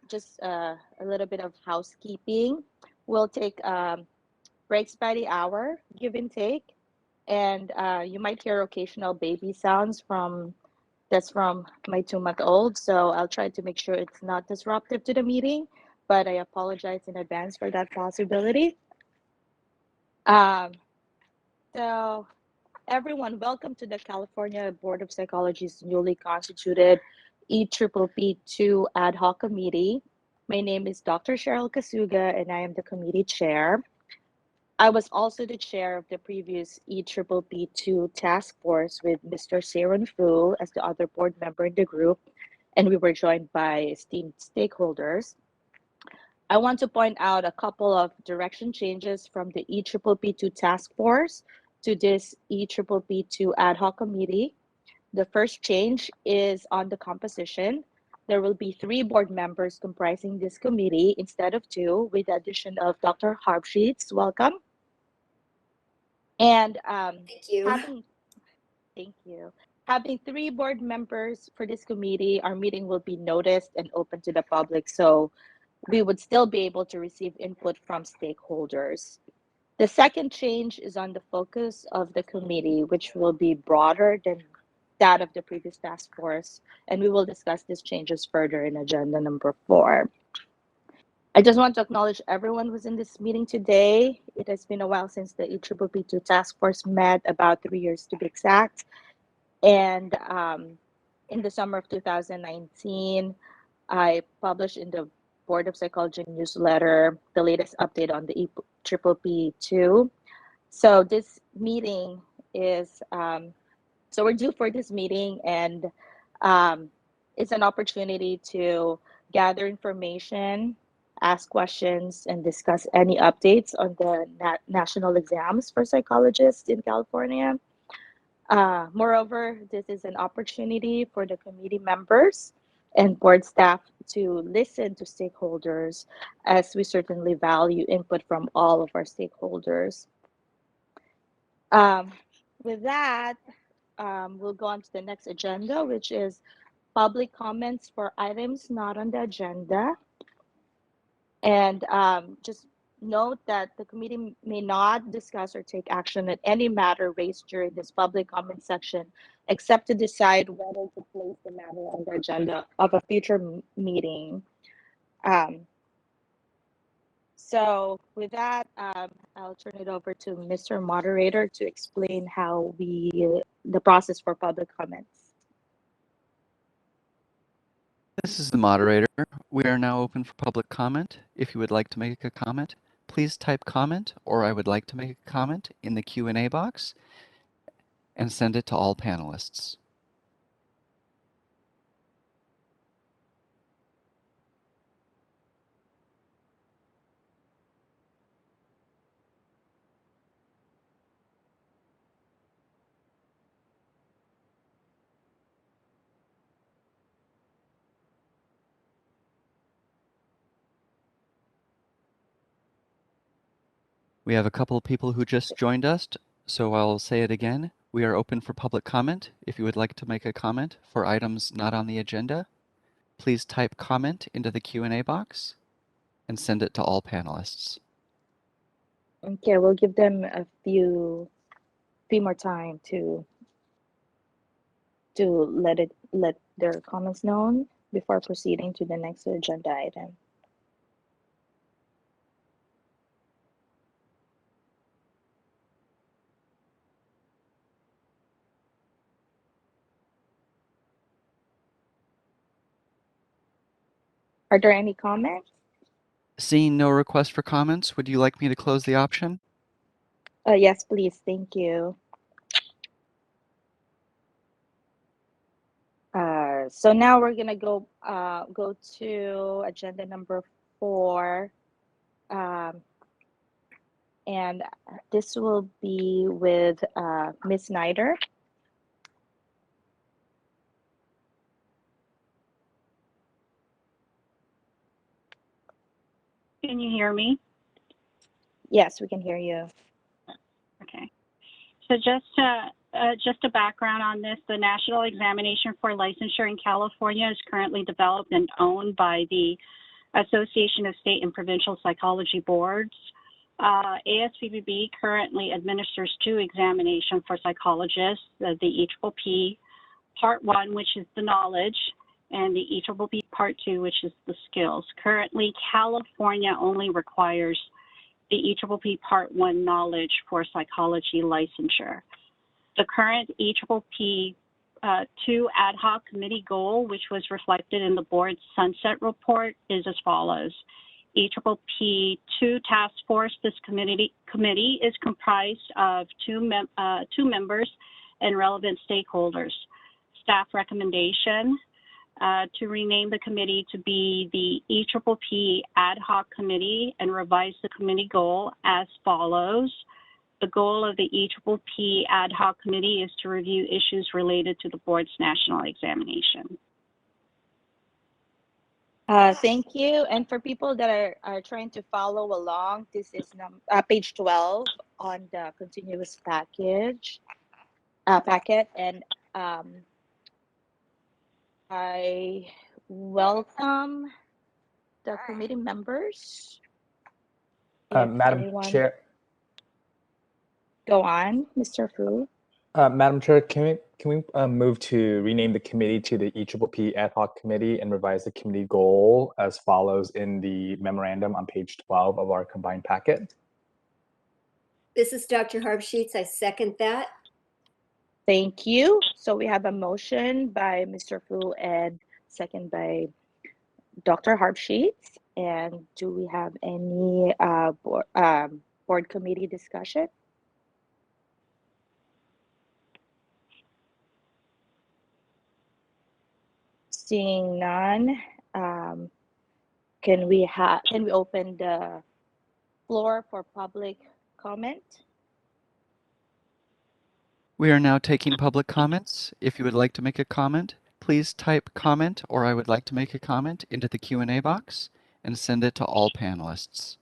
Just a little bit of housekeeping. We'll take breaks by the hour, give and take, and you might hear occasional baby sounds from my 2-month-old. So I'll try to make sure it's not disruptive to the meeting, but I apologize in advance for that possibility. Um, so everyone, welcome to the California Board of Psychology's newly constituted EPPP Ad Hoc Committee. My name is Dr. Cheryl Kusuga, and I am the committee chair. I was also the chair of the previous EPPP task force with Mr. Seiron Fu as the other board member in the group, and we were joined by esteemed stakeholders. I want to point out a couple of direction changes from the EPPP task force to this EPPP ad hoc committee. The first change is on the composition. There will be 3 board members comprising this committee instead of 2, with the addition of Dr. Harp Sheets. Welcome. And Thank you. thank you. Having 3 board members for this committee, our meeting will be noticed and open to the public, so we would still be able to receive input from stakeholders. The second change is on the focus of the committee, which will be broader than that of the previous task force, and we will discuss these changes further in agenda number 4. I just want to acknowledge everyone who's in this meeting today. It has been a while since the EPPP task force met, about 3 years to be exact. And in the summer of 2019, I published in the Board of Psychology newsletter the latest update on the EPPP2. So this meeting is, so we're due for this meeting, and it's an opportunity to gather information, ask questions, and discuss any updates on the national exams for psychologists in California. Moreover, this is an opportunity for the committee members and board staff to listen to stakeholders, as we certainly value input from all of our stakeholders. With that, we'll go on to the next agenda, which is public comments for items not on the agenda. And just note that the committee may not discuss or take action on any matter raised during this public comment section, except to decide whether to place the matter on the agenda of a future meeting. So with that, I'll turn it over to Mr. Moderator to explain how the process for public comments. This is the moderator. We are now open for public comment. If you would like to make a comment, please type comment or I would like to make a comment in the Q&A box and send it to all panelists. We have a couple of people who just joined us, so I'll say it again. We are open for public comment. If you would like to make a comment for items not on the agenda, please type comment into the Q&A box and send it to all panelists. Okay, we'll give them a few more time to let their comments known before proceeding to the next agenda item. Are there any comments? Seeing no request for comments, would you like me to close the option? Yes, please. Thank you. So now we're gonna go to agenda number 4, and this will be with Ms. Snyder. Can you hear me? Yes, we can hear you. Okay. So just Just a background on this, the National Examination for Licensure in California is currently developed and owned by the Association of State and Provincial Psychology Boards. ASPPB currently administers 2 examinations for psychologists, the EPPP Part 1, which is the knowledge, and the EPPP Part 2, which is the skills. Currently, California only requires the EPPP Part 1 knowledge for psychology licensure. The current EPPP 2 ad hoc committee goal, which was reflected in the board's sunset report, is as follows. EPPP 2 task force, this committee is comprised of two members and relevant stakeholders. Staff recommendation to rename the committee to be the EPPP ad hoc committee and revise the committee goal as follows. The goal of the EPPP ad hoc committee is to review issues related to the board's national examination. Thank you. And for people that are trying to follow along, this is page 12 on the continuous packet. And I welcome the committee members. Madam Chair. Go on, Mr. Fu. Madam Chair, can we move to rename the committee to the EPPP Ad Hoc Committee and revise the committee goal as follows in the memorandum on page 12 of our combined packet? This is Dr. Harp Sheets. I second that. Thank you. So we have a motion by Mr. Fu and second by Dr. Harp Sheets. And do we have any board committee discussion? Seeing none, can we open the floor for public comment? We are now taking public comments. If you would like to make a comment, please type comment or I would like to make a comment into the Q&A box and send it to all panelists.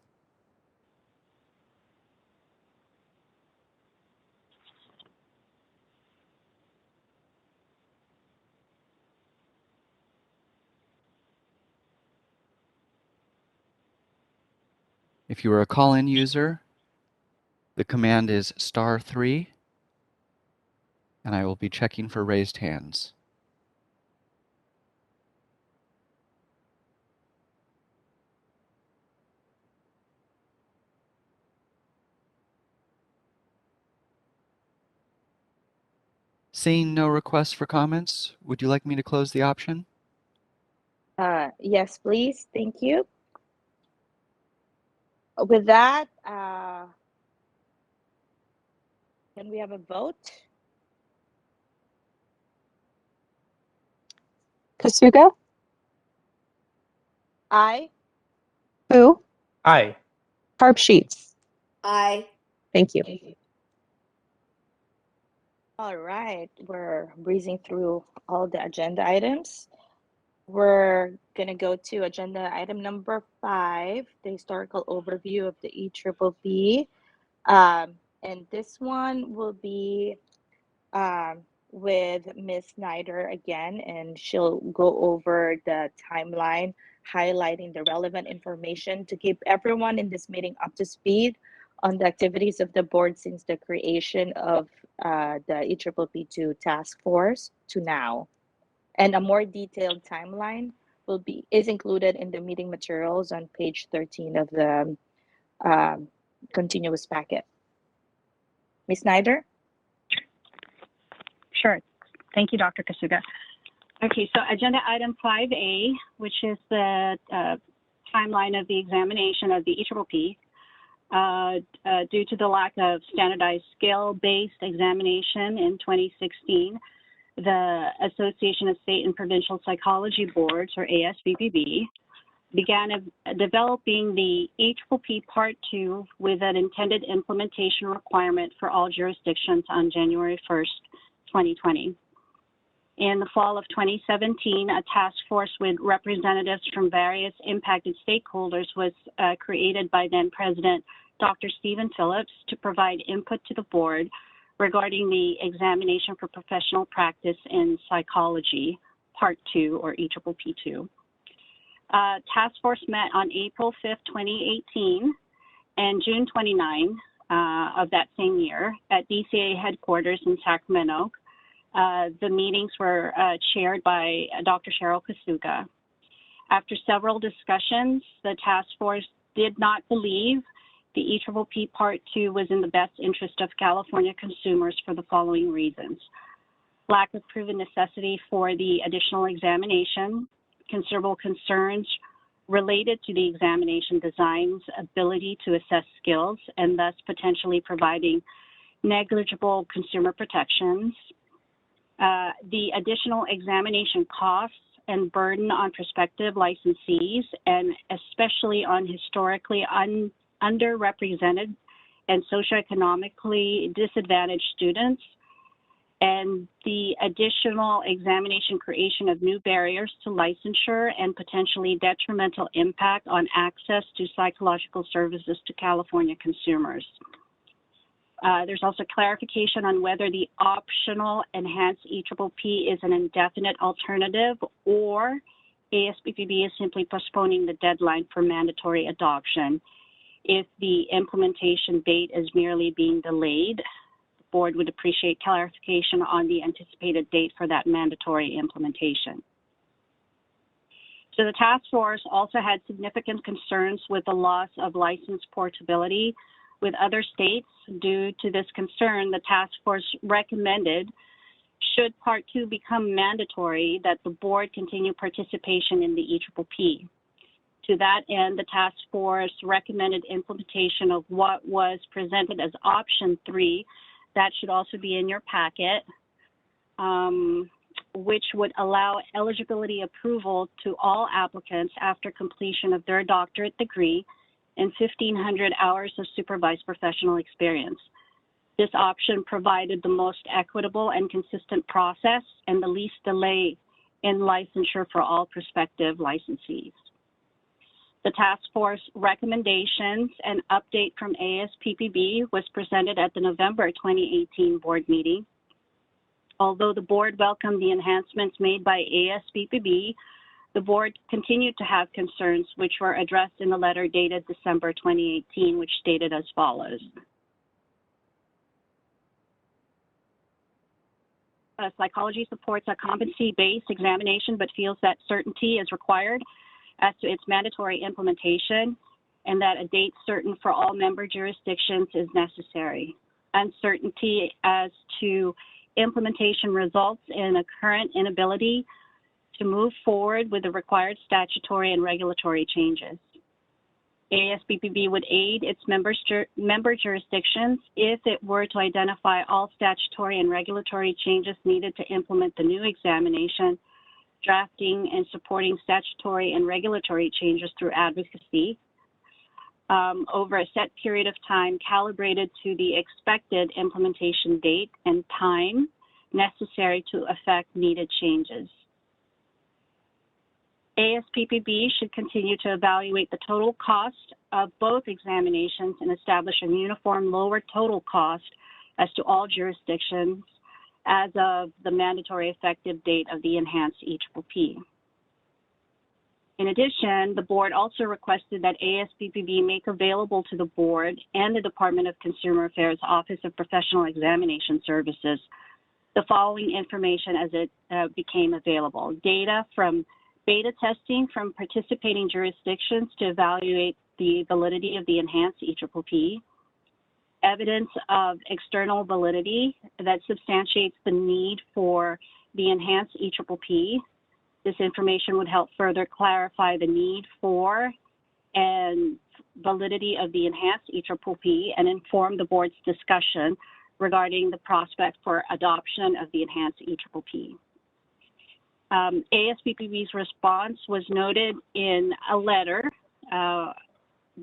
If you are a call-in user, the command is *3, and I will be checking for raised hands. Seeing no requests for comments, would you like me to close the option? Yes, please. Thank you. With that, can we have a vote? Kusuga? Aye. Fu? Aye. Harp Sheets? Aye. Thank you. All right, we're breezing through all the agenda items. We're going to go to agenda item number 5, the historical overview of the EPPP. And this one will be with Ms. Snyder again, and she'll go over the timeline, highlighting the relevant information to keep everyone in this meeting up to speed on the activities of the board since the creation of the EPPP2 task force to now. And a more detailed timeline is included in the meeting materials on page 13 of the continuous packet. Ms. Snyder? Sure. Thank you, Dr. Kusuga. Okay, so agenda item 5A, which is the timeline of the examination of the EPPP. Due to the lack of standardized scale-based examination in 2016, the Association of State and Provincial Psychology Boards, or ASPPB, began developing the EPPP Part 2 with an intended implementation requirement for all jurisdictions on January 1st, 2020. In the fall of 2017, a task force with representatives from various impacted stakeholders was created by then President Dr. Stephen Phillips to provide input to the board regarding the examination for professional practice in psychology, Part 2, or EPPP 2. Task force met on April 5th, 2018, and June 29 of that same year at DCA headquarters in Sacramento. The meetings were chaired by Dr. Cheryl Kusuga. After several discussions, the task force did not believe the EPPP Part 2 was in the best interest of California consumers for the following reasons: lack of proven necessity for the additional examination, considerable concerns related to the examination design's ability to assess skills and thus potentially providing negligible consumer protections, the additional examination costs and burden on prospective licensees, and especially on historically underrepresented and socioeconomically disadvantaged students, and the additional examination creation of new barriers to licensure and potentially detrimental impact on access to psychological services to California consumers. There's also clarification on whether the optional enhanced EPPP is an indefinite alternative or ASPPB is simply postponing the deadline for mandatory adoption. If the implementation date is merely being delayed, the board would appreciate clarification on the anticipated date for that mandatory implementation. So the task force also had significant concerns with the loss of license portability with other states. Due to this concern, the task force recommended, should Part 2 become mandatory, that the board continue participation in the EPPP. To that end, the task force recommended implementation of what was presented as option 3, that should also be in your packet, which would allow eligibility approval to all applicants after completion of their doctorate degree and 1,500 hours of supervised professional experience. This option provided the most equitable and consistent process and the least delay in licensure for all prospective licensees. The task force recommendations and update from ASPPB was presented at the November 2018 board meeting. Although the board welcomed the enhancements made by ASPPB, the board continued to have concerns which were addressed in the letter dated December 2018, which stated as follows. Psychology supports a competency-based examination, but feels that certainty is required as to its mandatory implementation and that a date certain for all member jurisdictions is necessary. Uncertainty as to implementation results in a current inability to move forward with the required statutory and regulatory changes. ASPPB would aid its member jurisdictions if it were to identify all statutory and regulatory changes needed to implement the new examination, drafting and supporting statutory and regulatory changes through advocacy over a set period of time calibrated to the expected implementation date and time necessary to effect needed changes. ASPPB should continue to evaluate the total cost of both examinations and establish a uniform lower total cost as to all jurisdictions as of the mandatory effective date of the enhanced EPPP. In addition, the board also requested that ASPPB make available to the board and the Department of Consumer Affairs Office of Professional Examination Services the following information as it became available: data from beta testing from participating jurisdictions to evaluate the validity of the enhanced EPPP, evidence of external validity that substantiates the need for the enhanced EPPP. This information would help further clarify the need for and validity of the enhanced EPPP and inform the board's discussion regarding the prospect for adoption of the enhanced EPPP. ASPPB's response was noted in a letter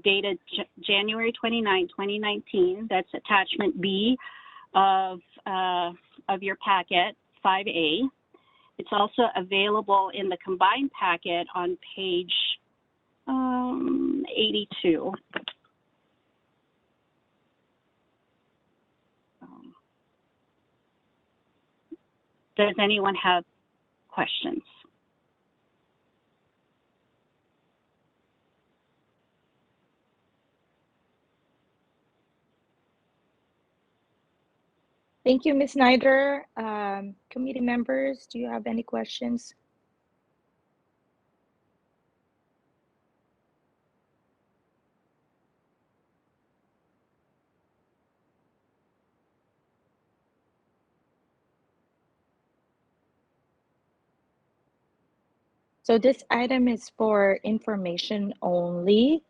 dated January 29, 2019. That's attachment B of your packet, 5A. It's also available in the combined packet on page 82. Does anyone have questions? Thank you, Ms. Snyder. Committee members, do you have any questions? So this item is for information only.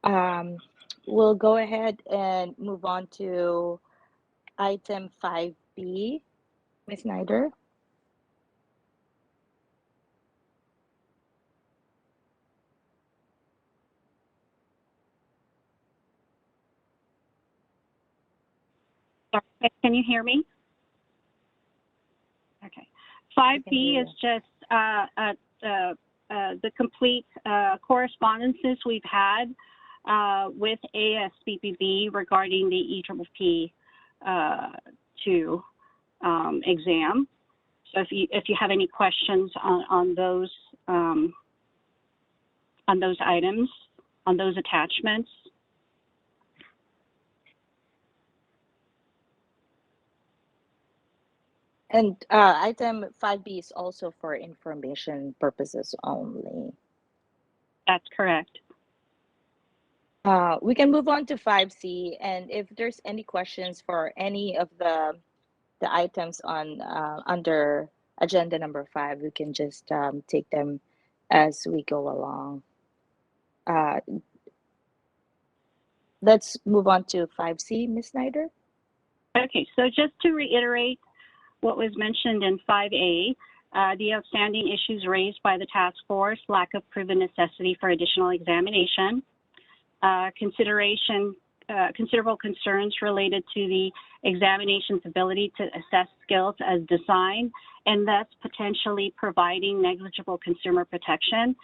We'll go ahead and move on to item 5B. Ms. Snyder? Sorry, can you hear me? Okay. 5B is just the complete correspondences we've had with ASBPB regarding the EPPP 2 exam. So if you have any questions on those items, on those attachments. And item 5B is also for information purposes only. That's correct. We can move on to 5C, and if there's any questions for any of the items on under agenda number 5, we can just take them as we go along. Let's move on to 5C, Ms. Snyder. Okay, so just to reiterate what was mentioned in 5A, the outstanding issues raised by the task force, lack of proven necessity for additional examination, considerable concerns related to the examination's ability to assess skills as designed, and thus potentially providing negligible consumer protection.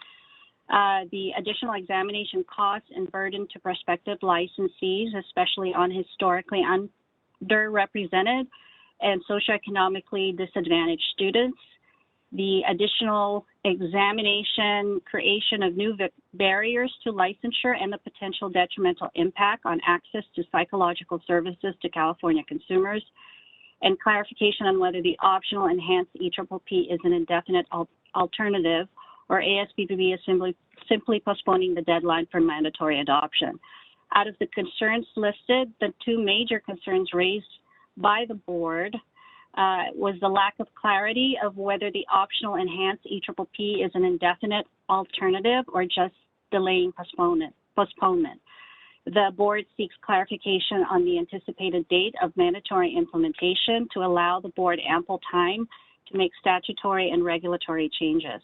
The additional examination costs and burden to prospective licensees, especially on historically underrepresented and socioeconomically disadvantaged students. The additional examination, creation of new barriers to licensure, and the potential detrimental impact on access to psychological services to California consumers, and clarification on whether the optional enhanced EPPP is an indefinite alternative, or ASBPB is simply postponing the deadline for mandatory adoption. Out of the concerns listed, the two major concerns raised by the board was the lack of clarity of whether the optional enhanced EPPP is an indefinite alternative or just delaying postponement. The board seeks clarification on the anticipated date of mandatory implementation to allow the board ample time to make statutory and regulatory changes.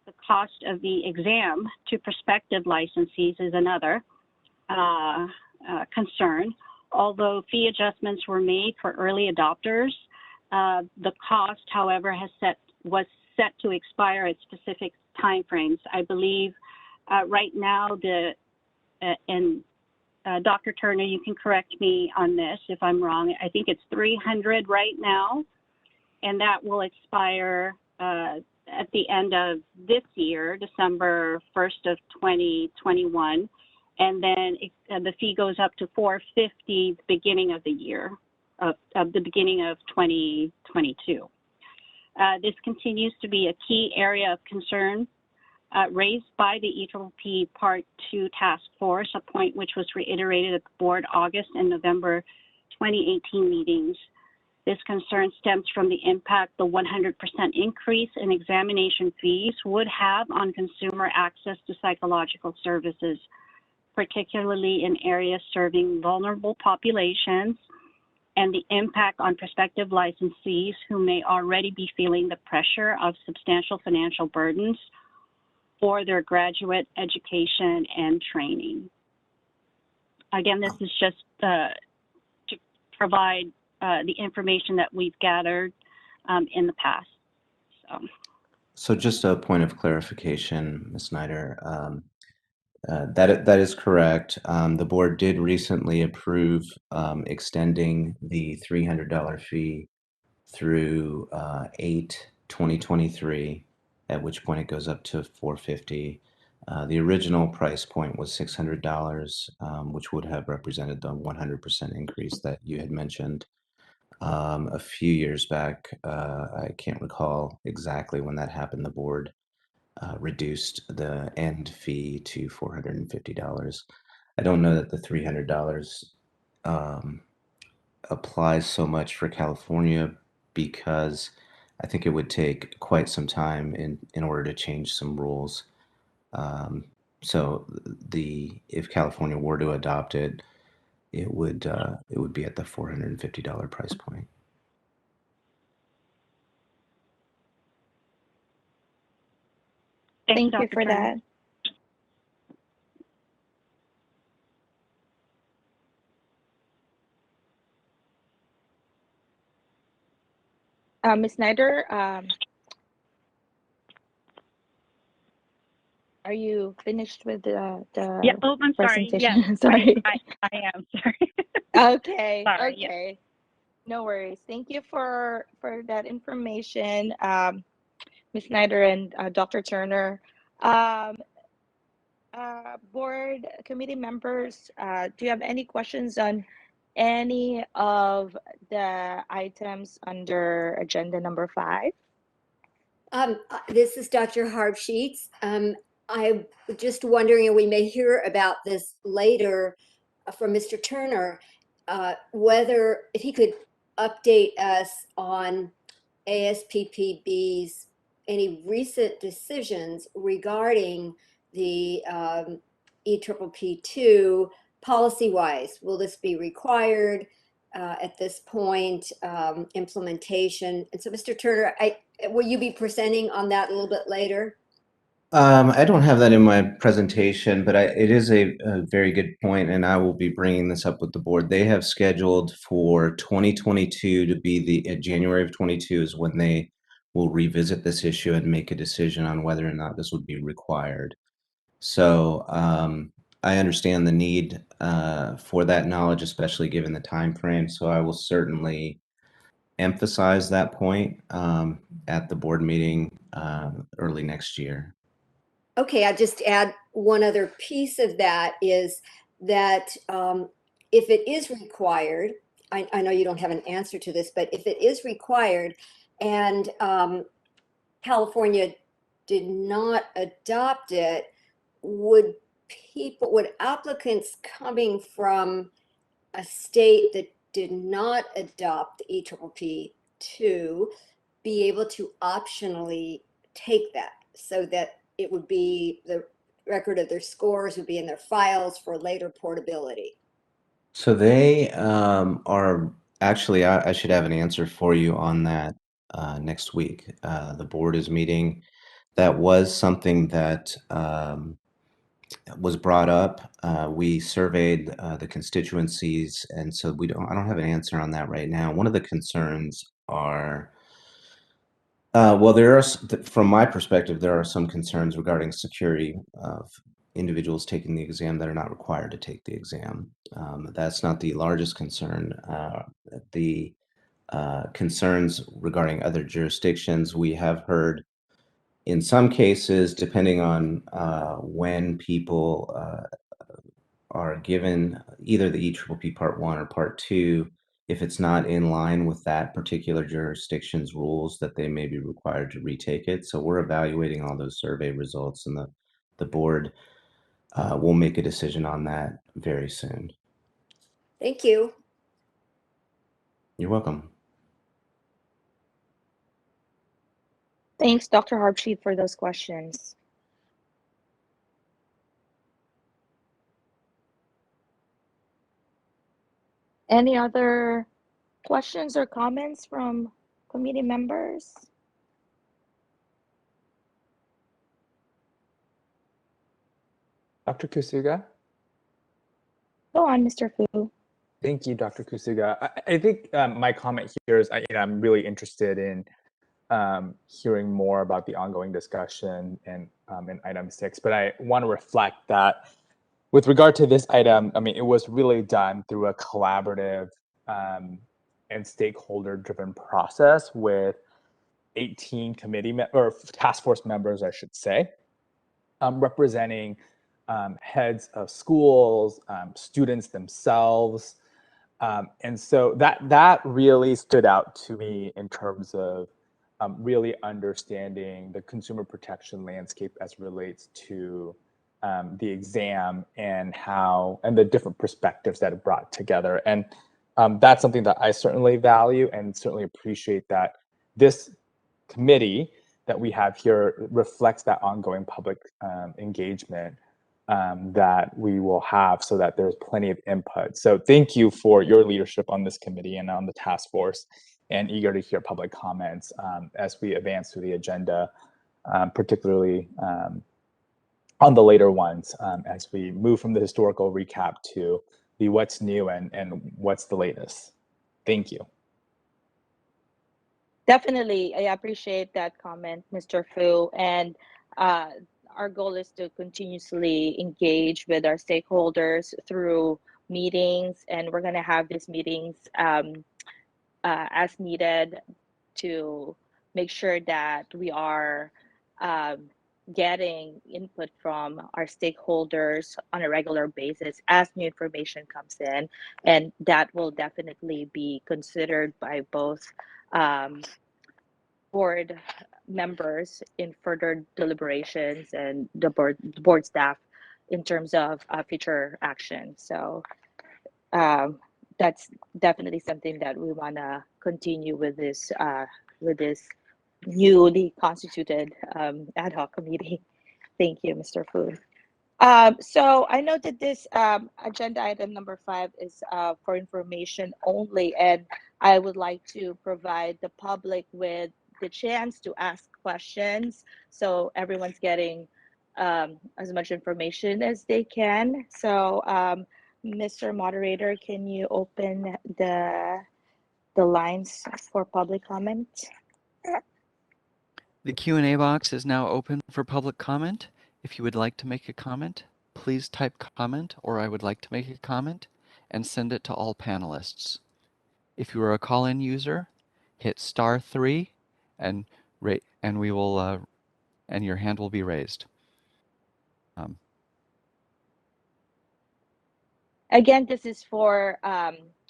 The cost of the exam to prospective licensees is another concern. Although fee adjustments were made for early adopters, the cost, however, was set to expire at specific timeframes. I believe right now, Dr. Turner, you can correct me on this if I'm wrong. I think it's 300 right now, and that will expire at the end of this year, December 1st of 2021. And then the fee goes up to $450 the beginning of the year, of the beginning of 2022. This continues to be a key area of concern raised by the EPPP Part 2 Task Force, a point which was reiterated at the board August and November 2018 meetings. This concern stems from the impact the 100% increase in examination fees would have on consumer access to psychological services, particularly in areas serving vulnerable populations, and the impact on prospective licensees who may already be feeling the pressure of substantial financial burdens for their graduate education and training. Again, this is just to provide the information that we've gathered in the past. So just a point of clarification, Ms. Snyder. That is correct. The board did recently approve extending the $300 fee through 8/2023, at which point it goes up to $450. The original price point was $600, which would have represented the 100% increase that you had mentioned. A few years back, I can't recall exactly when that happened, the board reduced the end fee to $450. I don't know that the $300 applies so much for California, because I think it would take quite some time in order to change some rules. So if California were to adopt it, it would be at the $450 price point. Thanks, Thank you Dr. for Turner. that. Ms. Snyder, are you finished with the Yeah. Oh, I'm sorry. presentation? Yes, Sorry. I am sorry. Okay. Sorry, yeah. Okay. No worries. Thank you for that information, Ms. Snyder and Dr. Turner. Board committee members, do you have any questions on any of the items under agenda number 5? This is Dr. Harp Sheets. I'm just wondering, and we may hear about this later from Mr. Turner, whether if he could update us on ASPPB's any recent decisions regarding the EPPP2 policy-wise. Will this be required at this point, implementation? And so, Mr. Turner, will you be presenting on that a little bit later? I don't have that in my presentation, but it is a very good point, and I will be bringing this up with the board. They have scheduled for 2022 to be January of 22 is when they will revisit this issue and make a decision on whether or not this would be required. So I understand the need for that knowledge, especially given the time frame. So I will certainly emphasize that point at the board meeting early next year. Okay, I'll just add one other piece of that is that if it is required, I know you don't have an answer to this, but if it is required and California did not adopt it, would applicants coming from a state that did not adopt the EPPP2 be able to optionally take that, so that it would be the record of their scores would be in their files for later portability? So they are actually, I should have an answer for you on that next week. The board is meeting. That was something that was brought up. We surveyed the constituencies, and so I don't have an answer on that right now. One of the concerns are, well, from my perspective, there are some concerns regarding security of individuals taking the exam that are not required to take the exam. That's not the largest concern. The concerns regarding other jurisdictions, we have heard in some cases, depending on when people are given either the EPPP Part 1 or Part 2, if it's not in line with that particular jurisdiction's rules, that they may be required to retake it. So we're evaluating all those survey results, and the board will make a decision on that very soon. Thank you. You're welcome. Thanks, Dr. Harpsheet, for those questions. Any other questions or comments from committee members? Dr. Kusuga? Go on, Mr. Fu. Thank you, Dr. Kusuga. I think my comment here is I'm really interested in hearing more about the ongoing discussion in item 6, but I want to reflect that with regard to this item, it was really done through a collaborative and stakeholder-driven process with 18 or task force members, I should say, representing heads of schools, students themselves. And so that really stood out to me in terms of really understanding the consumer protection landscape as it relates to the exam and the different perspectives that it brought together. And that's something that I certainly value and certainly appreciate, that this committee that we have here reflects that ongoing public engagement that we will have, so that there's plenty of input. So thank you for your leadership on this committee and on the task force, and eager to hear public comments as we advance through the agenda, particularly on the later ones, as we move from the historical recap to the what's new and what's the latest. Thank you. Definitely, I appreciate that comment, Mr. Fu. And our goal is to continuously engage with our stakeholders through meetings, and we're going to have these meetings as needed to make sure that we are getting input from our stakeholders on a regular basis as new information comes in, and that will definitely be considered by both board members in further deliberations and the board staff in terms of future action. So that's definitely something that we want to continue with this newly constituted ad hoc committee. Thank you, Mr. Fu. So I know that this agenda item number 5 is for information only, and I would like to provide the public with the chance to ask questions, so everyone's getting as much information as they can. So Mr. Moderator, can you open the lines for public comment? The Q&A box is now open for public comment. If you would like to make a comment, please type comment or I would like to make a comment and send it to all panelists. If you are a call-in user, hit *3 and we will and your hand will be raised. Again, this is for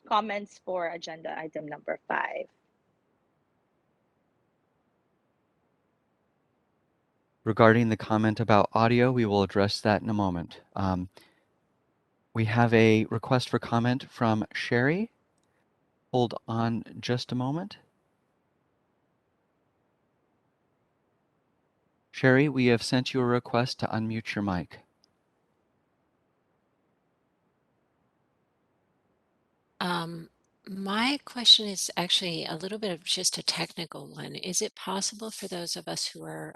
comments for agenda item number 5. Regarding the comment about audio, we will address that in a moment. We have a request for comment from Sherry. Hold on just a moment. Sherry, we have sent you a request to unmute your mic. My question is actually a little bit of just a technical one. Is it possible for those of us who are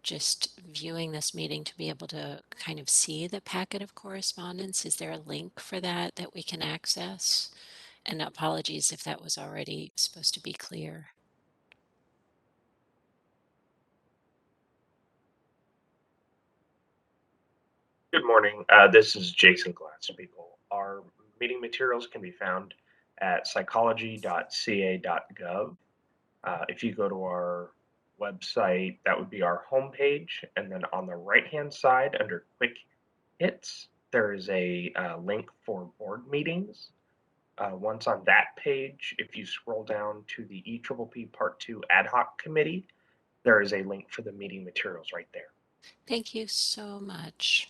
just viewing this meeting to be able to kind of see the packet of correspondence? Is there a link for that that we can access? And apologies if that was already supposed to be clear. Good morning. This is Jason Glasspiegel. Our meeting materials can be found at psychology.ca.gov. If you go to our website, that would be our homepage. And then on the right-hand side under Quick Hits, there is a link for board meetings. Once on that page, if you scroll down to the EPPP Part 2 Ad Hoc Committee, there is a link for the meeting materials right there. Thank you so much.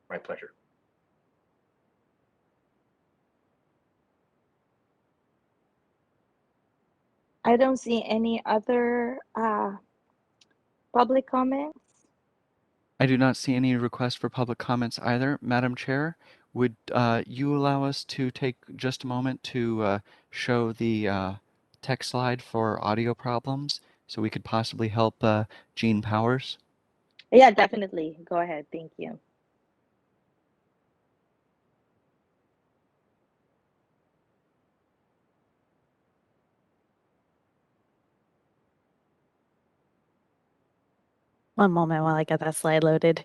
My pleasure. I don't see any other public comments. I do not see any requests for public comments either. Madam Chair, would you allow us to take just a moment to show the tech slide for audio problems so we could possibly help Gene Powers? Yeah, definitely. Go ahead. Thank you. One moment while I get that slide loaded.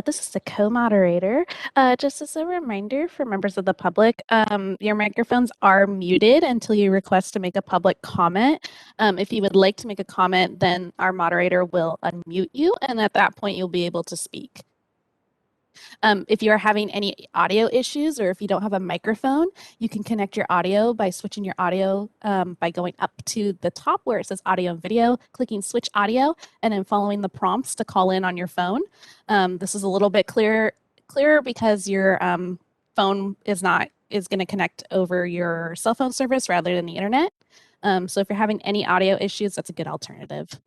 This is the co-moderator. Just as a reminder for members of the public, your microphones are muted until you request to make a public comment. If you would like to make a comment, then our moderator will unmute you, and at that point, you'll be able to speak. If you are having any audio issues or if you don't have a microphone, you can connect your audio by switching your audio by going up to the top where it says audio and video, clicking switch audio, and then following the prompts to call in on your phone. This is a little bit clearer because your phone is going to connect over your cell phone service rather than the internet. So if you're having any audio issues, that's a good alternative.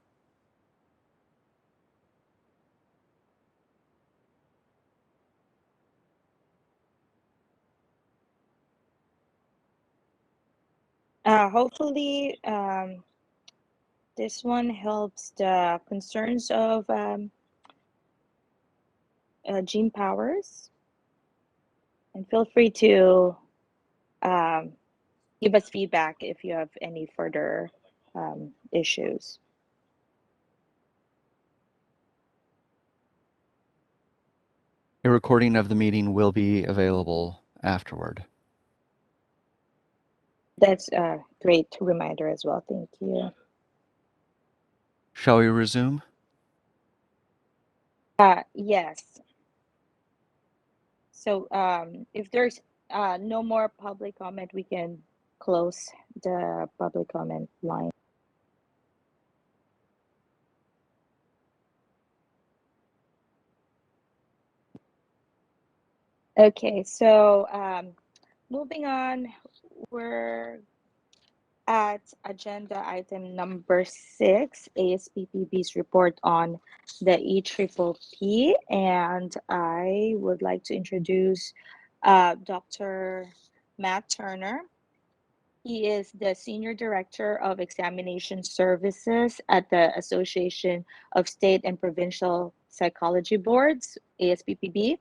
Hopefully, this one helps the concerns of Gene Powers. And feel free to give us feedback if you have any further issues. A recording of the meeting will be available afterward. That's a great reminder as well. Thank you. Shall we resume? Yes. So if there's no more public comment, we can close the public comment line. Okay, so moving on, we're at agenda item number 6, ASPPB's report on the EPPP, and I would like to introduce Dr. Matt Turner. He is the Senior Director of Examination Services at the Association of State and Provincial Psychology Boards, ASPPB.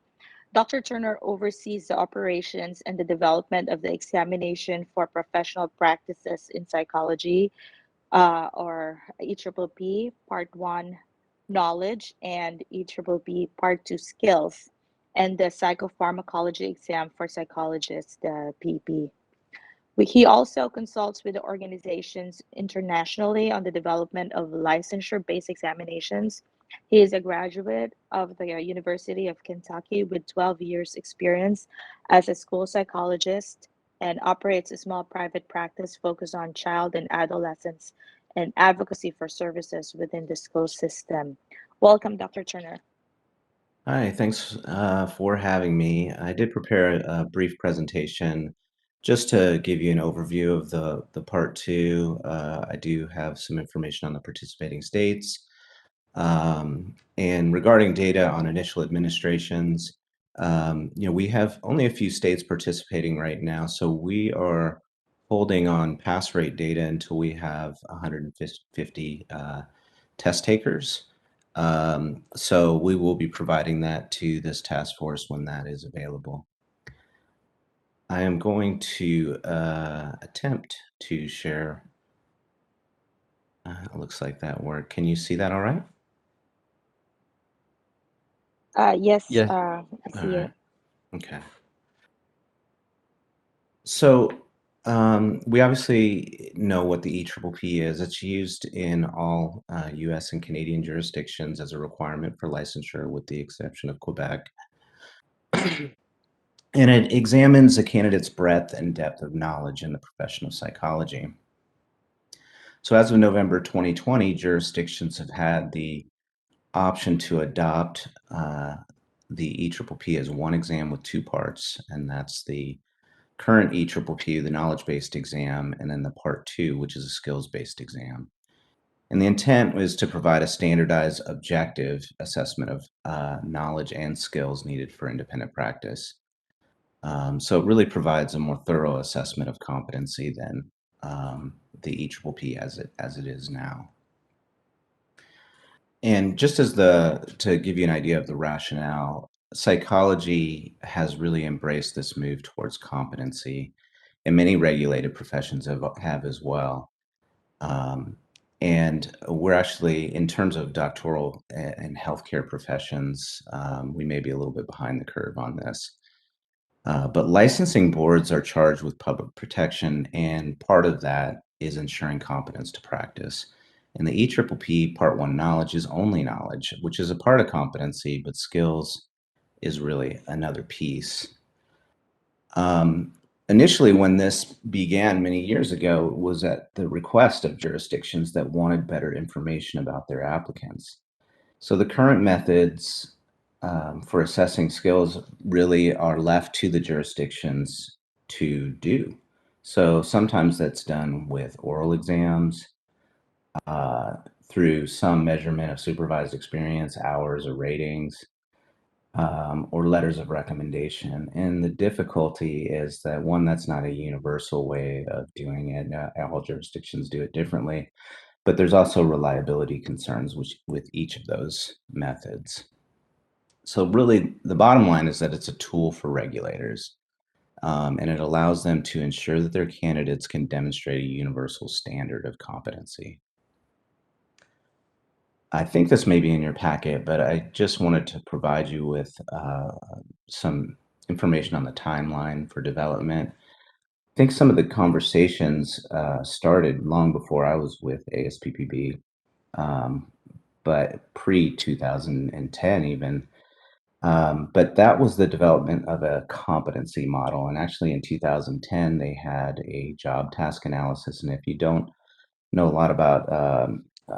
Dr. Turner oversees the operations and the development of the examination for professional practices in psychology, or EPPP Part 1 Knowledge and EPPP Part 2 Skills, and the Psychopharmacology exam for psychologists, the PP. He also consults with the organizations internationally on the development of licensure-based examinations. He is a graduate of the University of Kentucky with 12 years experience as a school psychologist and operates a small private practice focused on child and adolescents and advocacy for services within the school system. Welcome, Dr. Turner. Hi, thanks for having me. I did prepare a brief presentation just to give you an overview of the part 2. I do have some information on the participating states. And regarding data on initial administrations, we have only a few states participating right now, so we are holding on pass rate data until we have 150 test takers. So we will be providing that to this task force when that is available. I am going to attempt to share. It looks like that worked. Can you see that all right? Yes, Yes. I see it. Okay. So we obviously know what the EPPP is. It's used in all U.S. and Canadian jurisdictions as a requirement for licensure, with the exception of Quebec. And it examines a candidate's breadth and depth of knowledge in the profession of psychology. So as of November 2020, jurisdictions have had the option to adopt the EPPP as one exam with 2 parts, and that's the current EPPP, the knowledge-based exam, and then the part 2, which is a skills-based exam. And the intent was to provide a standardized, objective assessment of knowledge and skills needed for independent practice. So it really provides a more thorough assessment of competency than the EPPP as it is now. And just as to give you an idea of the rationale, psychology has really embraced this move towards competency, and many regulated professions have as well. And we're actually, in terms of doctoral and healthcare professions, we may be a little bit behind the curve on this. But licensing boards are charged with public protection, and part of that is ensuring competence to practice. And the EPPP Part 1 knowledge is only knowledge, which is a part of competency, but skills is really another piece. Initially, when this began many years ago, it was at the request of jurisdictions that wanted better information about their applicants. So the current methods for assessing skills really are left to the jurisdictions to do. So sometimes that's done with oral exams, through some measurement of supervised experience, hours, or ratings, or letters of recommendation. And the difficulty is that, one, that's not a universal way of doing it. All jurisdictions do it differently, but there's also reliability concerns with each of those methods. So really, the bottom line is that it's a tool for regulators, and it allows them to ensure that their candidates can demonstrate a universal standard of competency. I think this may be in your packet, but I just wanted to provide you with some information on the timeline for development. I think some of the conversations started long before I was with ASPPB, but pre-2010 even. But that was the development of a competency model. And actually in 2010, they had a job task analysis. And if you don't know a lot about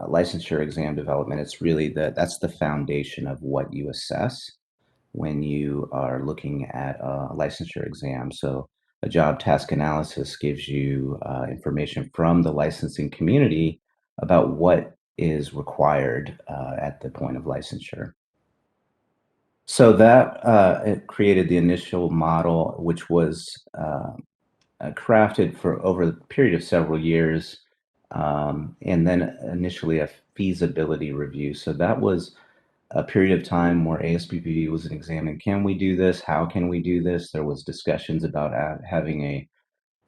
licensure exam development, it's really that's the foundation of what you assess when you are looking at a licensure exam. So a job task analysis gives you information from the licensing community about what is required at the point of licensure. So that it created the initial model, which was crafted for over the period of several years, and then initially a feasibility review. So that was a period of time where ASPPB was examining, can we do this? How can we do this? There was discussions about having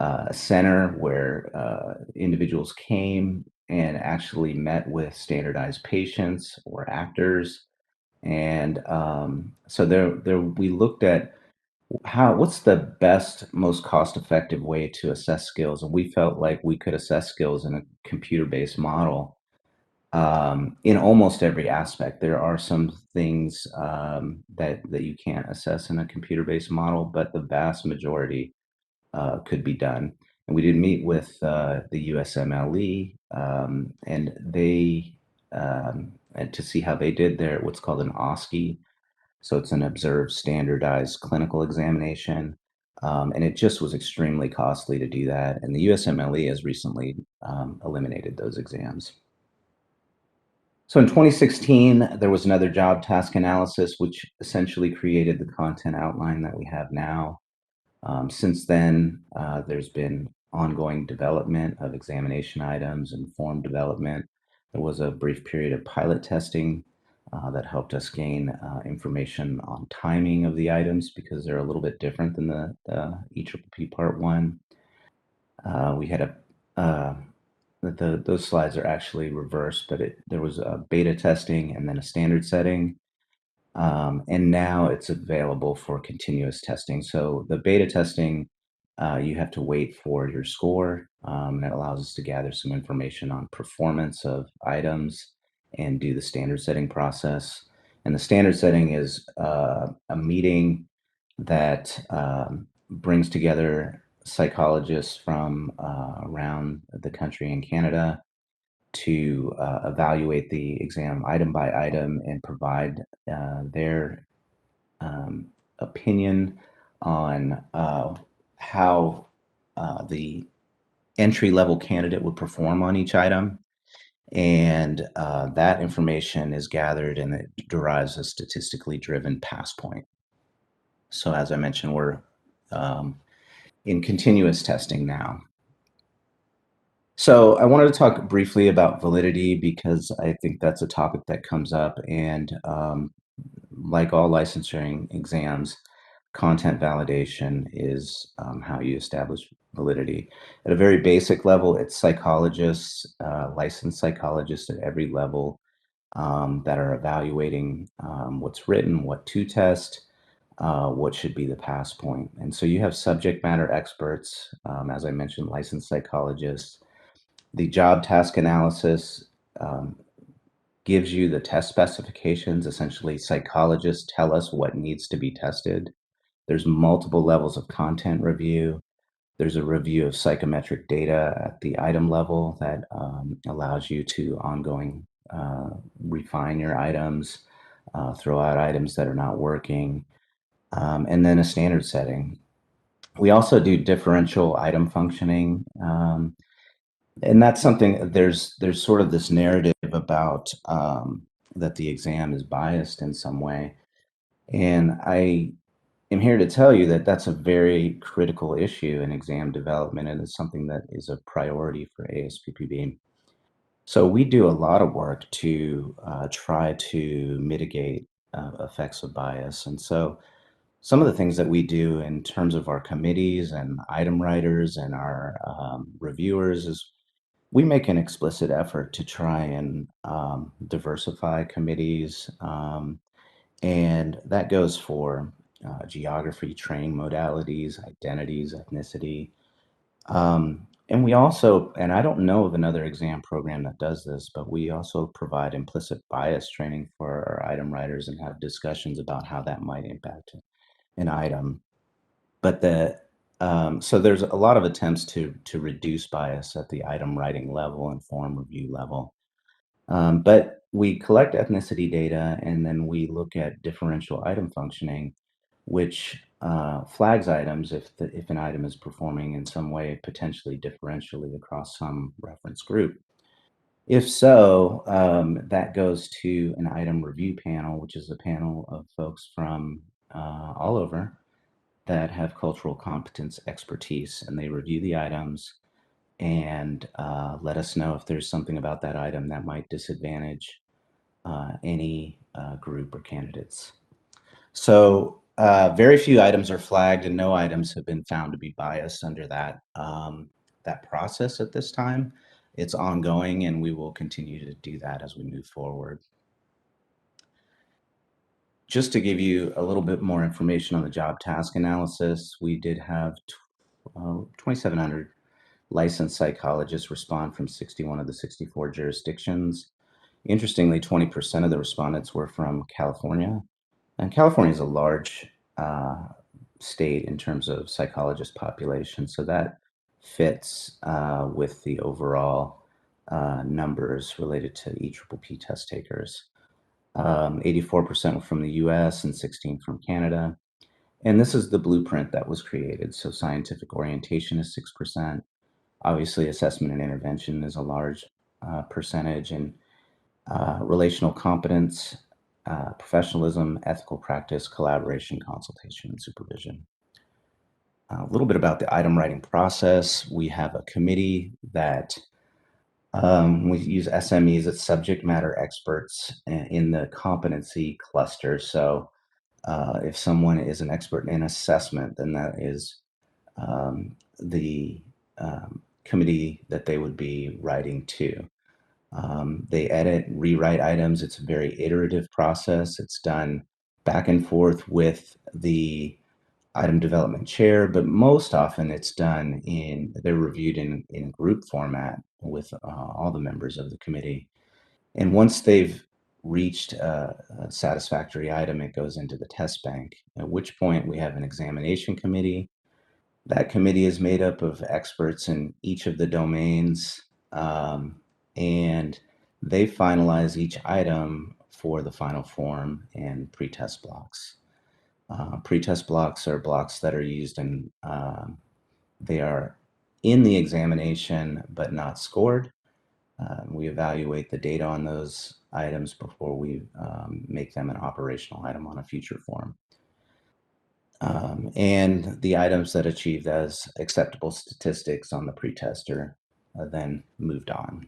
a center where individuals came and actually met with standardized patients or actors. And so there we looked at what's the best, most cost-effective way to assess skills, and we felt like we could assess skills in a computer-based model in almost every aspect. There are some things that you can't assess in a computer-based model, but the vast majority could be done. And we did meet with the USMLE, and they and to see how they did their what's called an OSCE. So it's an observed standardized clinical examination. And it just was extremely costly to do that. And the USMLE has recently eliminated those exams. So in 2016, there was another job task analysis, which essentially created the content outline that we have now. Since then, there's been ongoing development of examination items and form development. There was a brief period of pilot testing that helped us gain information on timing of the items, because they're a little bit different than the EPPP Part 1. We had those slides are actually reversed, but there was a beta testing and then a standard setting. And now it's available for continuous testing. So the beta testing, you have to wait for your score. That allows us to gather some information on performance of items and do the standard setting process. And the standard setting is a meeting that brings together psychologists from around the country and Canada to evaluate the exam item by item and provide their opinion on how the entry-level candidate would perform on each item. And that information is gathered and it derives a statistically driven pass point. So as I mentioned, we're in continuous testing now. So I wanted to talk briefly about validity, because I think that's a topic that comes up. And like all licensing exams, content validation is how you establish validity. At a very basic level, it's psychologists, licensed psychologists at every level that are evaluating what's written, what to test, what should be the pass point. And so you have subject matter experts, as I mentioned, licensed psychologists. The job task analysis gives you the test specifications. Essentially, psychologists tell us what needs to be tested. There's multiple levels of content review. There's a review of psychometric data at the item level that allows you to ongoing refine your items, throw out items that are not working, and then a standard setting. We also do differential item functioning. And that's something, there's sort of this narrative about that the exam is biased in some way. And I am here to tell you that that's a very critical issue in exam development, and it's something that is a priority for ASPPB. So we do a lot of work to try to mitigate effects of bias. And so some of the things that we do in terms of our committees and item writers and our reviewers is we make an explicit effort to try and diversify committees. And that goes for geography, training modalities, identities, ethnicity. And we also, and I don't know of another exam program that does this, but we also provide implicit bias training for our item writers and have discussions about how that might impact an item. But so there's a lot of attempts to reduce bias at the item writing level and form review level. But we collect ethnicity data, and then we look at differential item functioning, which flags items if an item is performing in some way potentially differentially across some reference group. If so, that goes to an item review panel, which is a panel of folks from all over that have cultural competence expertise, and they review the items and let us know if there's something about that item that might disadvantage any group or candidates. So very few items are flagged, and no items have been found to be biased under that process at this time. It's ongoing, and we will continue to do that as we move forward. Just to give you a little bit more information on the job task analysis, we did have 2,700 licensed psychologists respond from 61 of the 64 jurisdictions. Interestingly, 20% of the respondents were from California. And California is a large state in terms of psychologist population, so that fits with the overall numbers related to EPPP test takers. 84% were from the US and 16 from Canada. And this is the blueprint that was created. So scientific orientation is 6%. Obviously, assessment and intervention is a large percentage, and relational competence, professionalism, ethical practice, collaboration, consultation, and supervision. A little bit about the item writing process. We have a committee that we use SMEs as subject matter experts in the competency cluster. So if someone is an expert in assessment, then that is the committee that they would be writing to. They edit, rewrite items. It's a very iterative process. It's done back and forth with the item development chair, but most often it's done they're reviewed in group format with all the members of the committee. And once they've reached a satisfactory item, it goes into the test bank, at which point we have an examination committee. That committee is made up of experts in each of the domains, and they finalize each item for the final form and pretest blocks. Pretest blocks are blocks that are used in, they are in the examination but not scored. We evaluate the data on those items before we make them an operational item on a future form. And the items that achieved as acceptable statistics on the pretest are then moved on.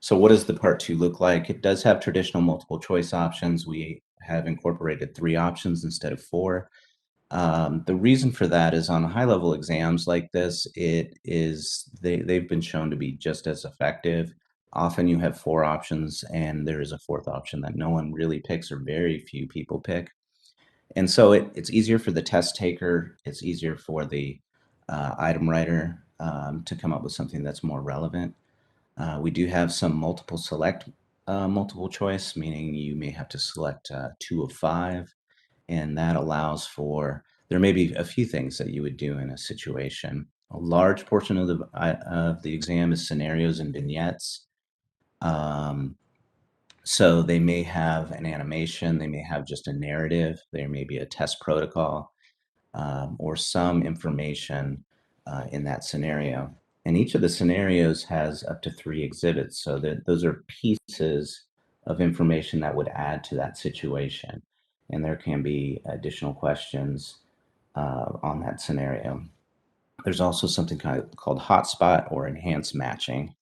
So what does the part 2 look like? It does have traditional multiple choice options. We have incorporated 3 options instead of 4. The reason for that is on high-level exams like this, they've been shown to be just as effective. Often you have 4 options, and there is a 4th option that no one really picks or very few people pick. And so it's easier for the test taker, it's easier for the item writer to come up with something that's more relevant. We do have some multiple choice, meaning you may have to select 2 of 5, and that allows for, there may be a few things that you would do in a situation. A large portion of the exam is scenarios and vignettes. So they may have an animation, they may have just a narrative, there may be a test protocol, or some information in that scenario. And each of the scenarios has up to 3 exhibits, so that those are pieces of information that would add to that situation. And there can be additional questions on that scenario. There's also something called hotspot or enhanced matching.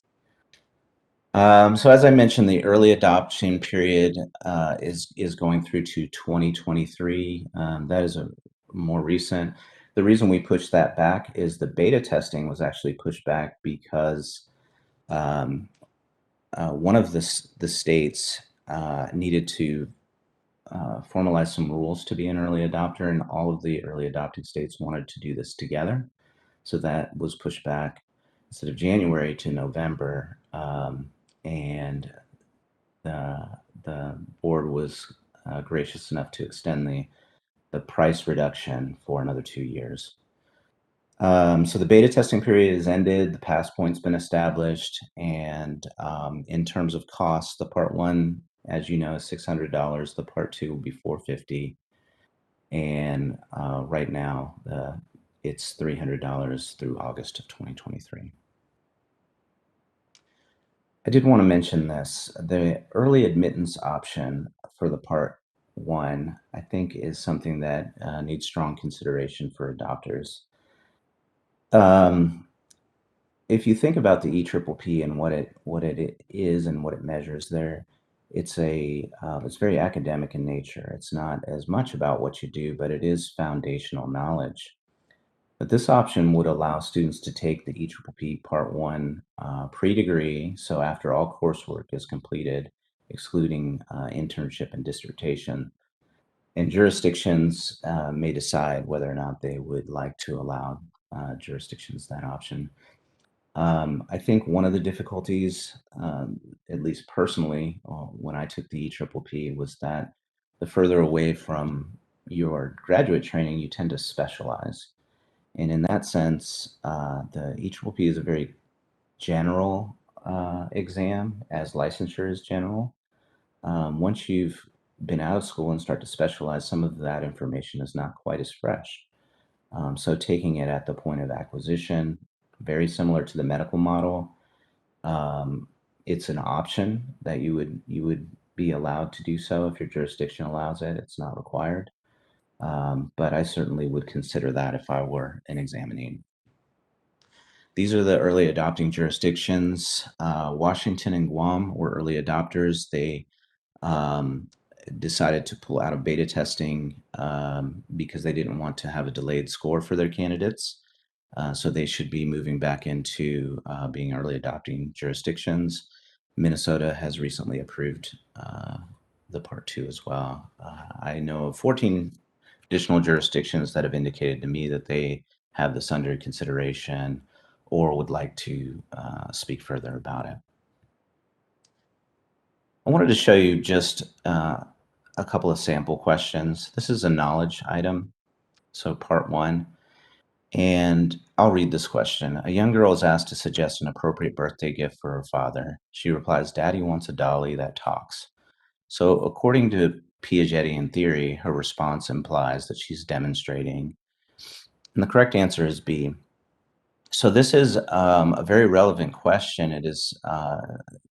So as I mentioned, the early adoption period is going through to 2023. That is a more recent. The reason we pushed that back is the beta testing was actually pushed back because one of the states needed to formalize some rules to be an early adopter, and all of the early adopting states wanted to do this together. So that was pushed back instead of January to November. And the board was gracious enough to extend the price reduction for another 2 years. So the beta testing period has ended, the pass point's been established, and in terms of costs, the part 1, as you know, is $600. The part 2 will be $450, and right now it's $300 through August of 2023. I did want to mention this. The early admittance option for the part 1, I think, is something that needs strong consideration for adopters. If you think about the EPPP and what it is and what it measures there, it's very academic in nature. It's not as much about what you do, but it is foundational knowledge. But this option would allow students to take the EPPP Part 1 pre-degree, so after all coursework is completed, excluding internship and dissertation. And jurisdictions may decide whether or not they would like to allow jurisdictions that option. I think one of the difficulties, at least personally, when I took the EPPP, was that the further away from your graduate training, you tend to specialize. And in that sense, the EPPP is a very general exam, as licensure is general. Once you've been out of school and start to specialize, some of that information is not quite as fresh. So taking it at the point of acquisition, very similar to the medical model, it's an option that you would be allowed to do so if your jurisdiction allows it. It's not required. But I certainly would consider that if I were an examinee. These are the early adopting jurisdictions. Washington and Guam were early adopters. They decided to pull out of beta testing because they didn't want to have a delayed score for their candidates. So they should be moving back into being early adopting jurisdictions. Minnesota has recently approved the Part 2 as well. I know of 14 additional jurisdictions that have indicated to me that they have this under consideration or would like to speak further about it. I wanted to show you just a couple of sample questions. This is a knowledge item, so part 1. And I'll read this question. A young girl is asked to suggest an appropriate birthday gift for her father. She replies, "Daddy wants a dolly that talks." So according to Piagetian theory, her response implies that she's demonstrating. And the correct answer is B. So this is a very relevant question. It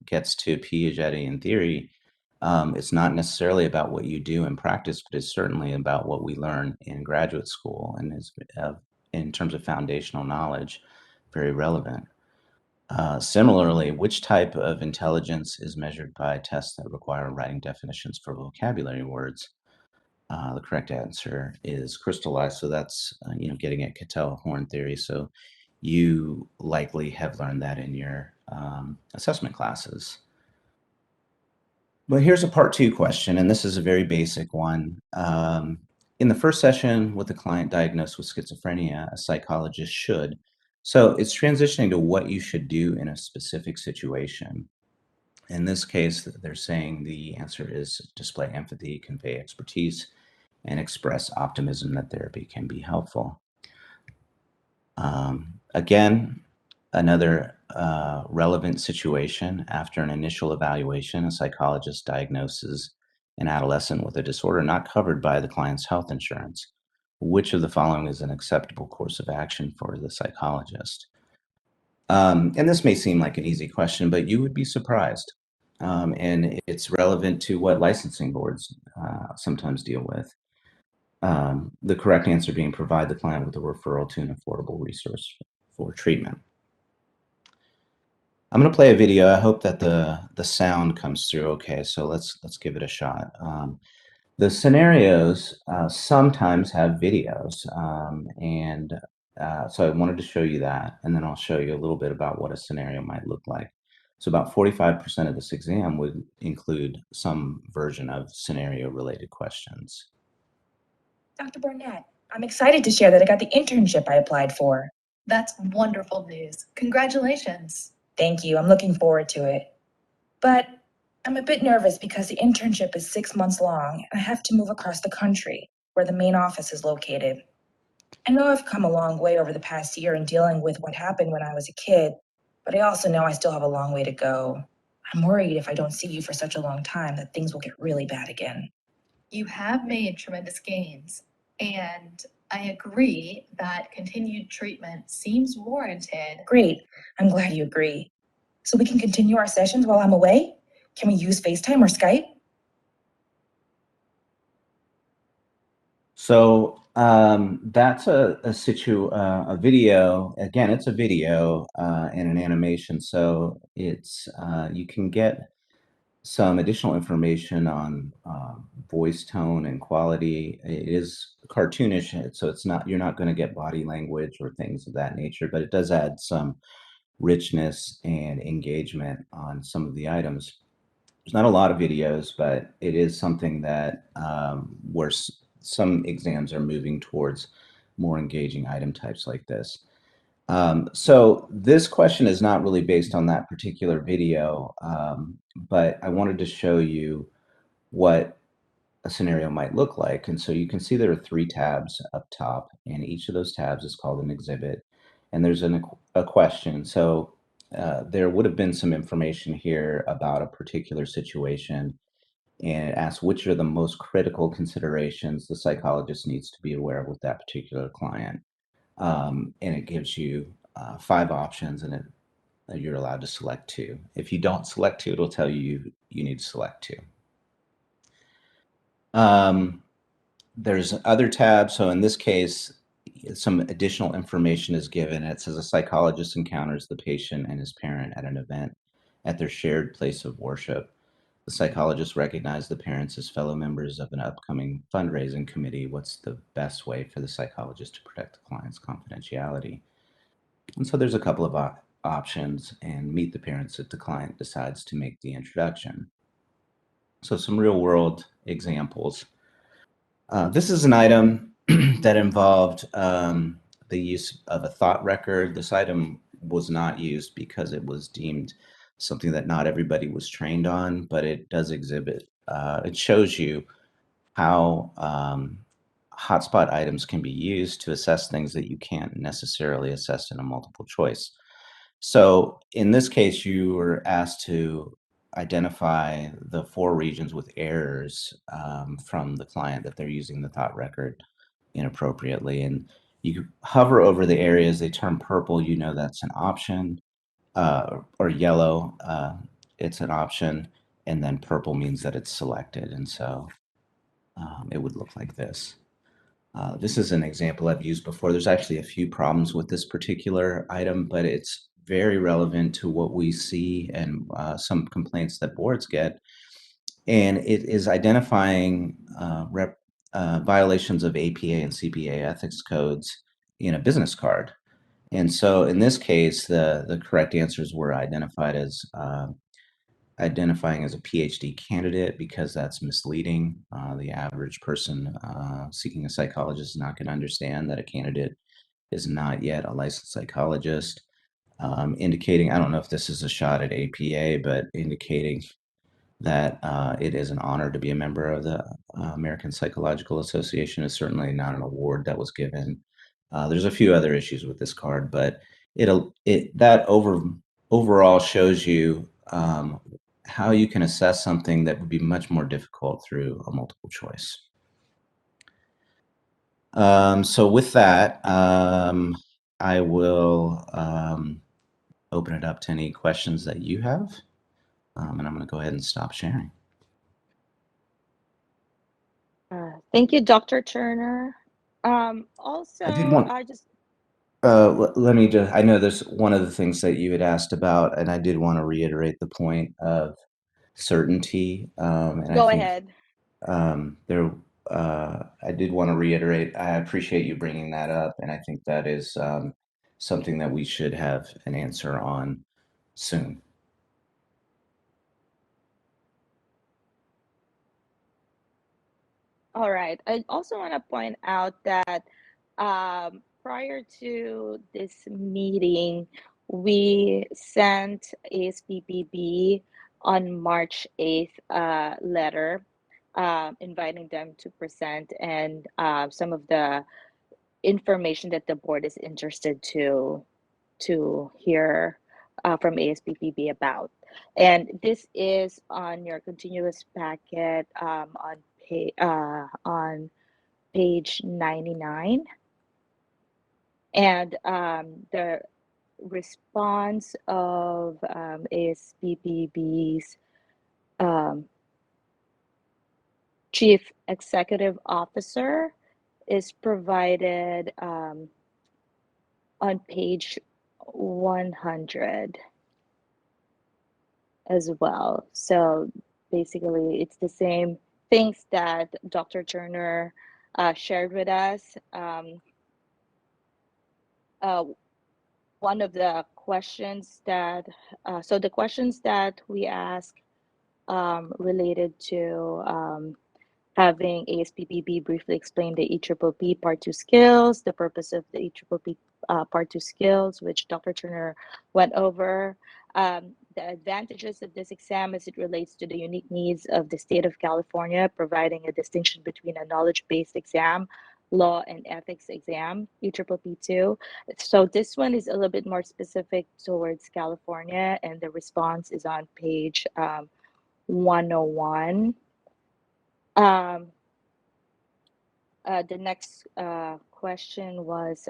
gets to Piagetian theory. It's not necessarily about what you do in practice, but it's certainly about what we learn in graduate school, and is in terms of foundational knowledge, very relevant. Similarly, which type of intelligence is measured by tests that require writing definitions for vocabulary words? The correct answer is crystallized. So that's, getting at Cattell horn theory. So you likely have learned that in your assessment classes. But here's a part 2 question, and this is a very basic one. In the first session with a client diagnosed with schizophrenia, a psychologist should. So it's transitioning to what you should do in a specific situation. In this case, they're saying the answer is display empathy, convey expertise, and express optimism that therapy can be helpful. Again, another relevant situation. After an initial evaluation, a psychologist diagnoses an adolescent with a disorder not covered by the client's health insurance. Which of the following is an acceptable course of action for the psychologist? And this may seem like an easy question, but you would be surprised. And it's relevant to what licensing boards sometimes deal with. The correct answer being provide the client with a referral to an affordable resource for treatment. I'm going to play a video. I hope that the sound comes through okay, so let's give it a shot. The scenarios sometimes have videos, so I wanted to show you that, and then I'll show you a little bit about what a scenario might look like. So about 45% of this exam would include some version of scenario-related questions. Dr. Barnett, I'm excited to share that I got the internship I applied for. That's wonderful news. Congratulations. Thank you. I'm looking forward to it. But I'm a bit nervous because the internship is 6 months long and I have to move across the country where the main office is located. I know I've come a long way over the past year in dealing with what happened when I was a kid, but I also know I still have a long way to go. I'm worried if I don't see you for such a long time that things will get really bad again. You have made tremendous gains, and I agree that continued treatment seems warranted. Great. I'm glad you agree. So we can continue our sessions while I'm away? Can we use FaceTime or Skype? So that's a video. Again, it's a video and an animation. So it's you can get some additional information on voice tone and quality. It is cartoonish, so you're not going to get body language or things of that nature, but it does add some richness and engagement on some of the items. There's not a lot of videos, but it is something that where some exams are moving towards more engaging item types like this. So this question is not really based on that particular video, but I wanted to show you what a scenario might look like. And so you can see there are 3 tabs up top, and each of those tabs is called an exhibit, and there's a question. So there would have been some information here about a particular situation, and it asks which are the most critical considerations the psychologist needs to be aware of with that particular client. And it gives you 5 options, and you're allowed to select 2. If you don't select 2, it'll tell you you need to select 2. There's other tabs. So in this case, some additional information is given. It says a psychologist encounters the patient and his parent at an event at their shared place of worship. The psychologist recognized the parents as fellow members of an upcoming fundraising committee. What's the best way for the psychologist to protect the client's confidentiality? And so there's a couple of options, and meet the parents if the client decides to make the introduction. So some real world examples. This is an item that involved the use of a thought record. This item was not used because it was deemed something that not everybody was trained on, but it does exhibit, it shows you how hotspot items can be used to assess things that you can't necessarily assess in a multiple choice. So in this case, you were asked to identify the 4 regions with errors from the client that they're using the thought record inappropriately. And you hover over the areas, they turn purple, you know that's an option, or yellow, it's an option, and then purple means that it's selected. And so it would look like this. This is an example I've used before. There's actually a few problems with this particular item, but it's very relevant to what we see and some complaints that boards get. And it is identifying violations of APA and CPA ethics codes in a business card. And so in this case, the correct answers were identifying as a PhD candidate, because that's misleading. The average person seeking a psychologist is not going to understand that a candidate is not yet a licensed psychologist. Indicating, I don't know if this is a shot at APA, but indicating that it is an honor to be a member of the American Psychological Association is certainly not an award that was given. There's a few other issues with this card, but overall shows you how you can assess something that would be much more difficult through a multiple choice. So with that, I will open it up to any questions that you have. And I'm going to go ahead and stop sharing. Thank you, Dr. Turner. Also, I did want. Let me just. I know there's one of the things that you had asked about, and I did want to reiterate the point of certainty. And go I think, ahead. I did want to reiterate. I appreciate you bringing that up, and I think that is something that we should have an answer on soon. All right. I also want to point out that prior to this meeting, we sent ASPPB on March 8th letter inviting them to present and some of the information that the board is interested to hear from ASPPB about. And this is on your continuous packet on page 99. And the response of ASPPB's Chief Executive Officer is provided on page 100 as well. So basically, it's the same things that Dr. Turner shared with us. One of the questions that, so the questions that we ask related to having ASPPB briefly explain the EPPP Part 2 skills, the purpose of the EPPP Part 2 skills, which Dr. Turner went over, the advantages of this exam as it relates to the unique needs of the state of California, providing a distinction between a knowledge-based exam, law and ethics exam, EPPP 2. So this one is a little bit more specific towards California, and the response is on page 101. The next question was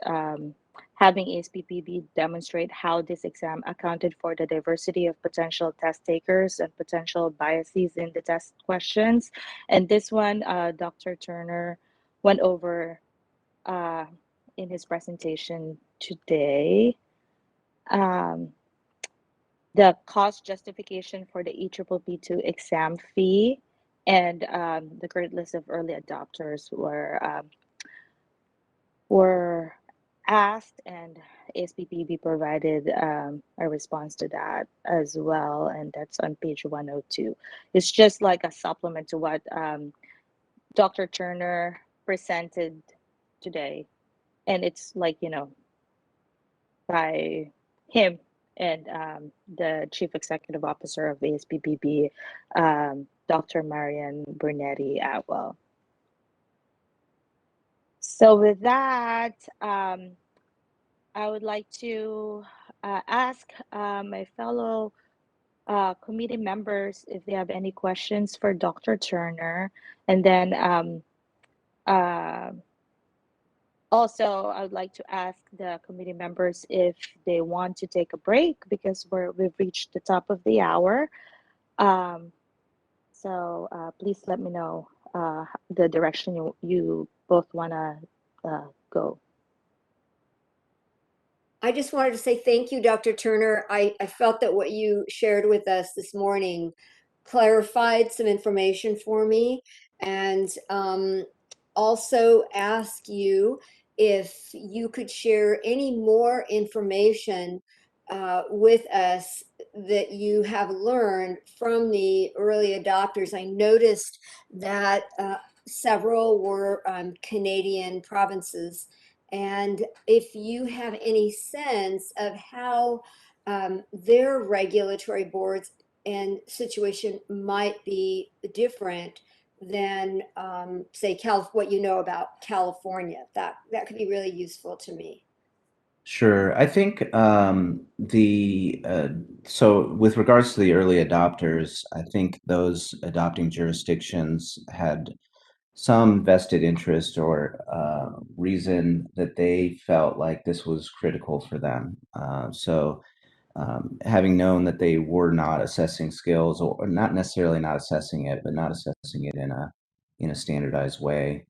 having ASPPB demonstrate how this exam accounted for the diversity of potential test takers and potential biases in the test questions. And this one, Dr. Turner went over in his presentation today. The cost justification for the EPPP 2 exam fee and the current list of early adopters were asked, and ASPPB provided a response to that as well, and that's on page 102. It's just like a supplement to what Dr. Turner presented today, and it's like, you know, by him and the Chief Executive Officer of ASPPB, Dr. Marian Brunetti Atwell. So with that, I would like to ask my fellow committee members if they have any questions for Dr. Turner. And then also, I would like to ask the committee members if they want to take a break because we've reached the top of the hour. So please let me know the direction you both want to go. I just wanted to say thank you, Dr. Turner. I felt that what you shared with us this morning clarified some information for me. And also ask you if you could share any more information with us that you have learned from the early adopters. I noticed that several were Canadian provinces. And if you have any sense of how their regulatory boards and situation might be different than say what you know about California, that could be really useful to me. Sure. I think so with regards to the early adopters, I think those adopting jurisdictions had some vested interest or reason that they felt like this was critical for them. Having known that they were not assessing skills, or not necessarily not assessing it, but not assessing it in a standardized way,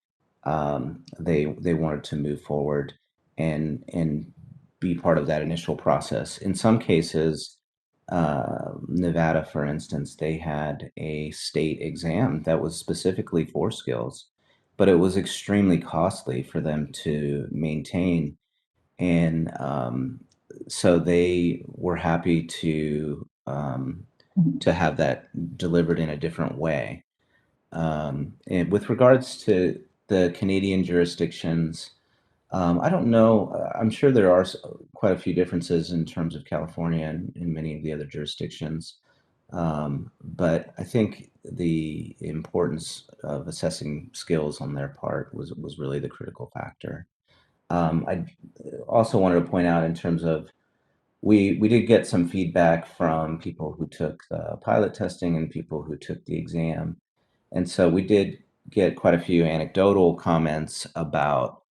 they wanted to move forward and be part of that initial process. In some cases, Nevada, for instance, they had a state exam that was specifically for skills, but it was extremely costly for them to maintain. And so they were happy to have that delivered in a different way. And with regards to the Canadian jurisdictions, I don't know. I'm sure there are quite a few differences in terms of California and in many of the other jurisdictions. But I think the importance of assessing skills on their part was really the critical factor. I also wanted to point out in terms of we did get some feedback from people who took the pilot testing and people who took the exam. And so we did get quite a few anecdotal comments about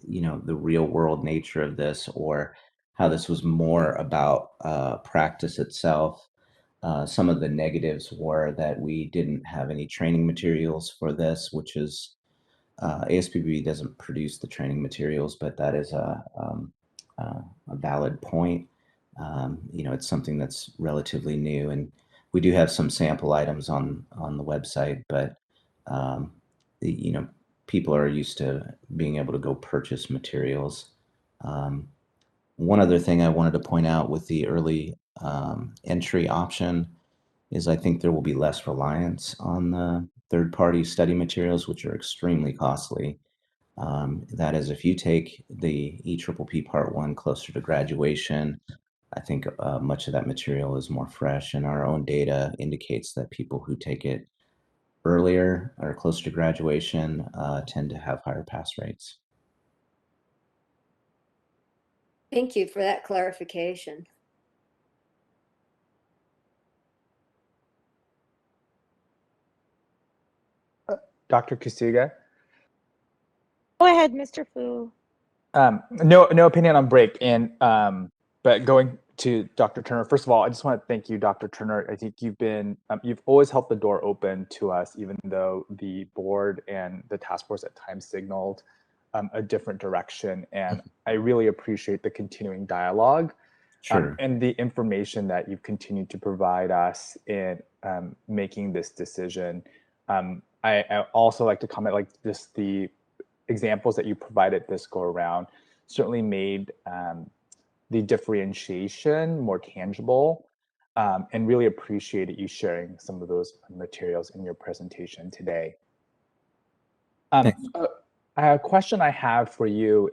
the real world nature of this, or how this was more about practice itself. Some of the negatives were that we didn't have any training materials for this, which is ASPB doesn't produce the training materials, but that is a valid point. It's something that's relatively new, and we do have some sample items on the website, but people are used to being able to go purchase materials. One other thing I wanted to point out with the early entry option is I think there will be less reliance on the third-party study materials, which are extremely costly. That is, if you take the EPPP Part 1 closer to graduation, I think much of that material is more fresh, and our own data indicates that people who take it earlier or closer to graduation tend to have higher pass rates. Thank you for that clarification. Dr. Kusuga? Go ahead, Mr. Fu. No opinion on break. And but going to Dr. Turner, first of all, I just want to thank you, Dr. Turner. I think you've always helped the door open to us, even though the board and the task force at times signaled a different direction. And I really appreciate the continuing dialogue. Sure. And the information that you've continued to provide us in making this decision. I also like to comment, like, just the examples that you provided this go around certainly made the differentiation more tangible, and really appreciated you sharing some of those materials in your presentation today. A question I have for you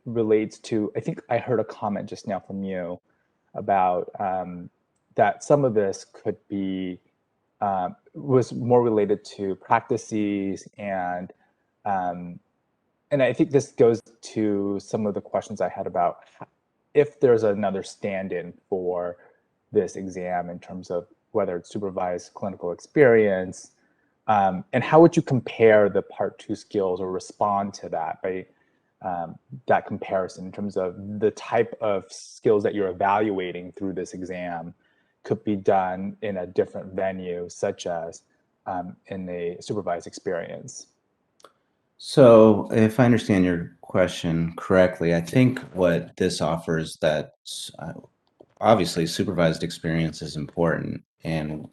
relates to, I think I heard a comment just now from you about that some of this could be was more related to practices, and I think this goes to some of the questions I had about if there's another stand-in for this exam in terms of whether it's supervised clinical experience, and how would you compare the Part 2 skills or respond to that by that comparison in terms of the type of skills that you're evaluating through this exam could be done in a different venue, such as in a supervised experience? So if I understand your question correctly, I think what this offers, that obviously supervised experience is important, and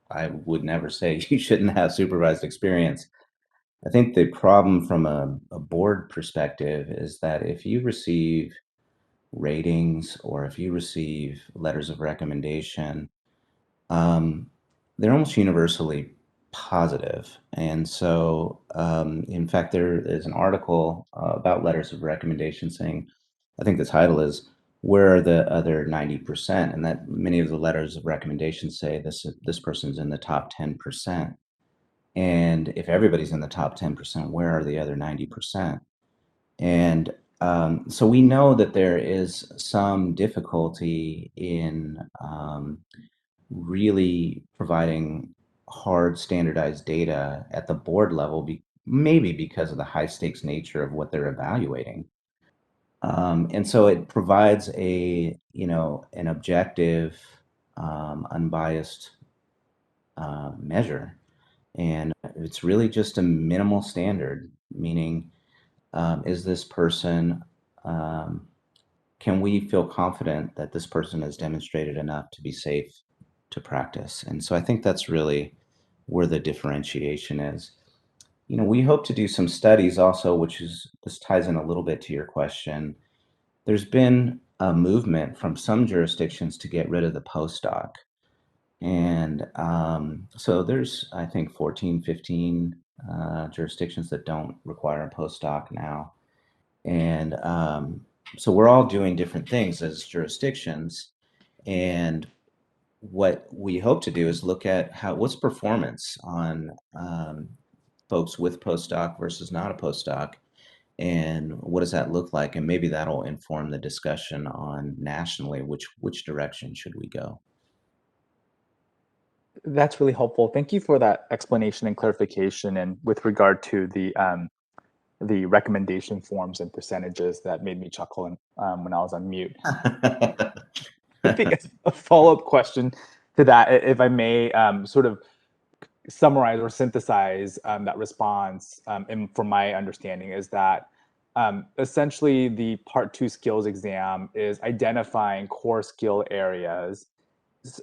I would never say you shouldn't have supervised experience. I think the problem from a board perspective is that if you receive ratings or if you receive letters of recommendation, they're almost universally positive. And so, in fact, there is an article about letters of recommendation saying, I think the title is "Where Are the Other 90%?" And that many of the letters of recommendation say this person's in the top 10%. And if everybody's in the top 10%, where are the other 90%? And so we know that there is some difficulty in really providing hard standardized data at the board level, maybe because of the high stakes nature of what they're evaluating. And so it provides an objective, unbiased measure. And it's really just a minimal standard, meaning, is this person, can we feel confident that this person has demonstrated enough to be safe to practice? And so I think that's really where the differentiation is. We hope to do some studies also, this ties in a little bit to your question. There's been a movement from some jurisdictions to get rid of the postdoc. And so there's, I think, 14, 15 jurisdictions that don't require a postdoc now. And so we're all doing different things as jurisdictions. And what we hope to do is look at what's performance on folks with postdoc versus not a postdoc, and what does that look like? And maybe that'll inform the discussion on nationally, which direction should we go? That's really helpful. Thank you for that explanation and clarification. And with regard to the recommendation forms and percentages, that made me chuckle when I was on mute. I think a follow-up question to that, if I may, sort of summarize or synthesize that response, and from my understanding is that essentially the Part 2 skills exam is identifying core skill areas,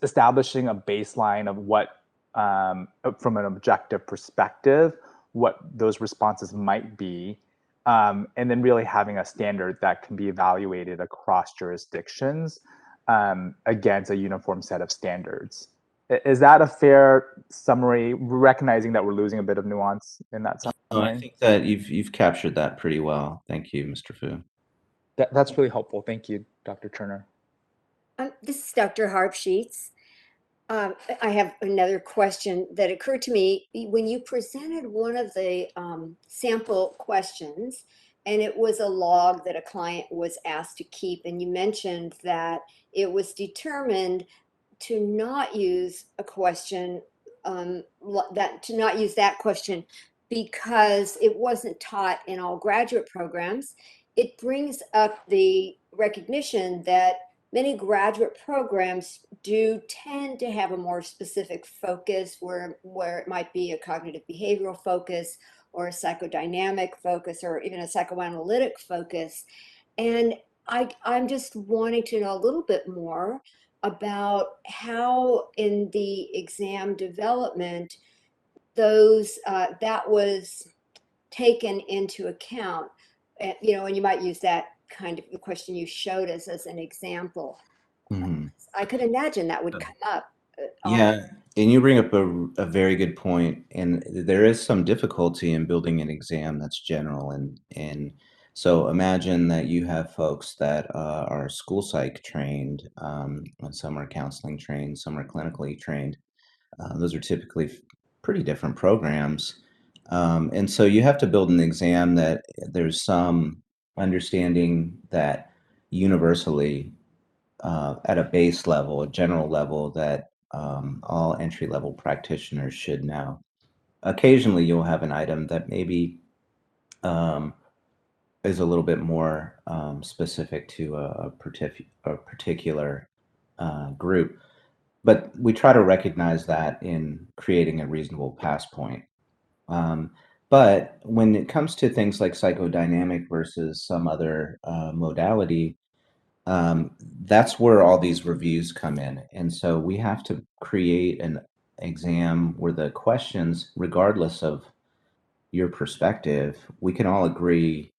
establishing a baseline of what, from an objective perspective, what those responses might be, and then really having a standard that can be evaluated across jurisdictions against a uniform set of standards. Is that a fair summary, recognizing that we're losing a bit of nuance in that summary? Oh, I think that you've captured that pretty well. Thank you, Mr. Fu. That's really helpful. Thank you, Dr. Turner. This is Dr. Harp Sheets. I have another question that occurred to me when you presented one of the sample questions, and it was a log that a client was asked to keep, and you mentioned that it was determined to not use a question, to not use that question because it wasn't taught in all graduate programs. It brings up the recognition that many graduate programs do tend to have a more specific focus where it might be a cognitive behavioral focus or a psychodynamic focus or even a psychoanalytic focus. And I'm just wanting to know a little bit more about how in the exam development those that was taken into account. And you might use that kind of the question you showed us as an example. Mm-hmm. I could imagine that would come up. Yeah, and you bring up a very good point, and there is some difficulty in building an exam that's general, and so imagine that you have folks that are school psych trained, and some are counseling trained, some are clinically trained. Those are typically pretty different programs, and so you have to build an exam that there's some understanding that universally, at a base level, a general level, that all entry-level practitioners should know. Occasionally, you'll have an item that maybe is a little bit more specific to a particular group, but we try to recognize that in creating a reasonable pass point. But when it comes to things like psychodynamic versus some other modality, that's where all these reviews come in. And so we have to create an exam where the questions, regardless of your perspective, we can all agree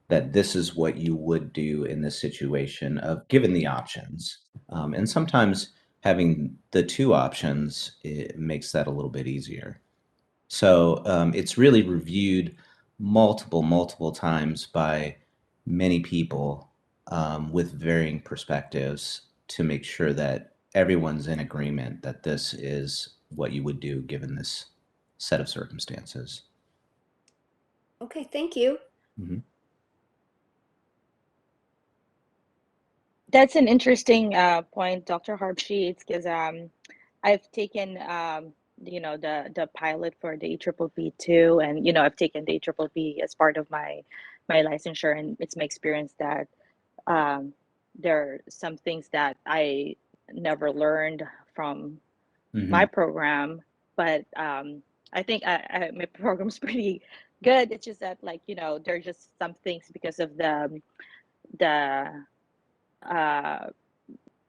that this is what you would do in this situation of given the options. And sometimes having the two options, it makes that a little bit easier. So it's really reviewed multiple times by many people with varying perspectives to make sure that everyone's in agreement that this is what you would do given this set of circumstances. Okay, thank you. Mm-hmm. That's an interesting point, Dr. Harp Sheets, because I've taken the pilot for the EPPP too, and I've taken the EPPP as part of my licensure, and it's my experience that um, there are some things that I never learned from my program, but I think my program's pretty good. It's just that there are just some things because of the uh,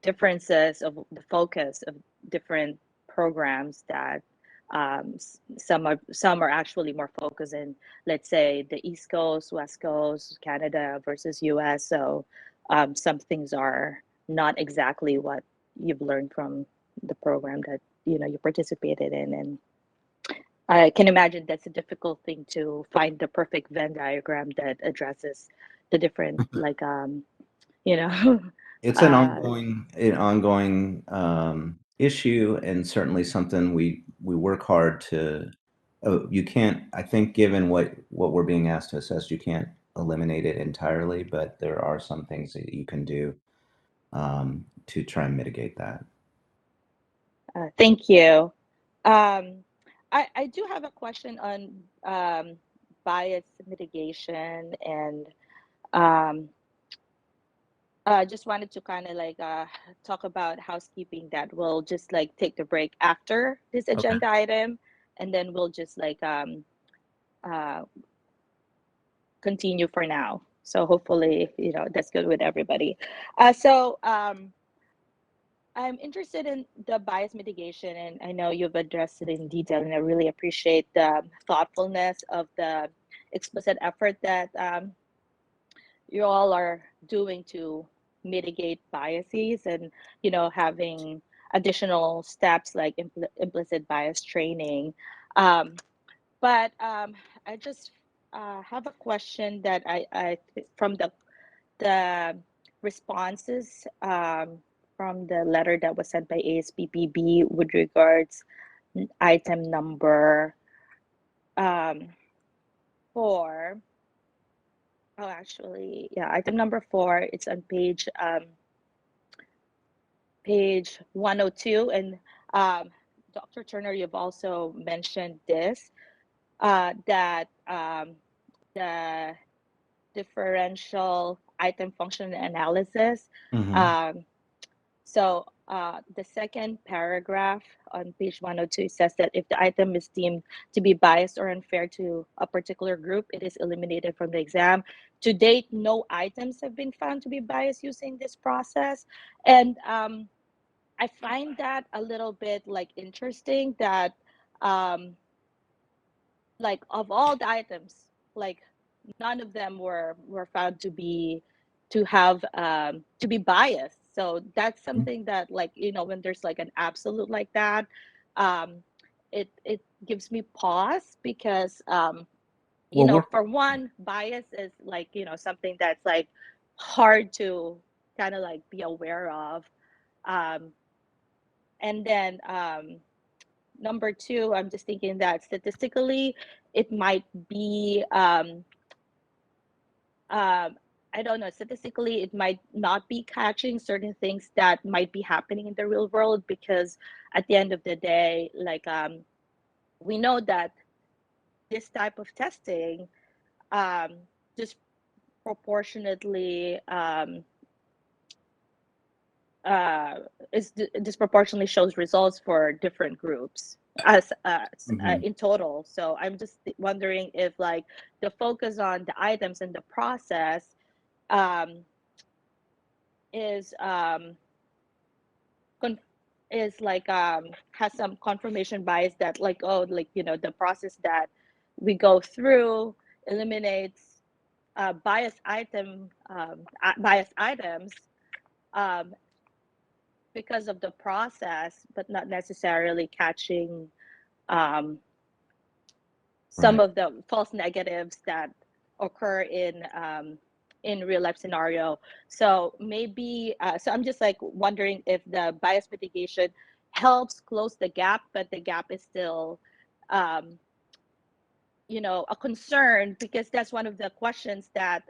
differences of the focus of different programs that some are actually more focused in, let's say, the East Coast, West Coast, Canada versus US. So some things are not exactly what you've learned from the program that you participated in, and I can imagine that's a difficult thing to find the perfect Venn diagram that addresses the different you know It's an uh, ongoing issue, and certainly something we work hard to. You can't, I think, given what we're being asked to assess, you can't eliminate it entirely, but there are some things that you can do to try and mitigate that. Thank you. I do have a question on bias mitigation, and um, just wanted to kind of talk about housekeeping that we'll just take the break after this Okay. agenda item, and then we'll just uh, continue for now. So hopefully, that's good with everybody. So I'm interested in the bias mitigation, and I know you've addressed it in detail, and I really appreciate the thoughtfulness of the explicit effort that you all are doing to mitigate biases, and having additional steps like implicit bias training. But I just have a question that from the responses from the letter that was sent by ASPPB with regards item number 4. Oh, actually, yeah, item number 4. It's on page 102, and Dr. Turner, you've also mentioned this that the differential item function analysis. So the second paragraph on page 102 says that if the item is deemed to be biased or unfair to a particular group, it is eliminated from the exam. To date, no items have been found to be biased using this process. And I find that a little bit interesting that of all the items, like none of them were found to be biased. So that's something that when there's an absolute like that, it gives me pause, because for one, bias is something that's hard to kind of be aware of, and then number 2, I'm just thinking that statistically it might be I don't know, statistically it might not be catching certain things that might be happening in the real world, because at the end of the day, we know that this type of testing disproportionately is disproportionately shows results for different groups as in total. So I'm just wondering if the focus on the items and the process is has some confirmation bias that the process that we go through, eliminates biased items because of the process, but not necessarily catching some Right. of the false negatives that occur in real life scenario. So maybe, so I'm just like wondering if the bias mitigation helps close the gap, but the gap is still, you know, a concern, because that's one of the questions that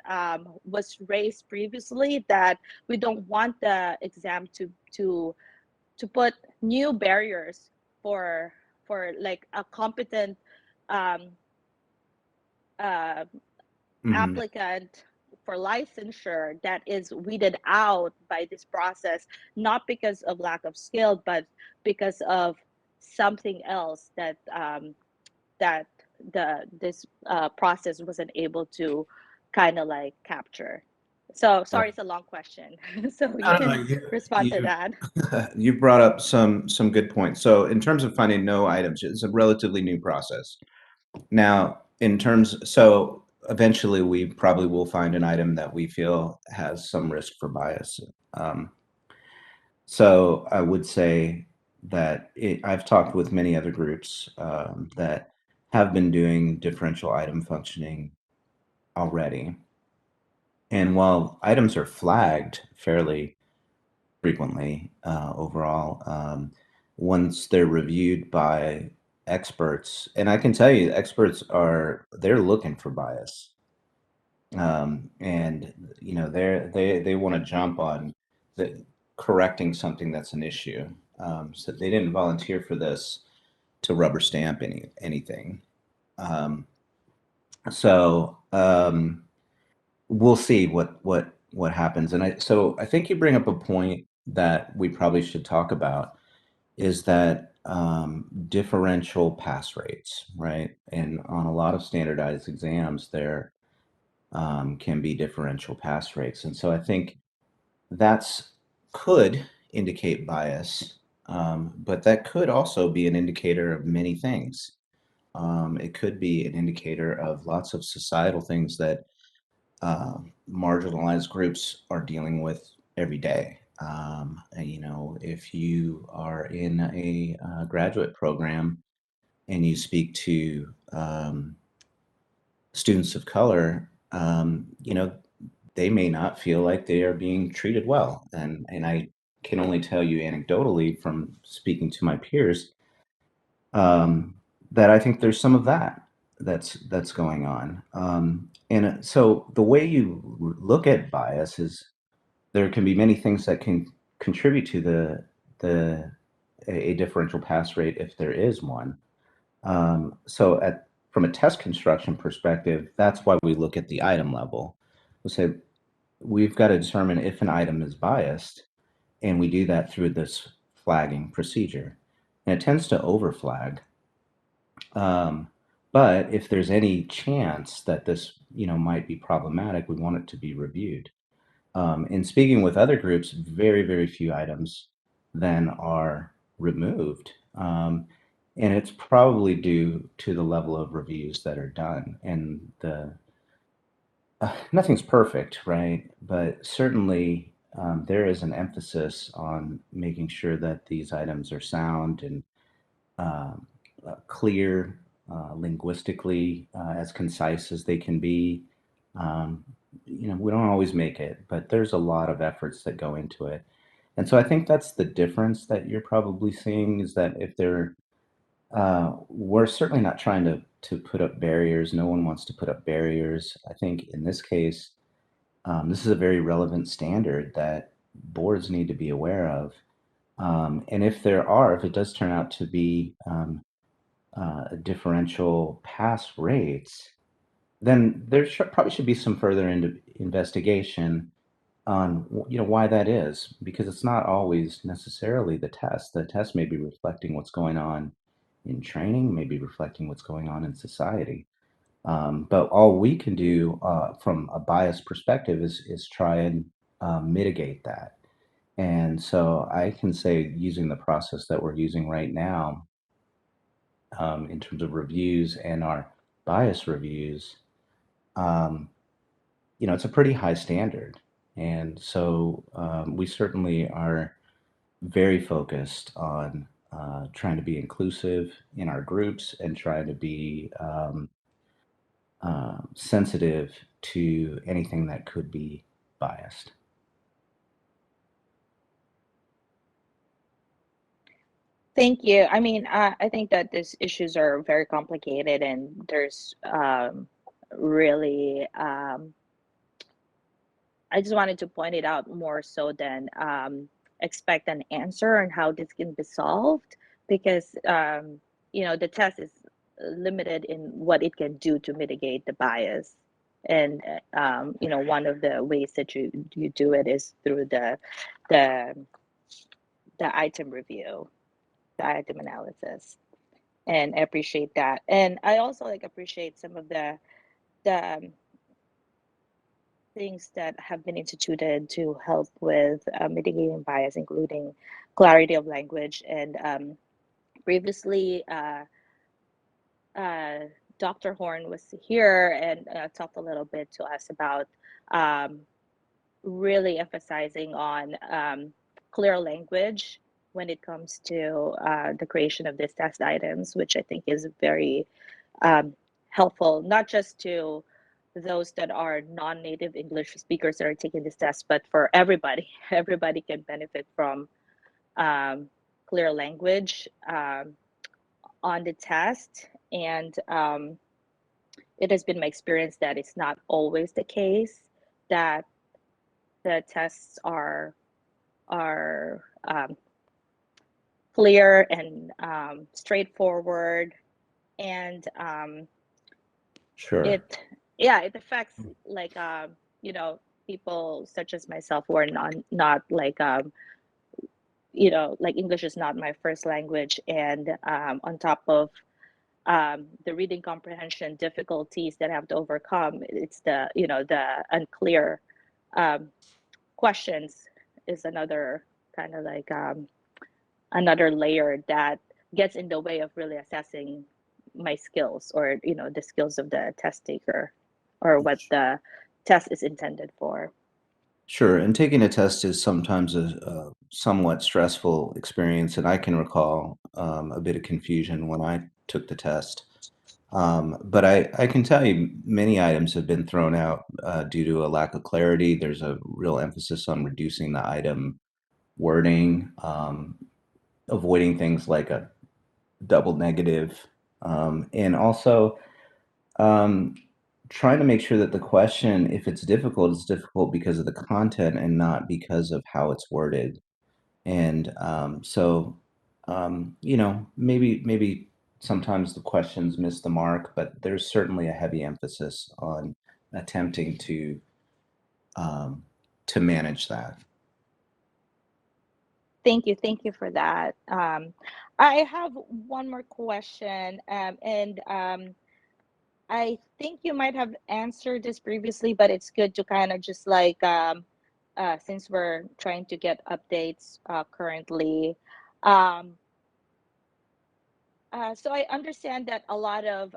was raised previously, that we don't want the exam to put new barriers for like a competent um, uh, Mhm. applicant for licensure that is weeded out by this process, not because of lack of skill, but because of something else that that this process wasn't able to kind of like capture. So sorry, it's a long question. So you I don't know. can respond to that. You brought up some good points. So in terms of finding no items, it's a relatively new process. Now, in terms, so eventually we probably will find an item that we feel has some risk for bias. So I would say that I've talked with many other groups that have been doing differential item functioning already. And while items are flagged fairly frequently overall, once they're reviewed by experts, and I can tell you, experts they're looking for bias, and you know they want to jump on correcting something that's an issue. So they didn't volunteer for this to rubber stamp anything. Um, so we'll see what happens. And I think you bring up a point that we probably should talk about, is that differential pass rates, right? And on a lot of standardized exams, there can be differential pass rates. And so I think that's could indicate bias, but that could also be an indicator of many things. It could be an indicator of lots of societal things that marginalized groups are dealing with every day. And, you know, if you are in a graduate program and you speak to students of color, you know, they may not feel like they are being treated well. And I can only tell you anecdotally from speaking to my peers that I think there's some of that's going on. And so the way you look at bias is there can be many things that can contribute to the a differential pass rate if there is one. So from a test construction perspective, that's why we look at the item level. We say we've got to determine if an item is biased, and we do that through this flagging procedure. And it tends to overflag. But if there's any chance that this, you know, might be problematic, we want it to be reviewed. In speaking with other groups, very, very few items then are removed. And it's probably due to the level of reviews that are done. And nothing's perfect, right? But certainly there is an emphasis on making sure that these items are sound and clear, linguistically, as concise as they can be. Um, you know, we don't always make it, but there's a lot of efforts that go into it. And so I think that's the difference that you're probably seeing, is that if we're certainly not trying to put up barriers. No one wants to put up barriers. I think in this case, this is a very relevant standard that boards need to be aware of. And if it does turn out to be differential pass rates, then there probably should be some further investigation on why that is, because it's not always necessarily the test. The test may be reflecting what's going on in training, may be reflecting what's going on in society. But all we can do from a bias perspective is try and mitigate that. And so I can say, using the process that we're using right now, in terms of reviews and our bias reviews, you know, it's a pretty high standard. And so we certainly are very focused on trying to be inclusive in our groups and trying to be sensitive to anything that could be biased. Thank you. I mean, I think that these issues are very complicated, and there's really, I just wanted to point it out more so than expect an answer on how this can be solved, because you know, the test is limited in what it can do to mitigate the bias. And you know, one of the ways that you do it is through the item review, the item analysis. And I appreciate that. And I also like appreciate some of the things that have been instituted to help with mitigating bias, including clarity of language. And previously, Dr. Horn was here and talked a little bit to us about really emphasizing on clear language when it comes to the creation of these test items, which I think is very helpful, not just to those that are non-native English speakers that are taking this test, but for everybody. Everybody can benefit from clear language on the test. And it has been my experience that it's not always the case that the tests are clear and straightforward, and Sure. it affects, like you know, people such as myself who are not like you know, like English is not my first language, and on top of the reading comprehension difficulties that I have to overcome, it's the, you know, the unclear questions is another kind of like another layer that gets in the way of really assessing my skills, or you know, the skills of the test taker, or what the test is intended for. Sure, and taking a test is sometimes a somewhat stressful experience, and I can recall a bit of confusion when I took the test. But I can tell you many items have been thrown out due to a lack of clarity. There's a real emphasis on reducing the item wording, avoiding things like a double negative, and also trying to make sure that the question, if it's difficult because of the content and not because of how it's worded. And you know, maybe sometimes the questions miss the mark, but there's certainly a heavy emphasis on attempting to manage that. Thank you for that. I have one more question, and I think you might have answered this previously, but it's good to kind of just like, since we're trying to get updates currently. So I understand that a lot of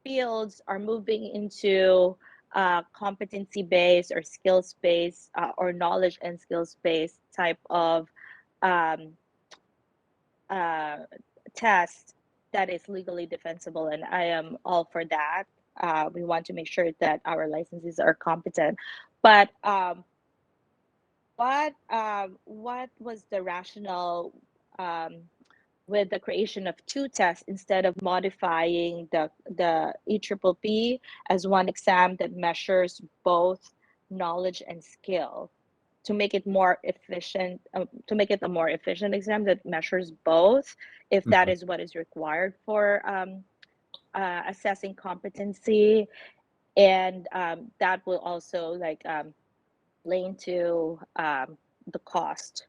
fields are moving into competency-based or skills-based or knowledge and skills-based type of um, test that is legally defensible, and I am all for that. We want to make sure that our licenses are competent, but what was the rationale with the creation of two tests instead of modifying the EPPP as one exam that measures both knowledge and skill, to make it more efficient, to make it a more efficient exam that measures both, if that is what is required for assessing competency, and that will also like play into the cost.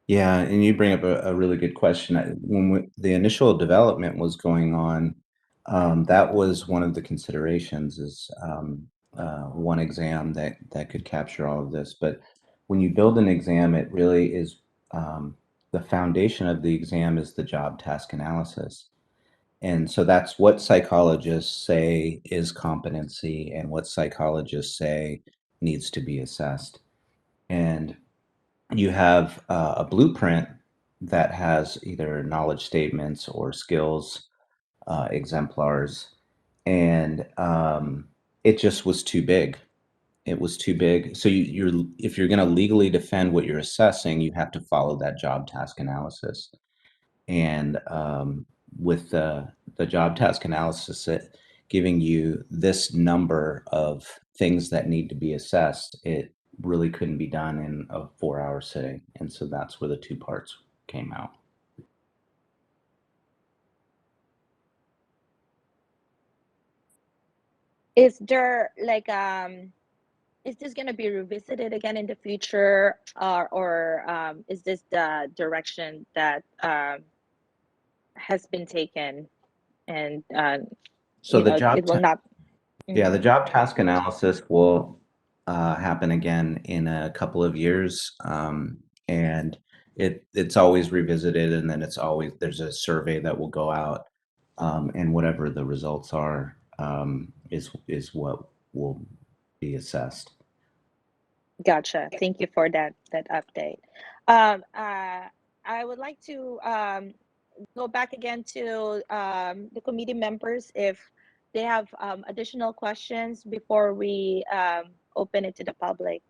Yeah, and you bring up a really good question. When the initial development was going on, that was one of the considerations, is one exam that could capture all of this. But when you build an exam, it really is the foundation of the exam is the job task analysis. And so that's what psychologists say is competency and what psychologists say needs to be assessed. And you have a blueprint that has either knowledge statements or skills exemplars, and it just was too big. It was too big. So if you're going to legally defend what you're assessing, you have to follow that job task analysis. And with the job task analysis, giving you this number of things that need to be assessed, it really couldn't be done in a 4-hour sitting. And so that's where the two parts came out. Is there like is this going to be revisited again in the future, or is this the direction that has been taken, and So the it will not? Yeah, the job task analysis will happen again in a couple of years, and it's always revisited, and then there's a survey that will go out, and whatever the results are is what will be assessed. Gotcha. Thank you for that update. I would like to go back again to the committee members if they have additional questions before we open it to the public.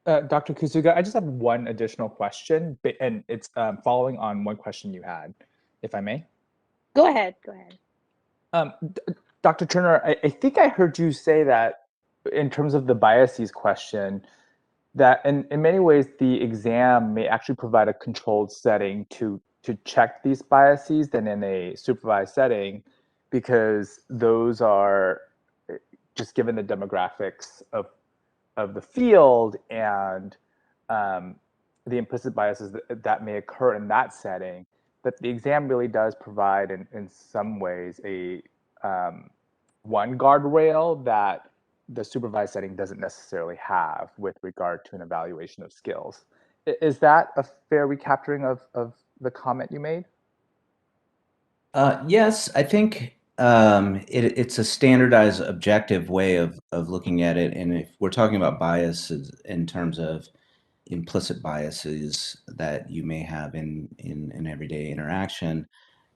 Dr. Kusuga, I just have one additional question, and it's following on one question you had, if I may. Go ahead. Go ahead. Dr. Turner, I think I heard you say that in terms of the biases question, that in many ways the exam may actually provide a controlled setting to check these biases than in a supervised setting, because those are just given the demographics of the field and the implicit biases that may occur in that setting, that the exam really does provide in some ways a one guardrail that the supervised setting doesn't necessarily have with regard to an evaluation of skills. Is that a fair recapturing of the comment you made? Yes, I think it's a standardized, objective way of looking at it. And if we're talking about biases in terms of implicit biases that you may have in an everyday interaction,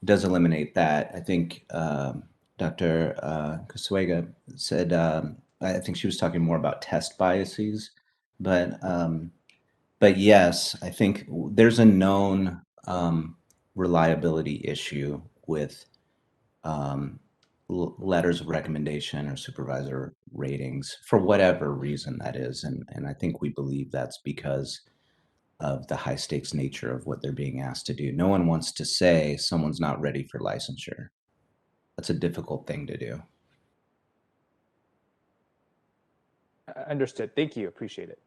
it does eliminate that. I think Dr. Kusuga said, I think she was talking more about test biases, but yes, I think there's a known reliability issue with letters of recommendation or supervisor ratings for whatever reason that is. And I think we believe that's because of the high stakes nature of what they're being asked to do. No one wants to say someone's not ready for licensure. That's a difficult thing to do. Understood. Thank you. Appreciate it.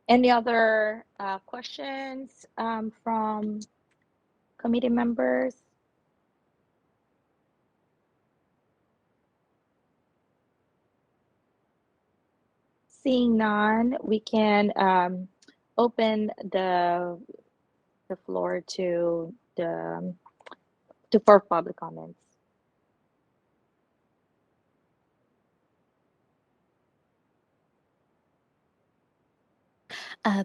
Any other questions from committee members? Seeing none, we can open the floor to for public comments.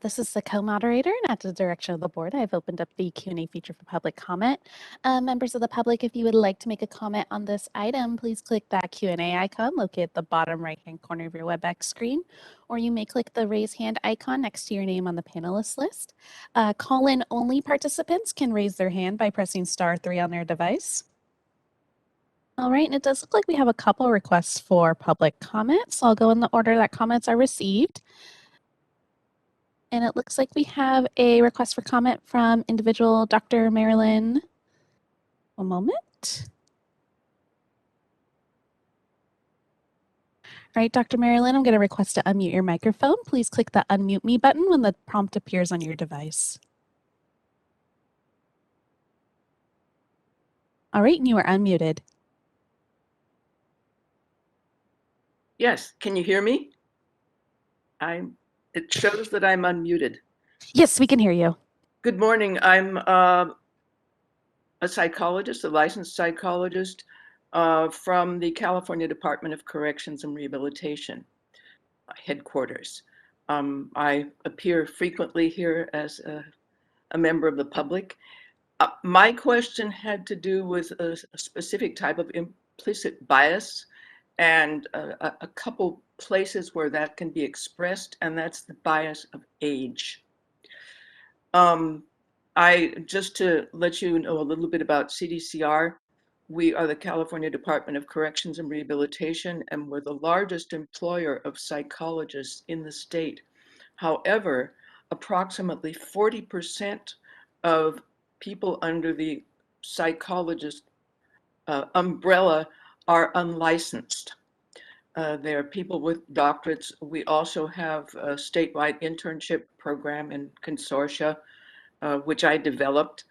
This is the co-moderator, and at the direction of the board, I've opened up the Q&A feature for public comment. Members of the public, if you would like to make a comment on this item, please click that Q&A icon located at the bottom right-hand corner of your WebEx screen, or you may click the raise hand icon next to your name on the panelist list. Call-in only participants can raise their hand by pressing *3 on their device. All right, and it does look like we have a couple requests for public comment, so I'll go in the order that comments are received. And it looks like we have a request for comment from individual Dr. Marilyn. One moment. All right, Dr. Marilyn, I'm going to request to unmute your microphone. Please click the unmute me button when the prompt appears on your device. All right, and you are unmuted. Yes, can you hear me? It shows that I'm unmuted. Yes, we can hear you. Good morning. I'm a psychologist, a licensed psychologist from the California Department of Corrections and Rehabilitation headquarters. I appear frequently here as a member of the public. My question had to do with a specific type of implicit bias and a couple places where that can be expressed, and that's the bias of age. Just to let you know a little bit about CDCR, we are the California Department of Corrections and Rehabilitation, and we're the largest employer of psychologists in the state. However, approximately 40% of people under the psychologist umbrella are unlicensed. They are people with doctorates. We also have a statewide internship program in consortia, which I developed.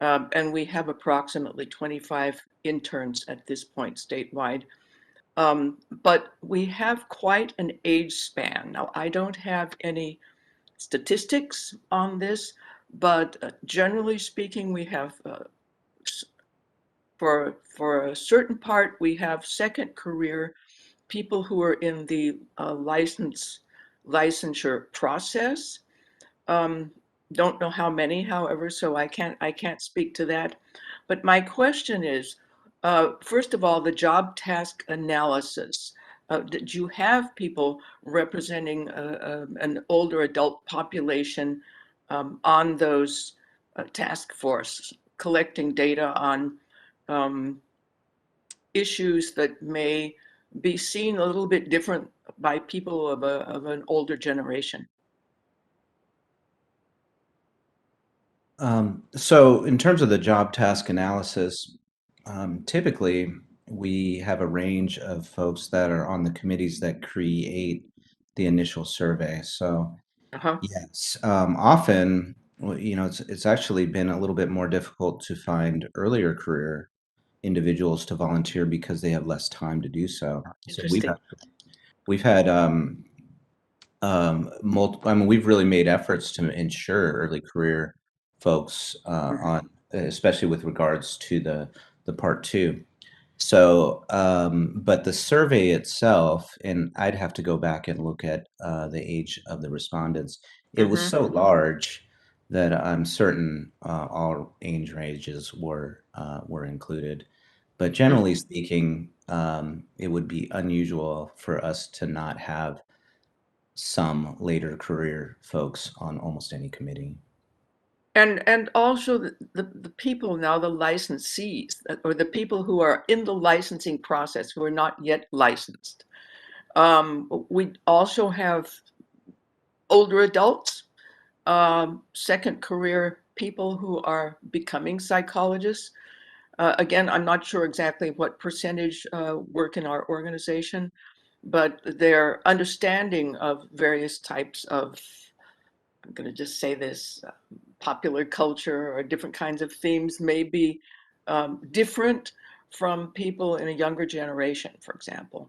And we have approximately 25 interns at this point statewide. But we have quite an age span. Now, I don't have any statistics on this, but generally speaking, we have, for a certain part, we have second career people who are in the licensure process. Don't know how many, however, so I can't speak to that. But my question is, first of all, the job task analysis. Did you have people representing an older adult population on those task force, collecting data on issues that may be seen a little bit different by people of an older generation? So in terms of the job task analysis, typically we have a range of folks that are on the committees that create the initial survey. So yes, often, you know, it's actually been a little bit more difficult to find earlier career individuals to volunteer because they have less time to do so. So we've had multiple. I mean, we've really made efforts to ensure early career folks on, especially with regards to the part two. So, but the survey itself, and I'd have to go back and look at the age of the respondents. It was so large that I'm certain all age ranges were included. But generally speaking, it would be unusual for us to not have some later career folks on almost any committee. And also the people now, the licensees, or the people who are in the licensing process who are not yet licensed. We also have older adults, second career people who are becoming psychologists. Again, I'm not sure exactly what percentage work in our organization, but their understanding of various types of, I'm going to just say this, popular culture or different kinds of themes may be different from people in a younger generation, for example.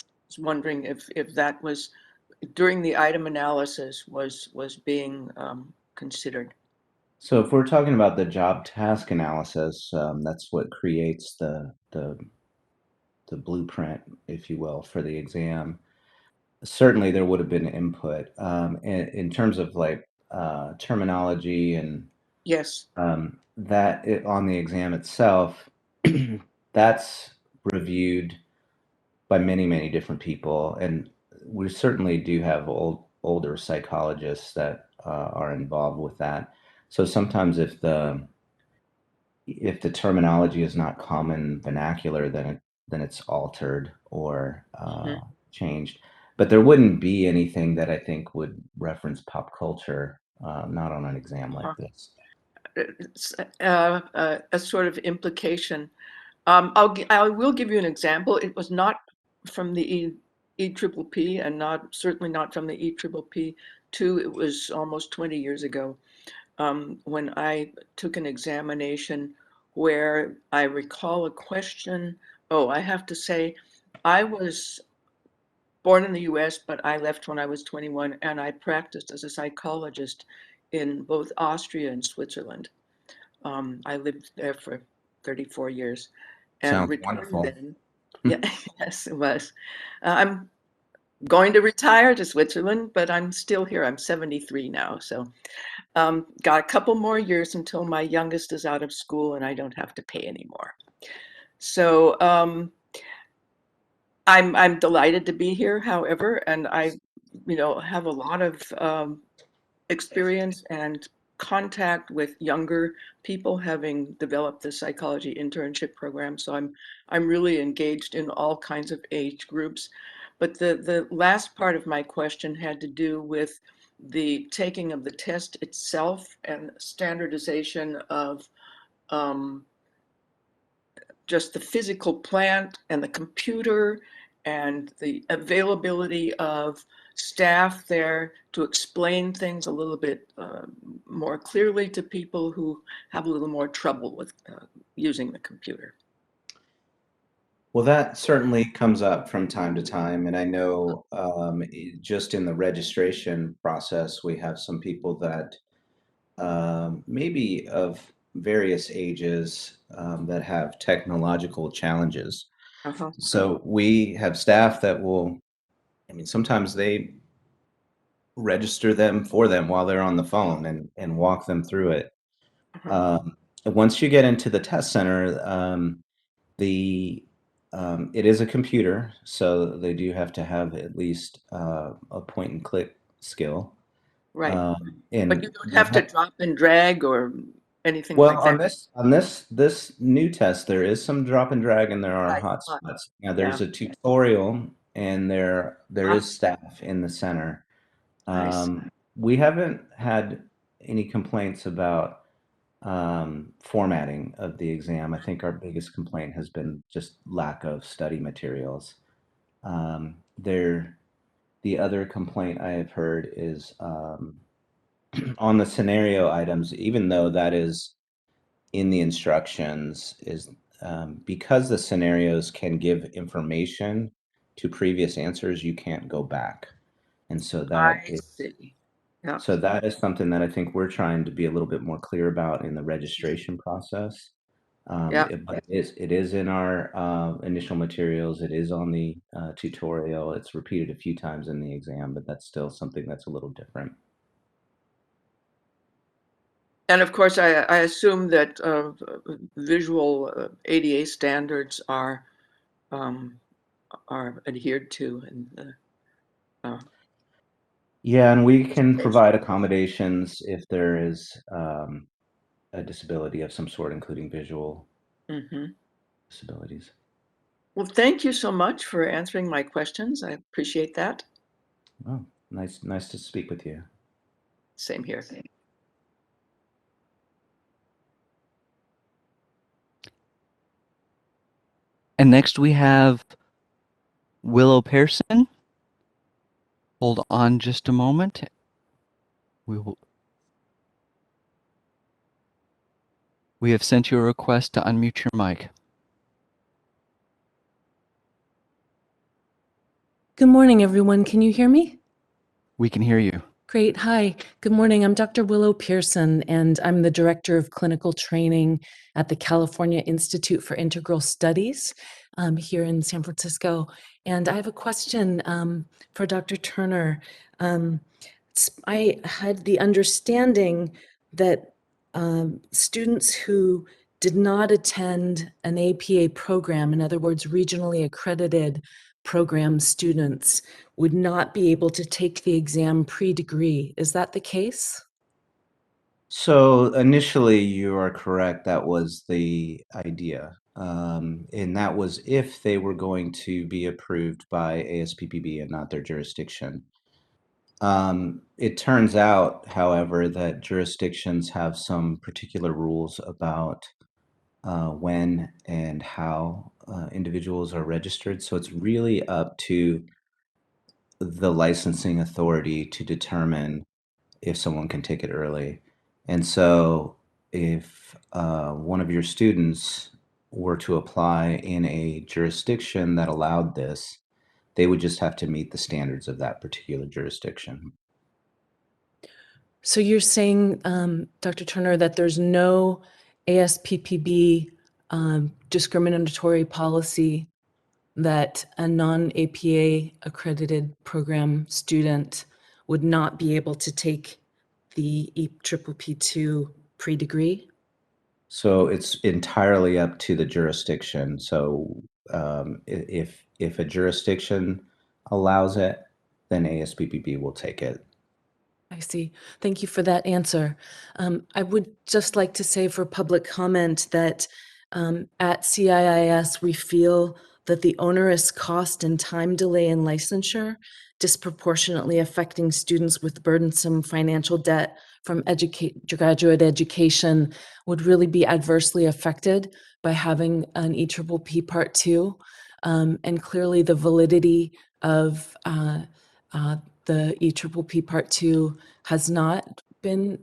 I was wondering if that was, during the item analysis, was being considered. So if we're talking about the job task analysis, that's what creates the blueprint, if you will, for the exam. Certainly there would have been input in terms of like terminology and yes, that on the exam itself, that's reviewed by many different people, and we certainly do have older psychologists that are involved with that. So sometimes if the terminology is not common vernacular, then it's altered or changed. But there wouldn't be anything that I think would reference pop culture, not on an exam like this. It's a sort of implication. I will give you an example. It was not from the EPPP and certainly not from the EPPP 2. It was almost 20 years ago when I took an examination where I recall a question. Oh, I have to say, I was born in the US, but I left when I was 21, and I practiced as a psychologist in both Austria and Switzerland. I lived there for 34 years and Sounds returned wonderful. then. Yeah, yes, it was. I'm going to retire to Switzerland, but I'm still here. I'm 73 now, so got a couple more years until my youngest is out of school and I don't have to pay anymore. So I'm delighted to be here, however, and I, have a lot of experience and contact with younger people, having developed the psychology internship program. So I'm really engaged in all kinds of age groups. But the last part of my question had to do with the taking of the test itself and standardization of just the physical plant and the computer and the availability of staff there to explain things a little bit more clearly to people who have a little more trouble with using the computer. Well, that certainly comes up from time to time, and I know just in the registration process, we have some people that maybe of various ages that have technological challenges. So we have staff that will, sometimes they register them for them while they're on the phone and walk them through it. Once you get into the test center, it is a computer, so they do have to have at least a point and click skill. Right. And but you don't have to drop and drag or anything well, like that. on this new test, there is some drop and drag and there are Right. hotspots. Now there's a tutorial and there is staff in the center. Nice. We haven't had any complaints about formatting of the exam. I think our biggest complaint has been just lack of study materials. The other complaint I have heard is on the scenario items, even though that is in the instructions, is because the scenarios can give information to previous answers, you can't go back. And so that so that is something that I think we're trying to be a little bit more clear about in the registration process. But it is in our initial materials. It is on the tutorial. It's repeated a few times in the exam, but that's still something that's a little different. And of course, I assume that visual ADA standards are adhered to. Yeah, and we can provide accommodations if there is a disability of some sort, including visual disabilities. Well, thank you so much for answering my questions. I appreciate that. Oh, nice to speak with you. Same here. And next we have Willow Pearson. Hold on just a moment. We have sent you a request to unmute your mic. Good morning, everyone. Can you hear me? We can hear you. Great. Hi. Good morning. I'm Dr. Willow Pearson, and I'm the Director of Clinical Training at the California Institute for Integral Studies here in San Francisco. And I have a question for Dr. Turner. I had the understanding that students who did not attend an APA program, in other words, regionally accredited program students, would not be able to take the exam pre-degree. Is that the case? So initially, you are correct. That was the idea. And that was if they were going to be approved by ASPPB and not their jurisdiction. It turns out, however, that jurisdictions have some particular rules about when and how individuals are registered. So it's really up to the licensing authority to determine if someone can take it early. And so if one of your students were to apply in a jurisdiction that allowed this, they would just have to meet the standards of that particular jurisdiction. So you're saying, Dr. Turner, that there's no ASPPB discriminatory policy that a non-APA accredited program student would not be able to take the EPPP2 pre-degree? So it's entirely up to the jurisdiction. So if a jurisdiction allows it, then ASPPB will take it. I see. Thank you for that answer. I would just like to say for public comment that at CIIS, we feel that the onerous cost and time delay in licensure disproportionately affecting students with burdensome financial debt from graduate education would really be adversely affected by having an EPPP Part 2. And clearly the validity of the EPPP Part 2 has not been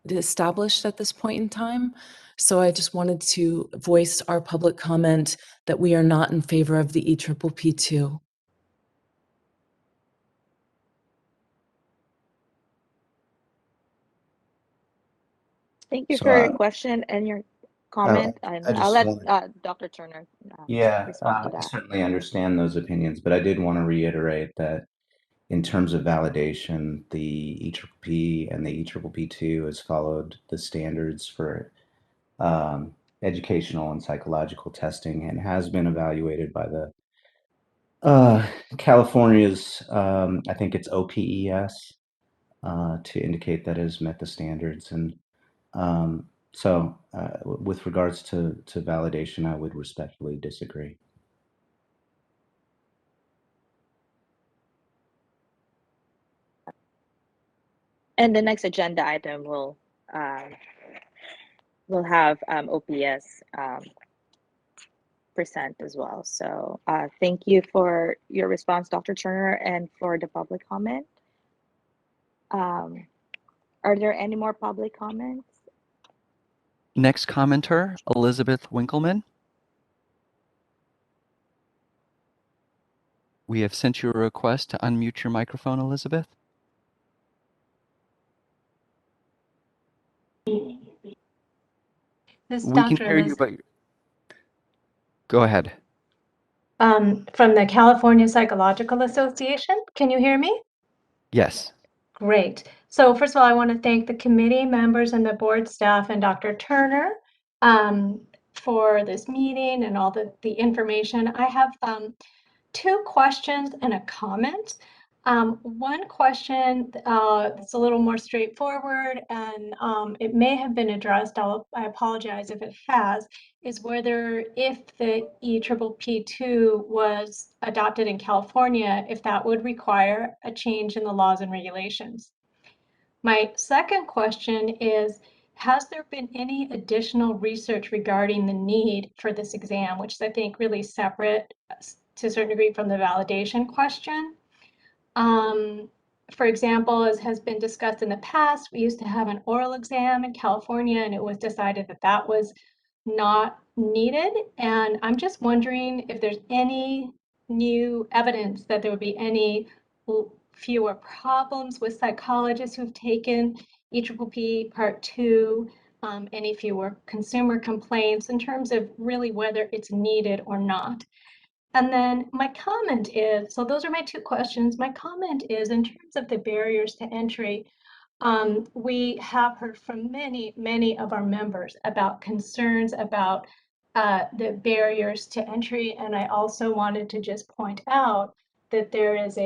established at this point in time. So I just wanted to voice our public comment that we are not in favor of the EPPP2. Thank you So, for your question and your comment, and I I'll just let Dr. Turner respond to I that. certainly understand those opinions, but I did want to reiterate that in terms of validation, the EPPP and the EPPP2 has followed the standards for educational and psychological testing and has been evaluated by the California's, I think it's OPES, to indicate that it has met the standards. And so with regards to validation, I would respectfully disagree. And the next agenda item will have OPS present as well. So thank you for your response, Dr. Turner, and for the public comment. Are there any more public comments? Next commenter, Elizabeth Winkleman. We have sent you a request to unmute your microphone, Elizabeth. We can hear you, but go ahead. From the California Psychological Association. Can you hear me? Yes. Great. So first of all, I want to thank the committee members and the board staff and Dr. Turner for this meeting and all the information. I have two questions and a comment. One question that's a little more straightforward, and it may have been addressed, I apologize if it has, is whether if the EPPP2 was adopted in California, if that would require a change in the laws and regulations. My second question is, has there been any additional research regarding the need for this exam, which is, I think, really separate to a certain degree from the validation question? For example, as has been discussed in the past, we used to have an oral exam in California, and it was decided that that was not needed. And I'm just wondering if there's any new evidence that there would be any fewer problems with psychologists who've taken EPPP Part 2, any fewer consumer complaints in terms of really whether it's needed or not. And then my comment is, so those are my two questions. My comment is, in terms of the barriers to entry, we have heard from many of our members about concerns about the barriers to entry. And I also wanted to just point out that there is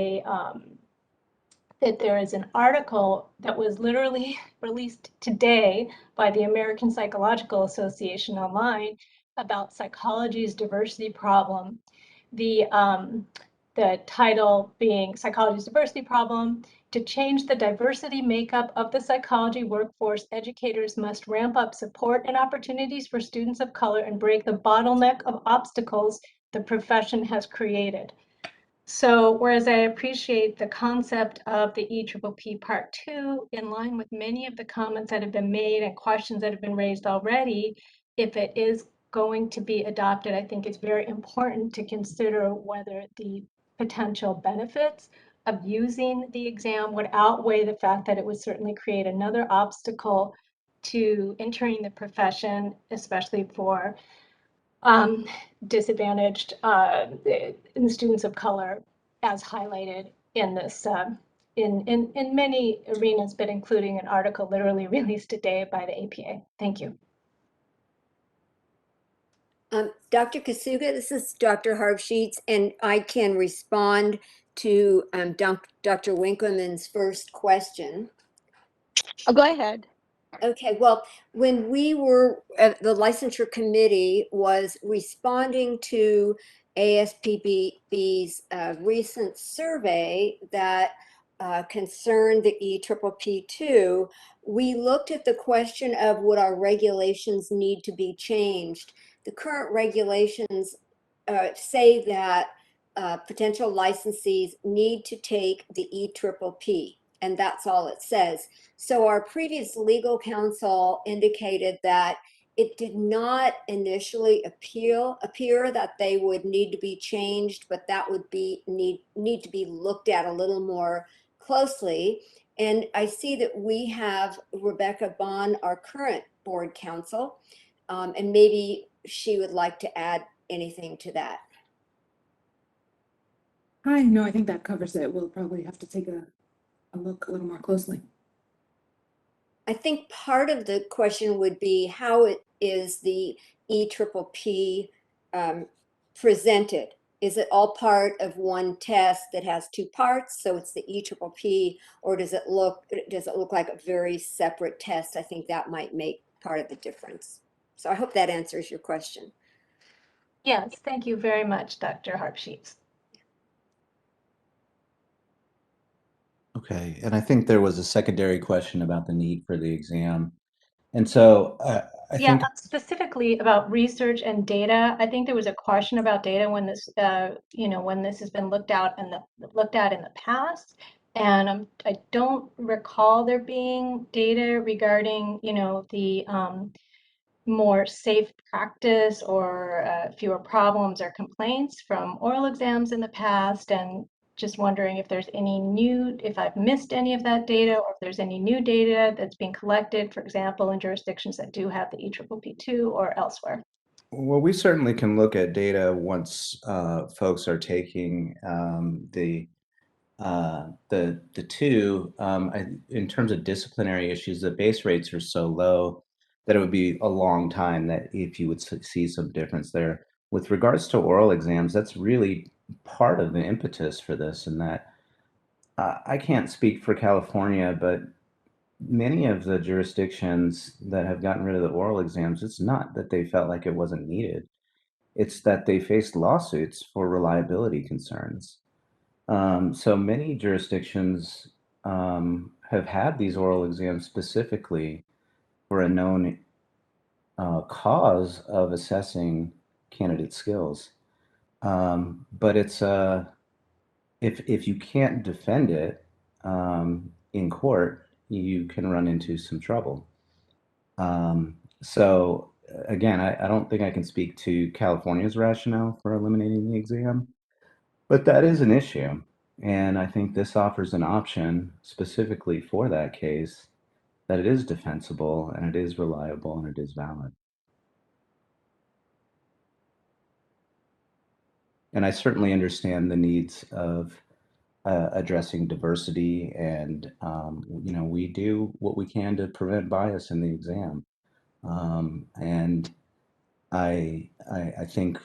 an article that was literally released today by the American Psychological Association online about psychology's diversity problem. The title being Psychology's Diversity Problem. To change the diversity makeup of the psychology workforce, educators must ramp up support and opportunities for students of color and break the bottleneck of obstacles the profession has created. So whereas I appreciate the concept of the EPPP Part 2, in line with many of the comments that have been made and questions that have been raised already, if it is going to be adopted, I think it's very important to consider whether the potential benefits of using the exam would outweigh the fact that it would certainly create another obstacle to entering the profession, especially for disadvantaged students of color, as highlighted in this in many arenas, but including an article literally released today by the APA. Thank you. Dr. Kusuga, this is Dr. Harp Sheets, and I can respond to Dr. Winkleman's first question. Oh, go ahead. Okay, well, when we were, the licensure committee was responding to ASPB's recent survey that concerned the EPPP2, we looked at the question of would our regulations need to be changed. The current regulations say that potential licensees need to take the EPPP, and that's all it says. So our previous legal counsel indicated that it did not initially appear that they would need to be changed, but that would be need to be looked at a little more closely. And I see that we have Rebecca Bond, our current board counsel, and maybe she would like to add anything to that. Hi, no, I think that covers it. We'll probably have to take a look a little more closely. I think part of the question would be how it is the EPPP presented. Is it all part of one test that has two parts, so it's the EPPP, or does it look like a very separate test? I think that might make part of the difference. So I hope that answers your question. Yes, thank you very much, Dr. Harp Sheets. Okay, and I think there was a secondary question about the need for the exam. And so I think specifically about research and data. I think there was a question about data when this, when this has been looked at in the past, and I don't recall there being data regarding, the more safe practice or fewer problems or complaints from oral exams in the past, and just wondering if there's if I've missed any of that data, or if there's any new data that's being collected, for example, in jurisdictions that do have the EPPP2 or elsewhere. well, we certainly can look at data once folks are taking the two. In terms of disciplinary issues, the base rates are so low that it would be a long time that if you would see some difference there. With regards to oral exams, that's really part of the impetus for this, and that I can't speak for California, but many of the jurisdictions that have gotten rid of the oral exams, it's not that they felt like it wasn't needed. It's that they faced lawsuits for reliability concerns. So many jurisdictions have had these oral exams specifically for a known cause of assessing candidate skills. But it's if you can't defend it in court, you can run into some trouble. So again, I don't think I can speak to California's rationale for eliminating the exam, but that is an issue. And I think this offers an option specifically for that case, that it is defensible and it is reliable and it is valid. And I certainly understand the needs of addressing diversity, and we do what we can to prevent bias in the exam. And I think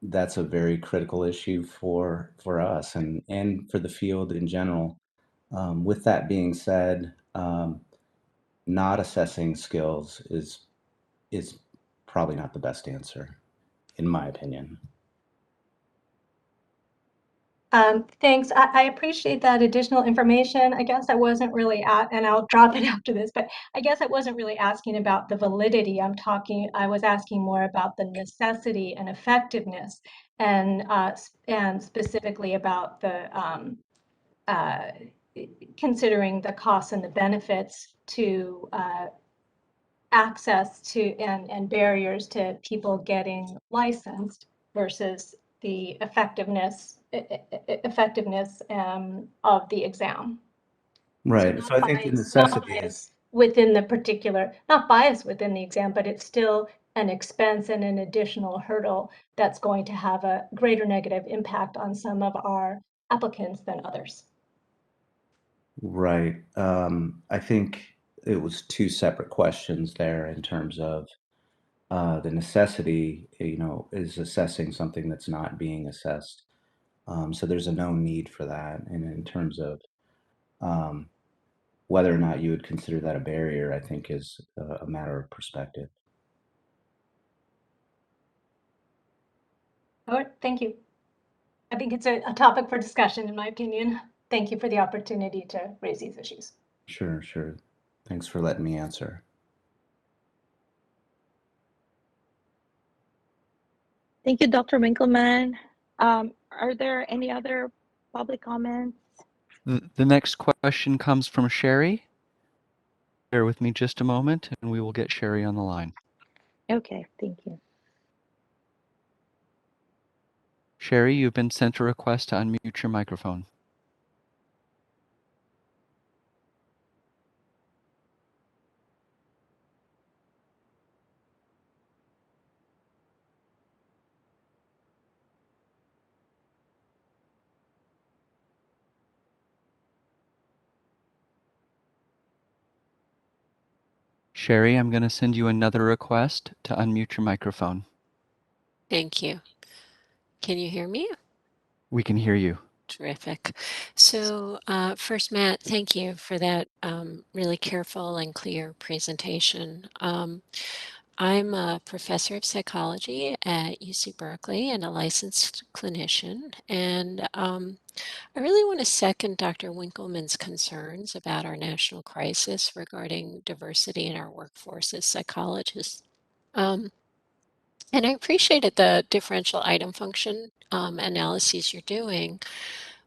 that's a very critical issue for us and for the field in general. With that being said, not assessing skills is probably not the best answer, in my opinion. Thanks. I appreciate that additional information. I guess I wasn't really and I'll drop it after this, but I guess I wasn't really asking about the validity. I was asking more about the necessity and effectiveness, and specifically about the considering the costs and the benefits to access to and barriers to people getting licensed versus the effectiveness of the exam. Right. So I think the necessity is within the particular, not bias within the exam, but it's still an expense and an additional hurdle that's going to have a greater negative impact on some of our applicants than others. right. I think it was two separate questions there in terms of the necessity, is assessing something that's not being assessed. So there's a known need for that. And in terms of whether or not you would consider that a barrier, I think is a matter of perspective. All right, thank you. I think it's a topic for discussion, in my opinion. Thank you for the opportunity to raise these issues. Sure, sure. Thanks for letting me answer. Thank you, Dr. Winkleman. Are there any other public comments? The next question comes from Sherry. Bear with me just a moment and we will get Sherry on the line. Okay, thank you. Sherry, you've been sent a request to unmute your microphone. Sherry, I'm going to send you another request to unmute your microphone. Thank you. Can you hear me? We can hear you. Terrific. So first, Matt, thank you for that really careful and clear presentation. I'm a professor of psychology at UC Berkeley and a licensed clinician. And I really want to second Dr. Winkleman's concerns about our national crisis regarding diversity in our workforce as psychologists. And I appreciated the differential item function analyses you're doing.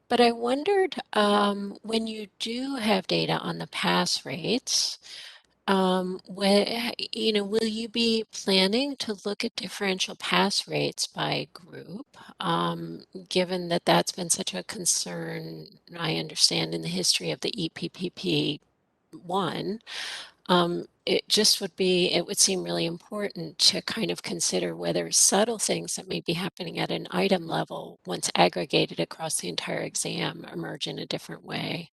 But I wondered, when you do have data on the pass rates, will you be planning to look at differential pass rates by group, given that that's been such a concern, I understand, in the history of the EPPP 1? It would seem really important to kind of consider whether subtle things that may be happening at an item level, once aggregated across the entire exam, emerge in a different way.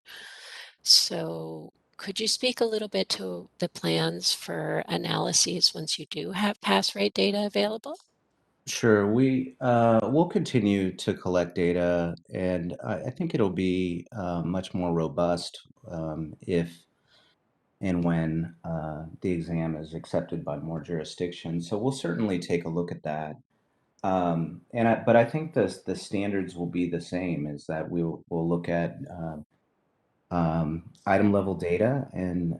So could you speak a little bit to the plans for analyses once you do have pass rate data available? Sure. We'll continue to collect data, and I think it'll be much more robust if and when the exam is accepted by more jurisdictions. So we'll certainly take a look at that. But I think the standards will be the same, is that we'll look at item level data and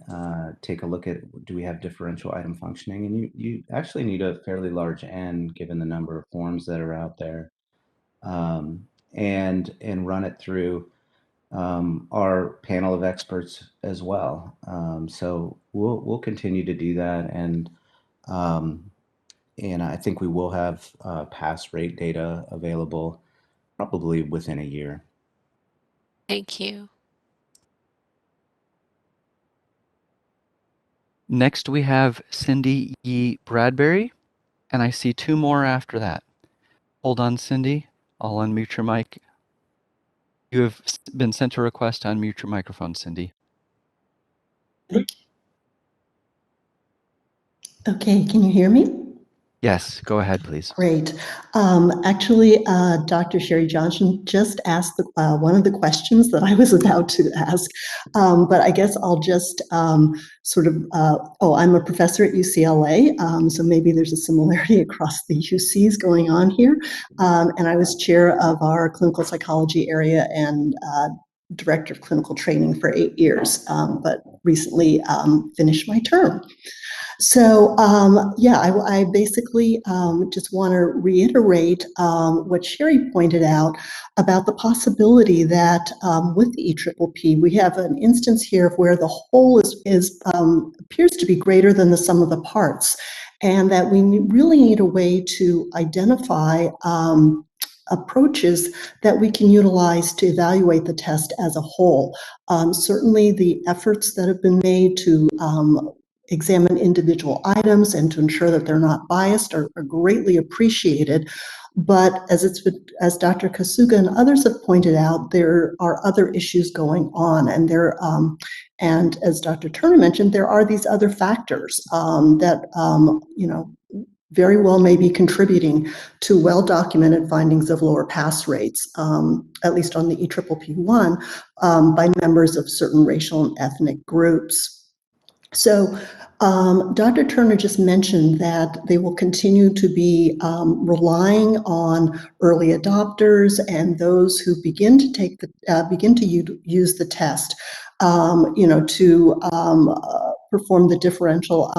take a look at, do we have differential item functioning? And you actually need a fairly large N given the number of forms that are out there, and run it through our panel of experts as well. So we'll continue to do that, and I think we will have pass rate data available probably within a year. Thank you. Next, we have Cindy E. Bradbury, and I see two more after that. Hold on, Cindy. I'll unmute your mic. You have been sent a request to unmute your microphone, Cindy. Okay, can you hear me? Yes, go ahead, please. Great. Actually, Dr. Sherry Johnson just asked one of the questions that I was about to ask, but I guess I'll just I'm a professor at UCLA, so maybe there's a similarity across the UCs going on here. And I was chair of our clinical psychology area and director of clinical training for 8 years, but recently finished my term. So yeah, I basically just want to reiterate what Sherry pointed out about the possibility that with the EPPP, we have an instance here of where the whole appears to be greater than the sum of the parts, and that we really need a way to identify approaches that we can utilize to evaluate the test as a whole. Certainly the efforts that have been made to examine individual items and to ensure that they're not biased are greatly appreciated. But as Dr. Kusuga and others have pointed out, there are other issues going on, and as Dr. Turner mentioned, there are these other factors that very well may be contributing to well-documented findings of lower pass rates, at least on the EPPP1, by members of certain racial and ethnic groups. So Dr. Turner just mentioned that they will continue to be relying on early adopters and those who begin to use the test, to perform the differential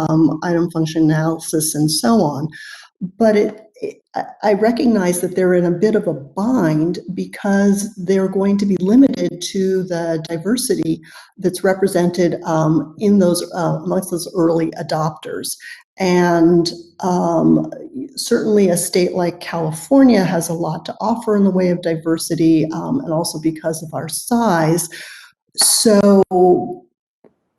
item function analysis and so on. But I recognize that they're in a bit of a bind because they're going to be limited to the diversity that's represented in those amongst those early adopters. And certainly a state like California has a lot to offer in the way of diversity, and also because of our size. So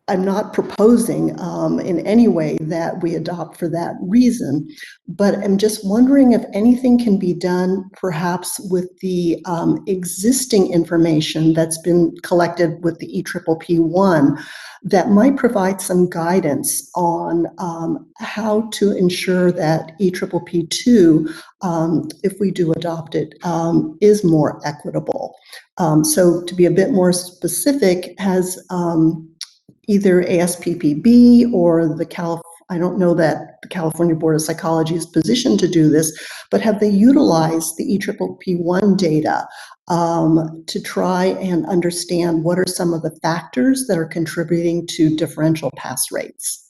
I'm not proposing in any way that we adopt for that reason, but I'm just wondering if anything can be done perhaps with the existing information that's been collected with the EPPP1 that might provide some guidance on how to ensure that EPPP2, if we do adopt it, is more equitable. So to be a bit more specific, has either ASPPB or I don't know that the California Board of Psychology is positioned to do this, but have they utilized the EPPP1 data to try and understand what are some of the factors that are contributing to differential pass rates?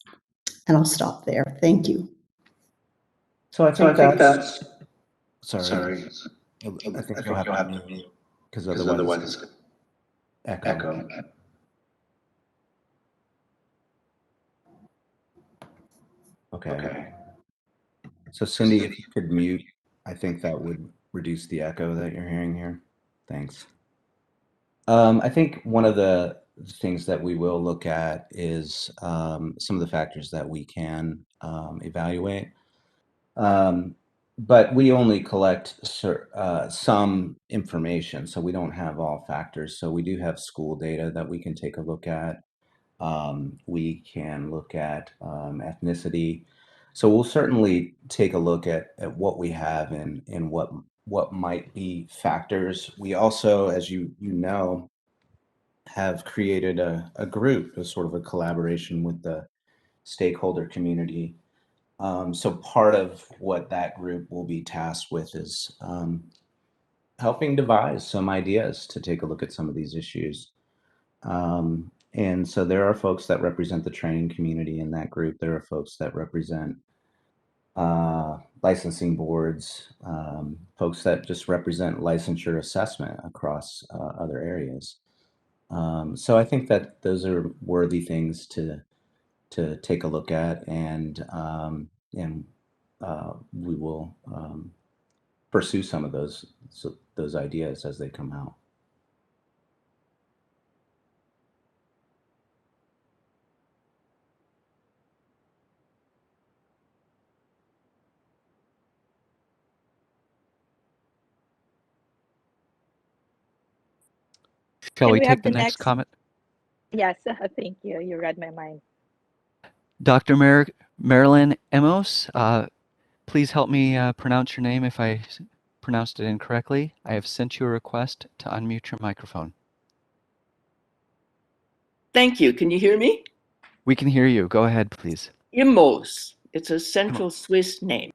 And I'll stop there. Thank you. So I think that's sorry. I think you'll have to mute because otherwise it's echo. Okay. So Cindy, if you could mute, I think that would reduce the echo that you're hearing here. Thanks. I think one of the things that we will look at is some of the factors that we can evaluate. But we only collect some information, so we don't have all factors. So we do have school data that we can take a look at. We can look at ethnicity. So we'll certainly take a look at what we have and what might be factors. We also, as you know, have created a group, a sort of a collaboration with the stakeholder community. So part of what that group will be tasked with is helping devise some ideas to take a look at some of these issues. And so there are folks that represent the training community in that group. There are folks that represent licensing boards, folks that just represent licensure assessment across other areas. So I think that those are worthy things to take a look at, and we will pursue some of those ideas as they come out. Shall we Can we take have the the next next? comment? Yes, thank you. You read my mind. Dr. Marilyn Emos, please help me pronounce your name if I pronounced it incorrectly. I have sent you a request to unmute your microphone. Thank you. Can you hear me? We can hear you. Go ahead, please. Immos. It's a Central Swiss name.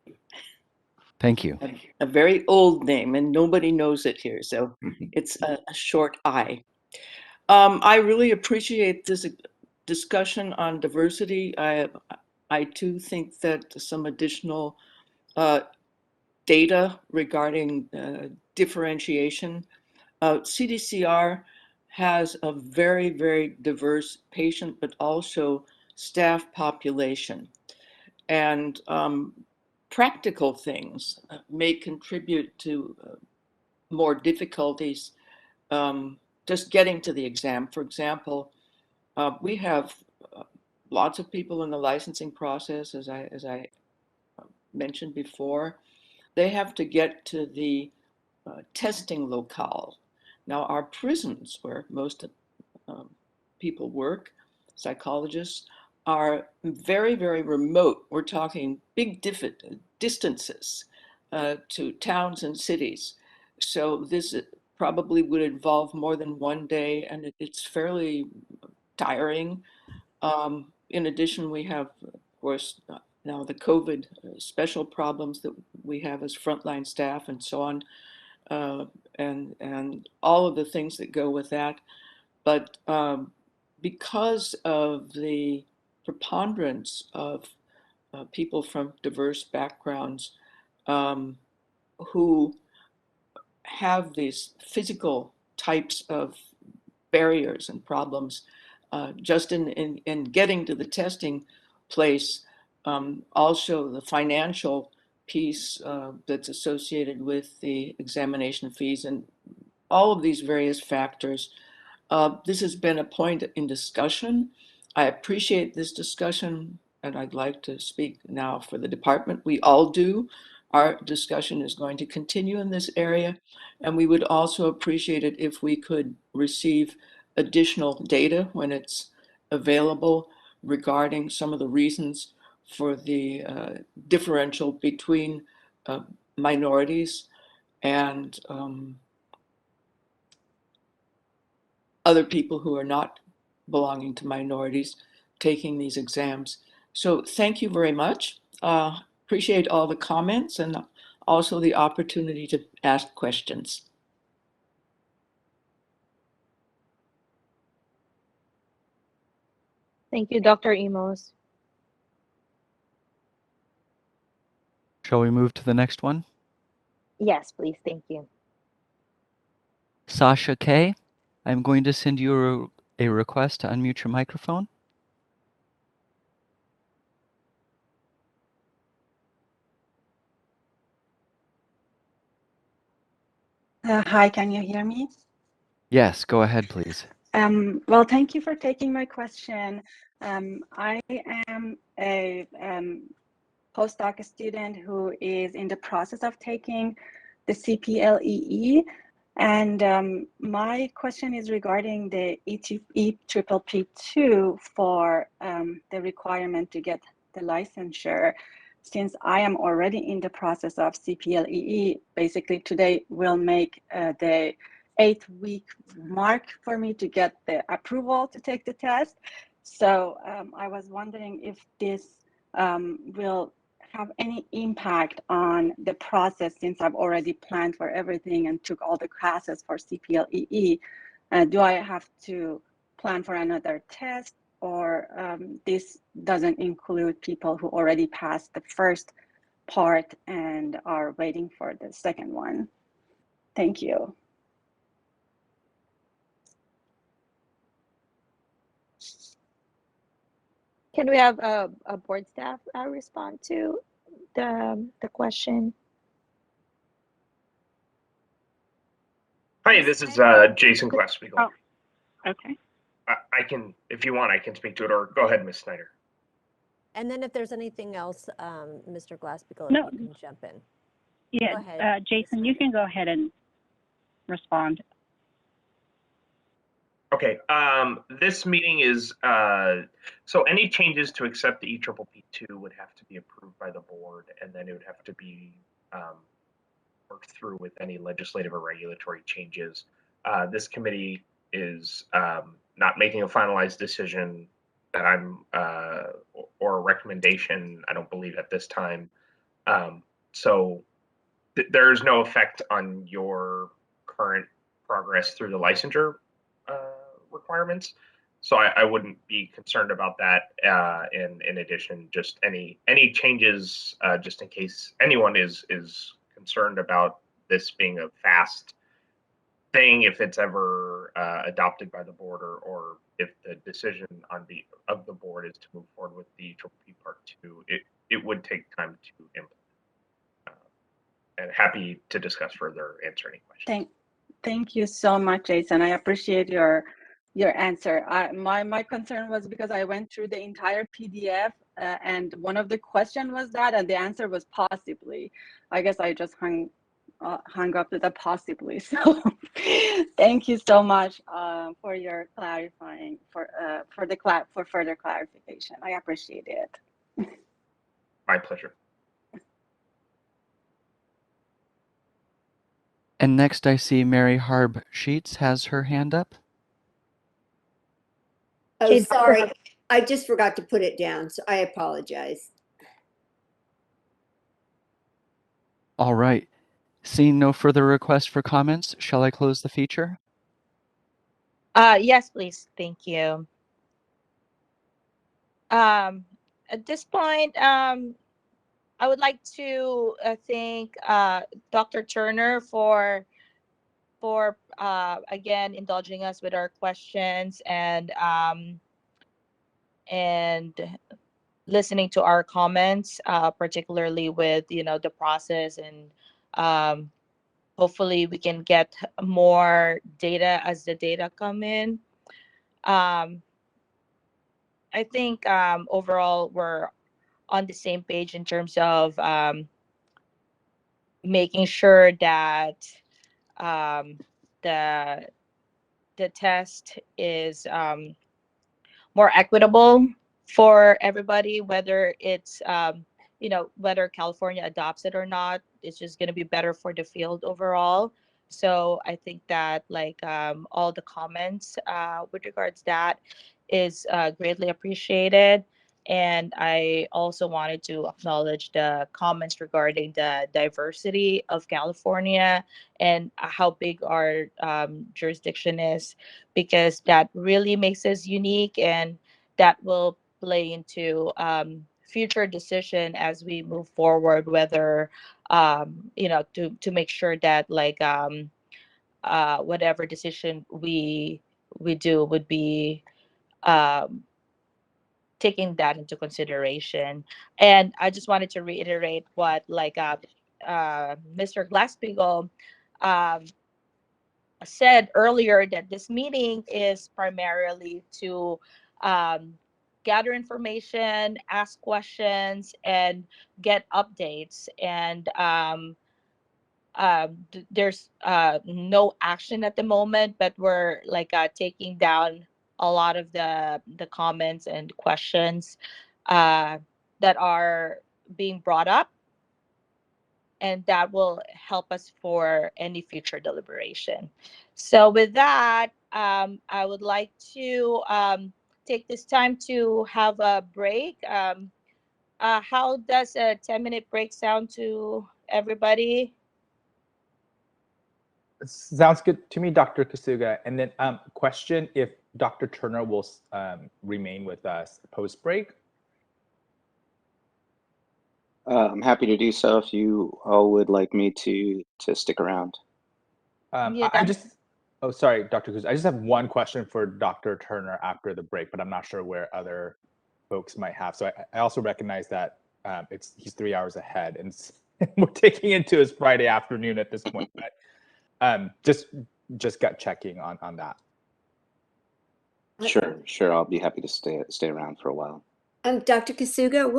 Thank you. A very old name, and nobody knows it here, so it's a short I. I really appreciate this discussion on diversity. I do think that some additional data regarding differentiation. CDCR has a very, very diverse patient, but also staff population. And practical things may contribute to more difficulties just getting to the exam. For example, we have lots of people in the licensing process, as I mentioned before. They have to get to the testing locale. Now, our prisons, where most people work, psychologists, are very, very remote. We're talking big distances to towns and cities. So this probably would involve more than one day, and it's fairly tiring. In addition, we have, of course, now the COVID special problems that we have as frontline staff and so on, and all of the things that go with that. But because of the preponderance of people from diverse backgrounds who have these physical types of barriers and problems just in getting to the testing place, also the financial piece that's associated with the examination fees and all of these various factors. This has been a point in discussion. I appreciate this discussion, and I'd like to speak now for the department. We all do. Our discussion is going to continue in this area, and we would also appreciate it if we could receive additional data when it's available regarding some of the reasons for the differential between minorities and other people who are not belonging to minorities taking these exams. So thank you very much. Appreciate all the comments and also the opportunity to ask questions. Thank you, Dr. Emos. Shall we move to the next one? Yes, please. Thank you. Sasha K., I'm going to send you a request to unmute your microphone. Hi, can you hear me? Yes, go ahead, please. Well, thank you for taking my question. I am a postdoc student who is in the process of taking the CPLEE. And my question is regarding the EPPP 2 for the requirement to get the licensure. Since I am already in the process of CPLEE, basically today will make the 8-week mark for me to get the approval to take the test. So I was wondering if this will have any impact on the process, since I've already planned for everything and took all the classes for CPLEE. Do I have to plan for another test, or this doesn't include people who already passed the first part and are waiting for the second one? Thank you. Can we have a board staff respond to the question? Hi, this is Jason Glassbeagle. Oh, okay. I can, if you want, I can speak to it, or go ahead, Ms. Snyder. And then if there's anything else, Mr. Glassbeagle, No. you can jump in. Yeah, go ahead, Jason, you can go ahead and respond. Okay, this meeting is, so any changes to accept the EPPP 2 would have to be approved by the board, and then it would have to be worked through with any legislative or regulatory changes. This committee is not making a finalized decision that I'm, or a recommendation, I don't believe at this time. So there's no effect on your current progress through the licensure requirements. So I wouldn't be concerned about that. In addition, just any changes, just in case anyone is concerned about this being a fast thing, if it's ever adopted by the board, or if the decision of the board is to move forward with the EPPP Part 2, it would take time to implement. And happy to discuss further, answer any questions. Thank you so much, Jason. I appreciate your answer. My concern was because I went through the entire PDF, and one of the question was that, and the answer was possibly. I guess I just hung up with a possibly. So thank you so much for your clarifying, for further clarification. I appreciate it. My pleasure. And next I see Mary Harp Sheets has her hand up. Oh, sorry. I just forgot to put it down, so I apologize. All right. Seeing no further requests for comments, shall I close the feature? Yes, please. Thank you. At this point, I would like to thank Dr. Turner for again indulging us with our questions and listening to our comments, particularly with the process, and hopefully we can get more data as the data come in. I think overall we're on the same page in terms of making sure that the test is more equitable for everybody, whether it's whether California adopts it or not. It's just going to be better for the field overall. So I think that all the comments with regards to that is greatly appreciated. And I also wanted to acknowledge the comments regarding the diversity of California and how big our jurisdiction is, because that really makes us unique, and that will play into future decision as we move forward, whether to make sure that whatever decision we do would be taking that into consideration. And I just wanted to reiterate what Mr. Glass-Steagall said earlier, that this meeting is primarily to gather information, ask questions, and get updates. And there's no action at the moment, but we're taking down a lot of the comments and questions that are being brought up, and that will help us for any future deliberation. So with that, I would like to take this time to have a break. How does a 10-minute break sound to everybody? Sounds good to me, Dr. Kusuga. And then question if Dr. Turner will remain with us post-break. I'm happy to do so if you all would like me to stick around. Oh, sorry, Dr. Kusuga. I just have one question for Dr. Turner after the break, but I'm not sure where other folks might have. So I also recognize that he's 3 hours ahead, and we're taking into his Friday afternoon at this point. But just gut checking on that. Sure. I'll be happy to stay around for a while. Dr. Kusuga,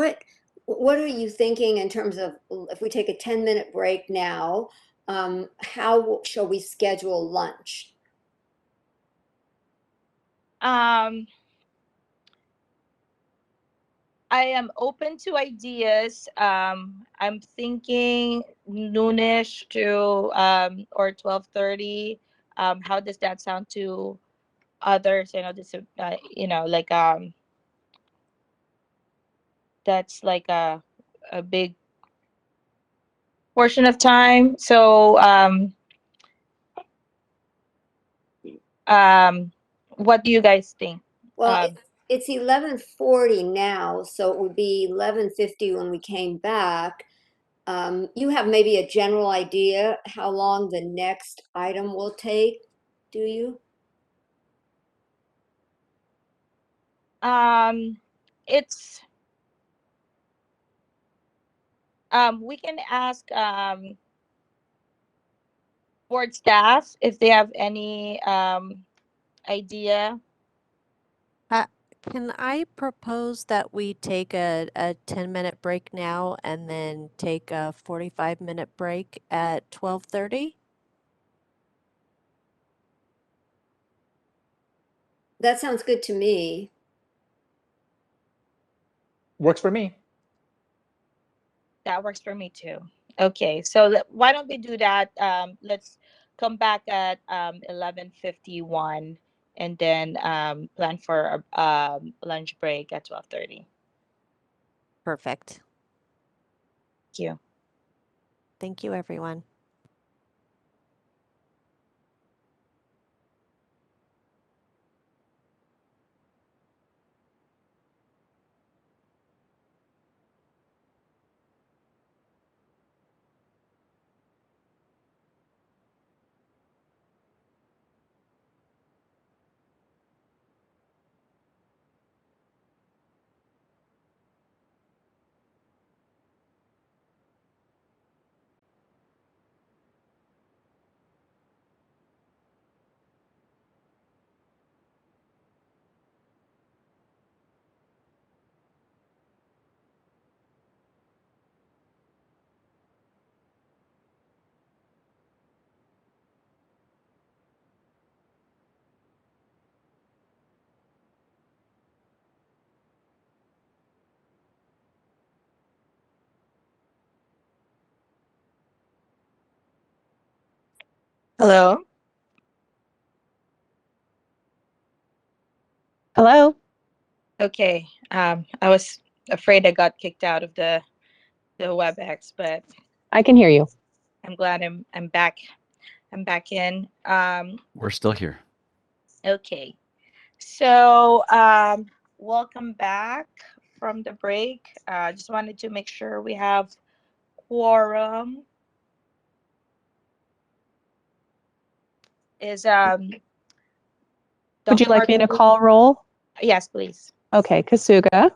what are you thinking in terms of, if we take a 10-minute break now, how shall we schedule lunch? I am open to ideas. I'm thinking noonish to or 12:30. How does that sound to others? I know this, that's a big portion of time. So what do you guys think? Well, it's 11:40 now, so it would be 11:50 when we came back. You have maybe a general idea how long the next item will take, do you? It's we can ask board staff if they have any idea. Can I propose that we take a 10-minute break now and then take a 45-minute break at 12:30? That sounds good to me. Works for me. That works for me too. Okay, so why don't we do that? Let's come back at 11:51 and then plan for a lunch break at 12:30. Perfect. Thank you. Thank you, everyone. Hello. Hello. Okay. I was afraid I got kicked out of the WebEx, but I can hear you. I'm glad I'm back. I'm back in. We're still here. Okay. So welcome back from the break. Just wanted to make sure we have quorum. Is Would you like me to call roll? Yes, please. Okay, Kusuga.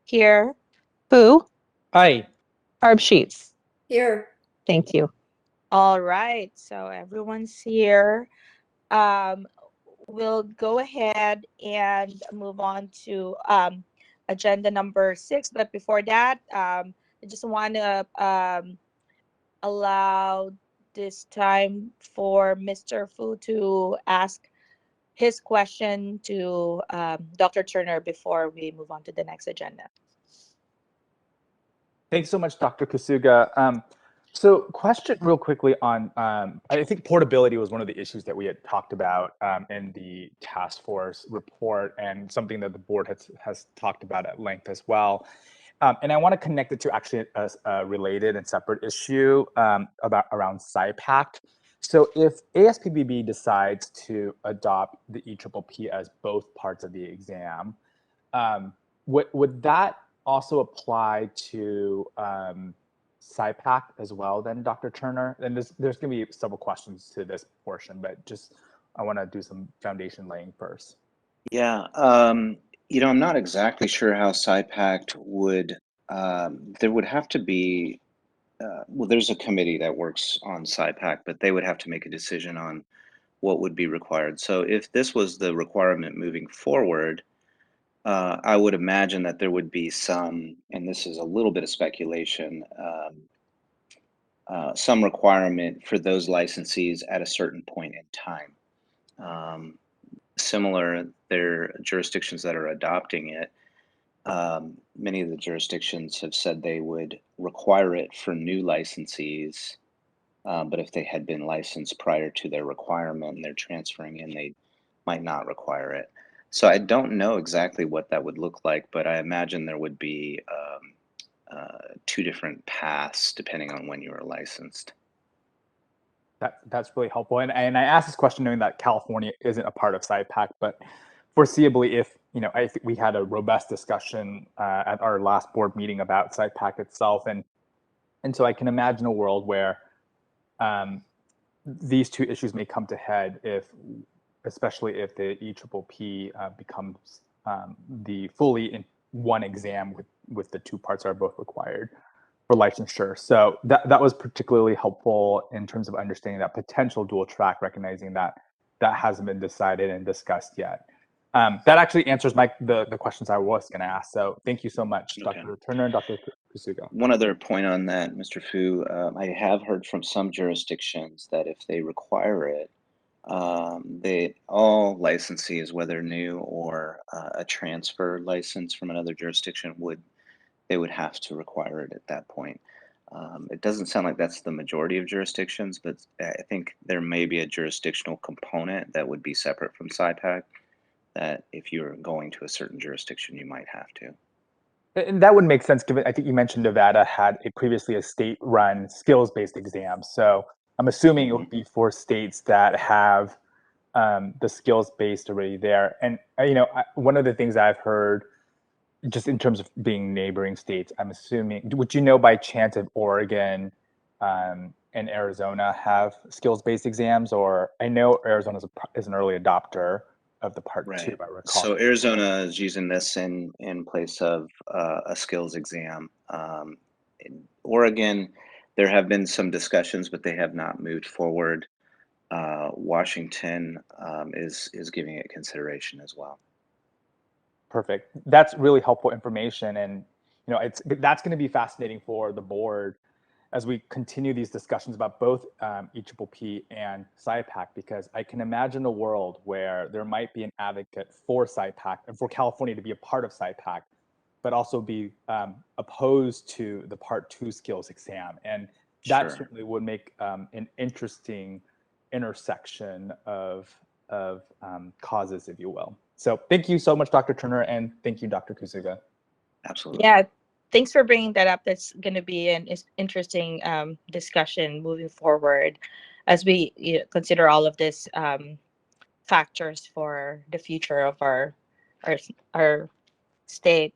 Here. Fu. Aye. Harp Sheets. Here. Thank you. All right. So everyone's here. We'll go ahead and move on to agenda number 6. But before that, I just want to allow this time for Mr. Fu to ask his question to Dr. Turner before we move on to the next agenda. Thanks so much, Dr. Kusuga. So question real quickly on, I think portability was one of the issues that we had talked about in the task force report, and something that the board has talked about at length as well. And I want to connect it to actually a related and separate issue around SciPac. So if ASPBB decides to adopt the EPPP as both parts of the exam, would that also apply to SciPac as well then, Dr. Turner? And there's going to be several questions to this portion, but just I want to do some foundation laying first. Yeah, you know, I'm not exactly sure how SciPac would, there would have to be, well, there's a committee that works on SciPac, but they would have to make a decision on what would be required. So if this was the requirement moving forward, I would imagine that there would be some, and this is a little bit of speculation, some requirement for those licensees at a certain point in time. Similar, there are jurisdictions that are adopting it. Many of the jurisdictions have said they would require it for new licensees, but if they had been licensed prior to their requirement and they're transferring in, they might not require it. So I don't know exactly what that would look like, but I imagine there would be two different paths depending on when you were licensed. That's really helpful. And I asked this question knowing that California isn't a part of SciPac, but foreseeably, if I think we had a robust discussion at our last board meeting about SciPac itself, and so I can imagine a world where these two issues may come to head especially if the EPPP becomes the fully in one exam with the two parts are both required for licensure. So that was particularly helpful in terms of understanding that potential dual track, recognizing that hasn't been decided and discussed yet. That actually answers the questions I was going to ask. So thank you so much, Okay. Dr. Turner and Dr. Kusuga. One other point on that, Mr. Fu, I have heard from some jurisdictions that if they require it, all licensees, whether new or a transfer license from another jurisdiction, would have to require it at that point. It doesn't sound like that's the majority of jurisdictions, but I think there may be a jurisdictional component that would be separate from SciPac, that if you're going to a certain jurisdiction, you might have to. And that would make sense, given I think you mentioned Nevada had previously a state-run skills-based exam. So I'm assuming it would be for states that have the skills-based already there. And one of the things I've heard, just in terms of being neighboring states, I'm assuming, would you know by chance if Oregon and Arizona have skills-based exams? Or I know Arizona is an early adopter of the Part 2, if I recall. So Arizona is using this in place of a skills exam. In Oregon, there have been some discussions, but they have not moved forward. Washington is giving it consideration as well. Perfect. That's really helpful information, and that's going to be fascinating for the board as we continue these discussions about both EPPP and SciPac, because I can imagine a world where there might be an advocate for SciPac and for California to be a part of SciPac, but also be opposed to the Part 2 skills exam. And that certainly would make an interesting intersection of causes, if you will. So thank you so much, Dr. Turner, and thank you, Dr. Kusuga. Absolutely. Yeah, thanks for bringing that up. That's going to be an interesting discussion moving forward as we consider all of these factors for the future of our state.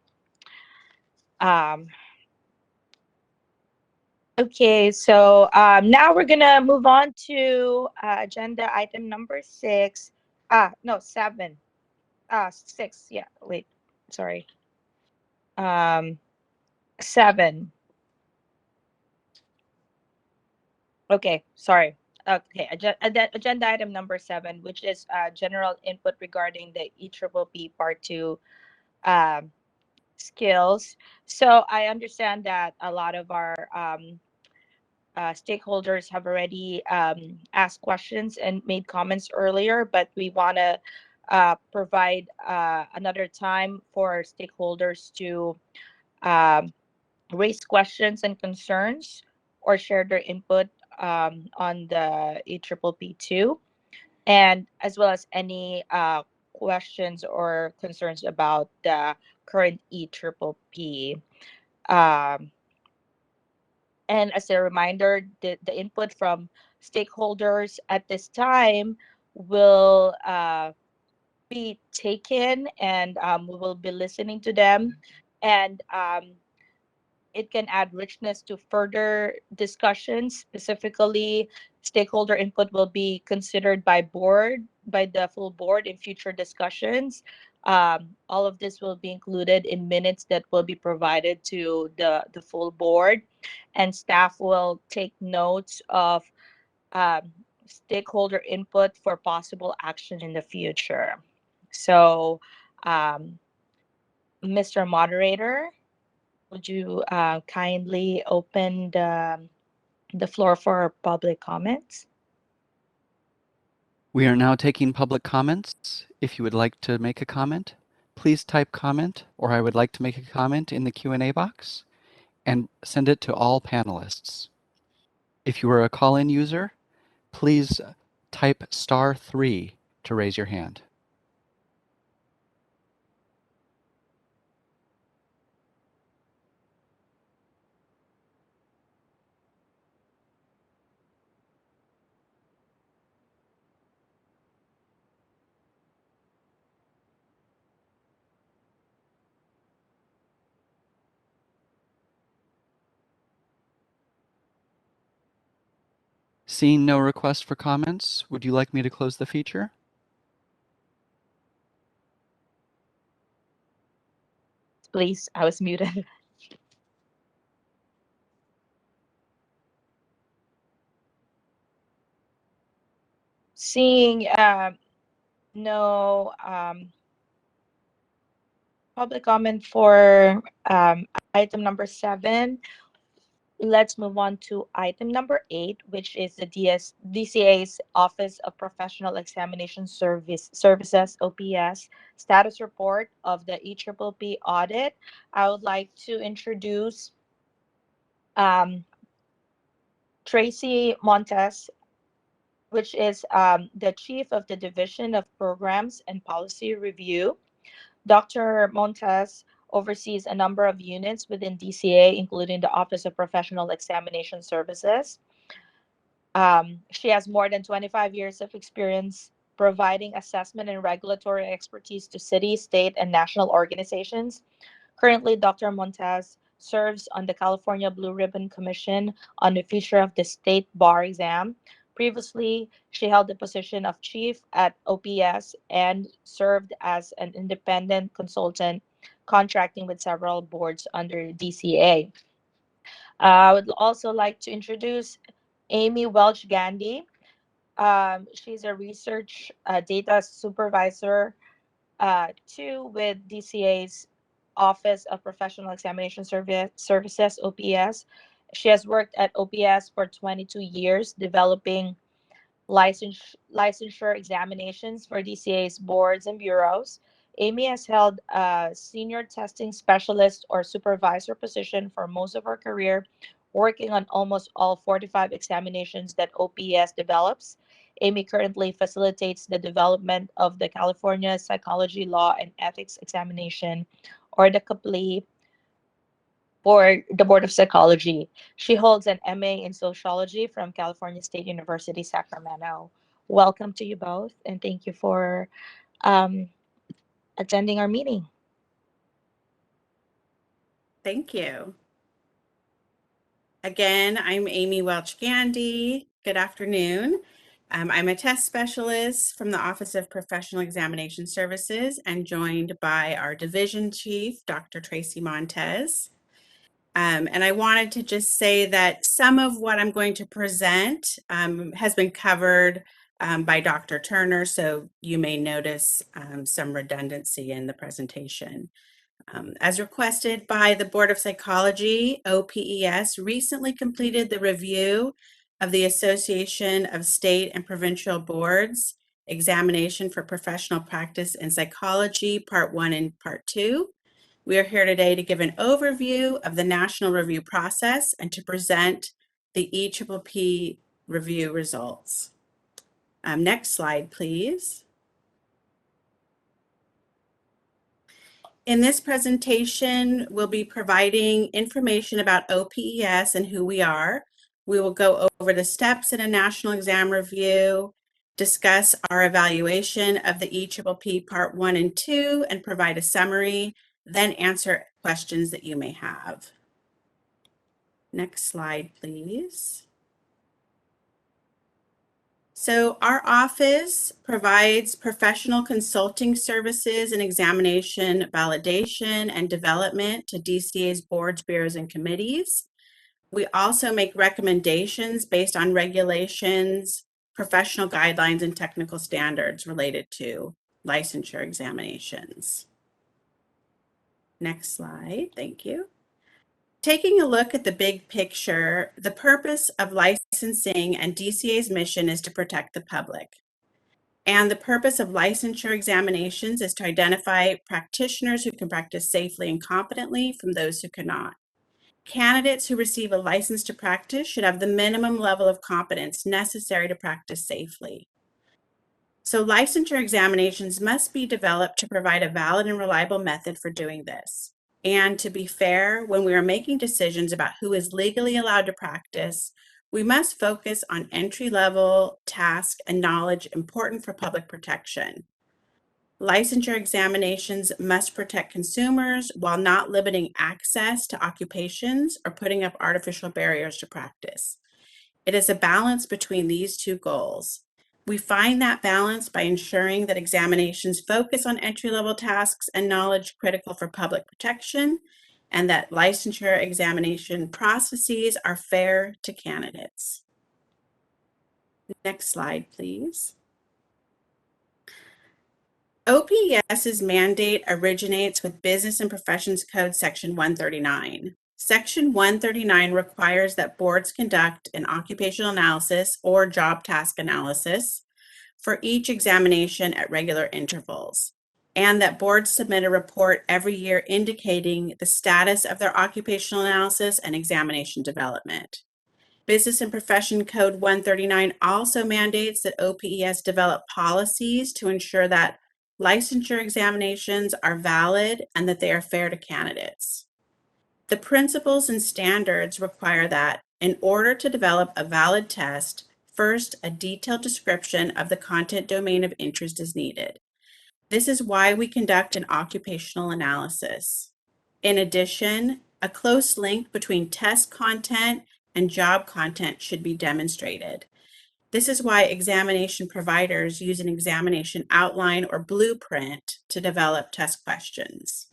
Okay, so now we're gonna move on to agenda item number 6. No, 7. 6. Yeah. Wait. Sorry. 7. Okay, sorry. Okay, agenda item number 7, which is general input regarding the EPPP Part 2 skills. So I understand that a lot of our stakeholders have already asked questions and made comments earlier, but we want to provide another time for stakeholders to raise questions and concerns or share their input on the EPPP 2, and as well as any questions or concerns about the current EPPP. And as a reminder, the input from stakeholders at this time will be taken, and we will be listening to them. And it can add richness to further discussions. Specifically, stakeholder input will be considered by the full board in future discussions. All of this will be included in minutes that will be provided to the full board, and staff will take notes of stakeholder input for possible action in the future. So, Mr. Moderator, would you kindly open the floor for public comments? We are now taking public comments. If you would like to make a comment, please type comment or I would like to make a comment in the Q&A box and send it to all panelists. If you are a call-in user, please type *3 to raise your hand. Seeing no request for comments, would you like me to close the feature? Please, I was muted. Seeing no public comment for item number 7, let's move on to item number 8, which is the DCA's Office of Professional Examination Services, OPS, status report of the EPPP audit. I would like to introduce Tracy Montes, which is the Chief of the Division of Programs and Policy Review. Dr. Montes oversees a number of units within DCA, including the Office of Professional Examination Services. She has more than 25 years of experience providing assessment and regulatory expertise to city, state, and national organizations. Currently, Dr. Montes serves on the California Blue Ribbon Commission on the future of the state bar exam. Previously, she held the position of chief at OPS and served as an independent consultant, contracting with several boards under DCA. I would also like to introduce Amy Welch Gandhi. She's a research data supervisor with DCA's Office of Professional Examination Services, OPS. She has worked at OPS for 22 years, developing licensure examinations for DCA's boards and bureaus. Amy has held a senior testing specialist or supervisor position for most of her career, working on almost all 45 examinations that OPS develops. Amy currently facilitates the development of the California Psychology Law and Ethics Examination, or the CAPLE, for the Board of Psychology. She holds an MA in Sociology from California State University, Sacramento. Welcome to you both, and thank you for attending our meeting. Thank you. Again, I'm Amy Welch Gandy. Good afternoon. I'm a test specialist from the Office of Professional Examination Services and joined by our division chief, Dr. Tracy Montes. And I wanted to just say that some of what I'm going to present has been covered by Dr. Turner, so you may notice some redundancy in the presentation. As requested by the Board of Psychology, OPES recently completed the review of the Association of State and Provincial Boards Examination for Professional Practice in Psychology, Part 1 and Part 2. We are here today to give an overview of the national review process and to present the EPPP review results. Next slide, please. In this presentation, we'll be providing information about OPES and who we are. We will go over the steps in a national exam review, discuss our evaluation of the EPPP Part 1 and 2, and provide a summary, then answer questions that you may have. Next slide, please. So our office provides professional consulting services and examination validation and development to DCA's boards, bureaus, and committees. We also make recommendations based on regulations, professional guidelines, and technical standards related to licensure examinations. Next slide, thank you. Taking a look at the big picture, the purpose of licensing and DCA's mission is to protect the public. And the purpose of licensure examinations is to identify practitioners who can practice safely and competently from those who cannot. Candidates who receive a license to practice should have the minimum level of competence necessary to practice safely. So licensure examinations must be developed to provide a valid and reliable method for doing this. And to be fair, when we are making decisions about who is legally allowed to practice, we must focus on entry-level task and knowledge important for public protection. Licensure examinations must protect consumers while not limiting access to occupations or putting up artificial barriers to practice. It is a balance between these two goals. We find that balance by ensuring that examinations focus on entry-level tasks and knowledge critical for public protection, and that licensure examination processes are fair to candidates. Next slide, please. OPES's mandate originates with Business and Professions Code Section 139. Section 139 requires that boards conduct an occupational analysis or job task analysis for each examination at regular intervals, and that boards submit a report every year indicating the status of their occupational analysis and examination development. Business and Profession Code 139 also mandates that OPES develop policies to ensure that licensure examinations are valid and that they are fair to candidates. The principles and standards require that, in order to develop a valid test, first, a detailed description of the content domain of interest is needed. This is why we conduct an occupational analysis. In addition, a close link between test content and job content should be demonstrated. This is why examination providers use an examination outline or blueprint to develop test questions.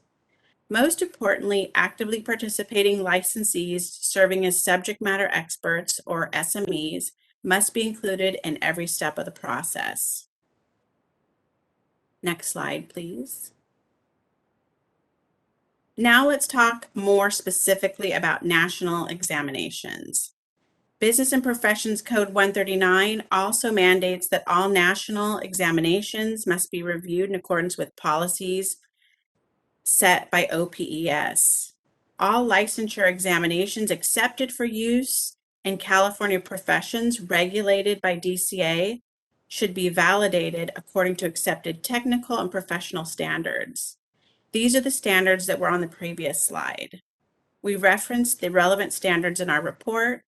Most importantly, actively participating licensees serving as subject matter experts, or SMEs, must be included in every step of the process. Next slide, please. Now let's talk more specifically about national examinations. Business and Professions Code 139 also mandates that all national examinations must be reviewed in accordance with policies set by OPES. All licensure examinations accepted for use in California professions regulated by DCA should be validated according to accepted technical and professional standards. These are the standards that were on the previous slide. We referenced the relevant standards in our report.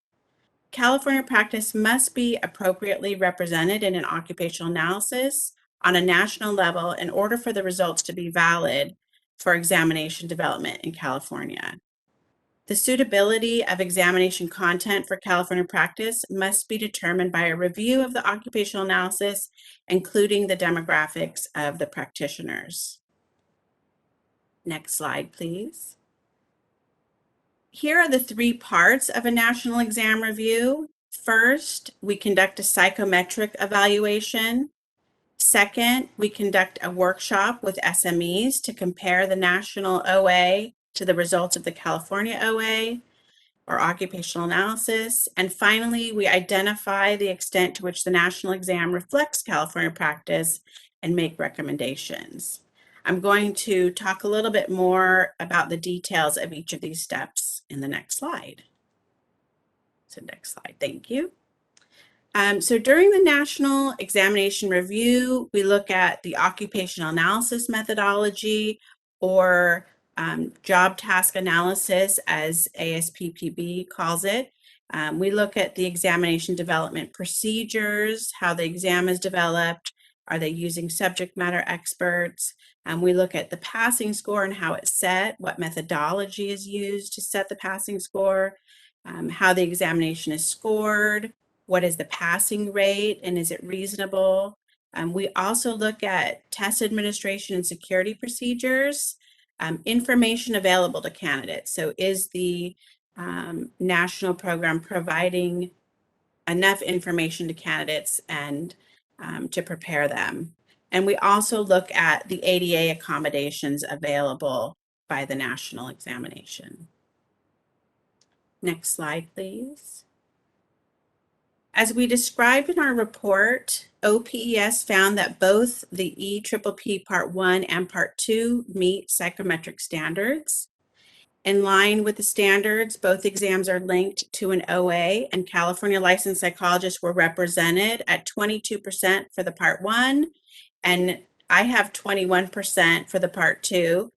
California practice must be appropriately represented in an occupational analysis on a national level in order for the results to be valid for examination development in California. The suitability of examination content for California practice must be determined by a review of the occupational analysis, including the demographics of the practitioners. Next slide, please. Here are the three parts of a national exam review. First, we conduct a psychometric evaluation. Second, we conduct a workshop with SMEs to compare the national OA to the results of the California OA or occupational analysis. And finally, we identify the extent to which the national exam reflects California practice and make recommendations. I'm going to talk a little bit more about the details of each of these steps in the next slide. So next slide, thank you. So during the national examination review, we look at the occupational analysis methodology, or job task analysis, as ASPPB calls it. We look at the examination development procedures, how the exam is developed, are they using subject matter experts? We look at the passing score and how it's set, what methodology is used to set the passing score, how the examination is scored, what is the passing rate, and is it reasonable? We also look at test administration and security procedures, information available to candidates. So is the national program providing enough information to candidates and to prepare them? And we also look at the ADA accommodations available by the national examination. Next slide, please. As we described in our report, OPES found that both the EPPP Part 1 and Part 2 meet psychometric standards. In line with the standards, both exams are linked to an OA, and California licensed psychologists were represented at 22% for the Part 1, and I have 21% for the Part 2.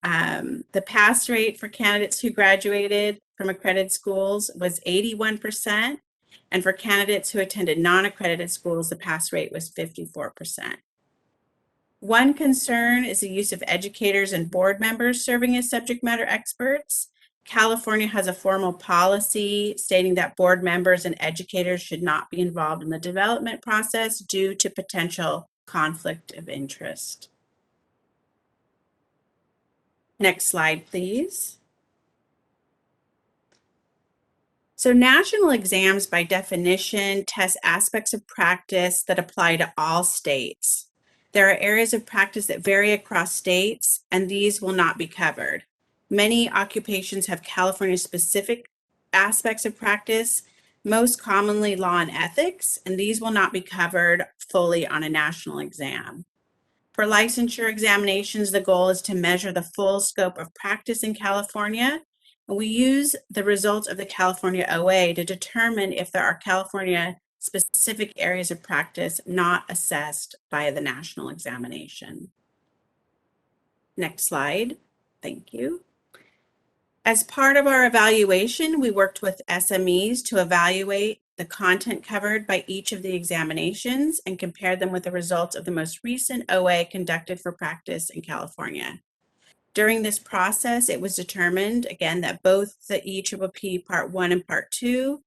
The pass rate for candidates who graduated from accredited schools was 81%. And for candidates who attended non-accredited schools, the pass rate was 54%. One concern is the use of educators and board members serving as subject matter experts. California has a formal policy stating that board members and educators should not be involved in the development process due to potential conflict of interest. Next slide, please. So national exams, by definition, test aspects of practice that apply to all states. There are areas of practice that vary across states, and these will not be covered. Many occupations have California-specific aspects of practice, most commonly law and ethics, and these will not be covered fully on a national exam. For licensure examinations, the goal is to measure the full scope of practice in California. And we use the results of the California OA to determine if there are California-specific areas of practice not assessed by the national examination. Next slide. Thank you. As part of our evaluation, we worked with SMEs to evaluate the content covered by each of the examinations and compared them with the results of the most recent OA conducted for practice in California. During this process, it was determined, again, that both the EPPP Part 1 and Part 2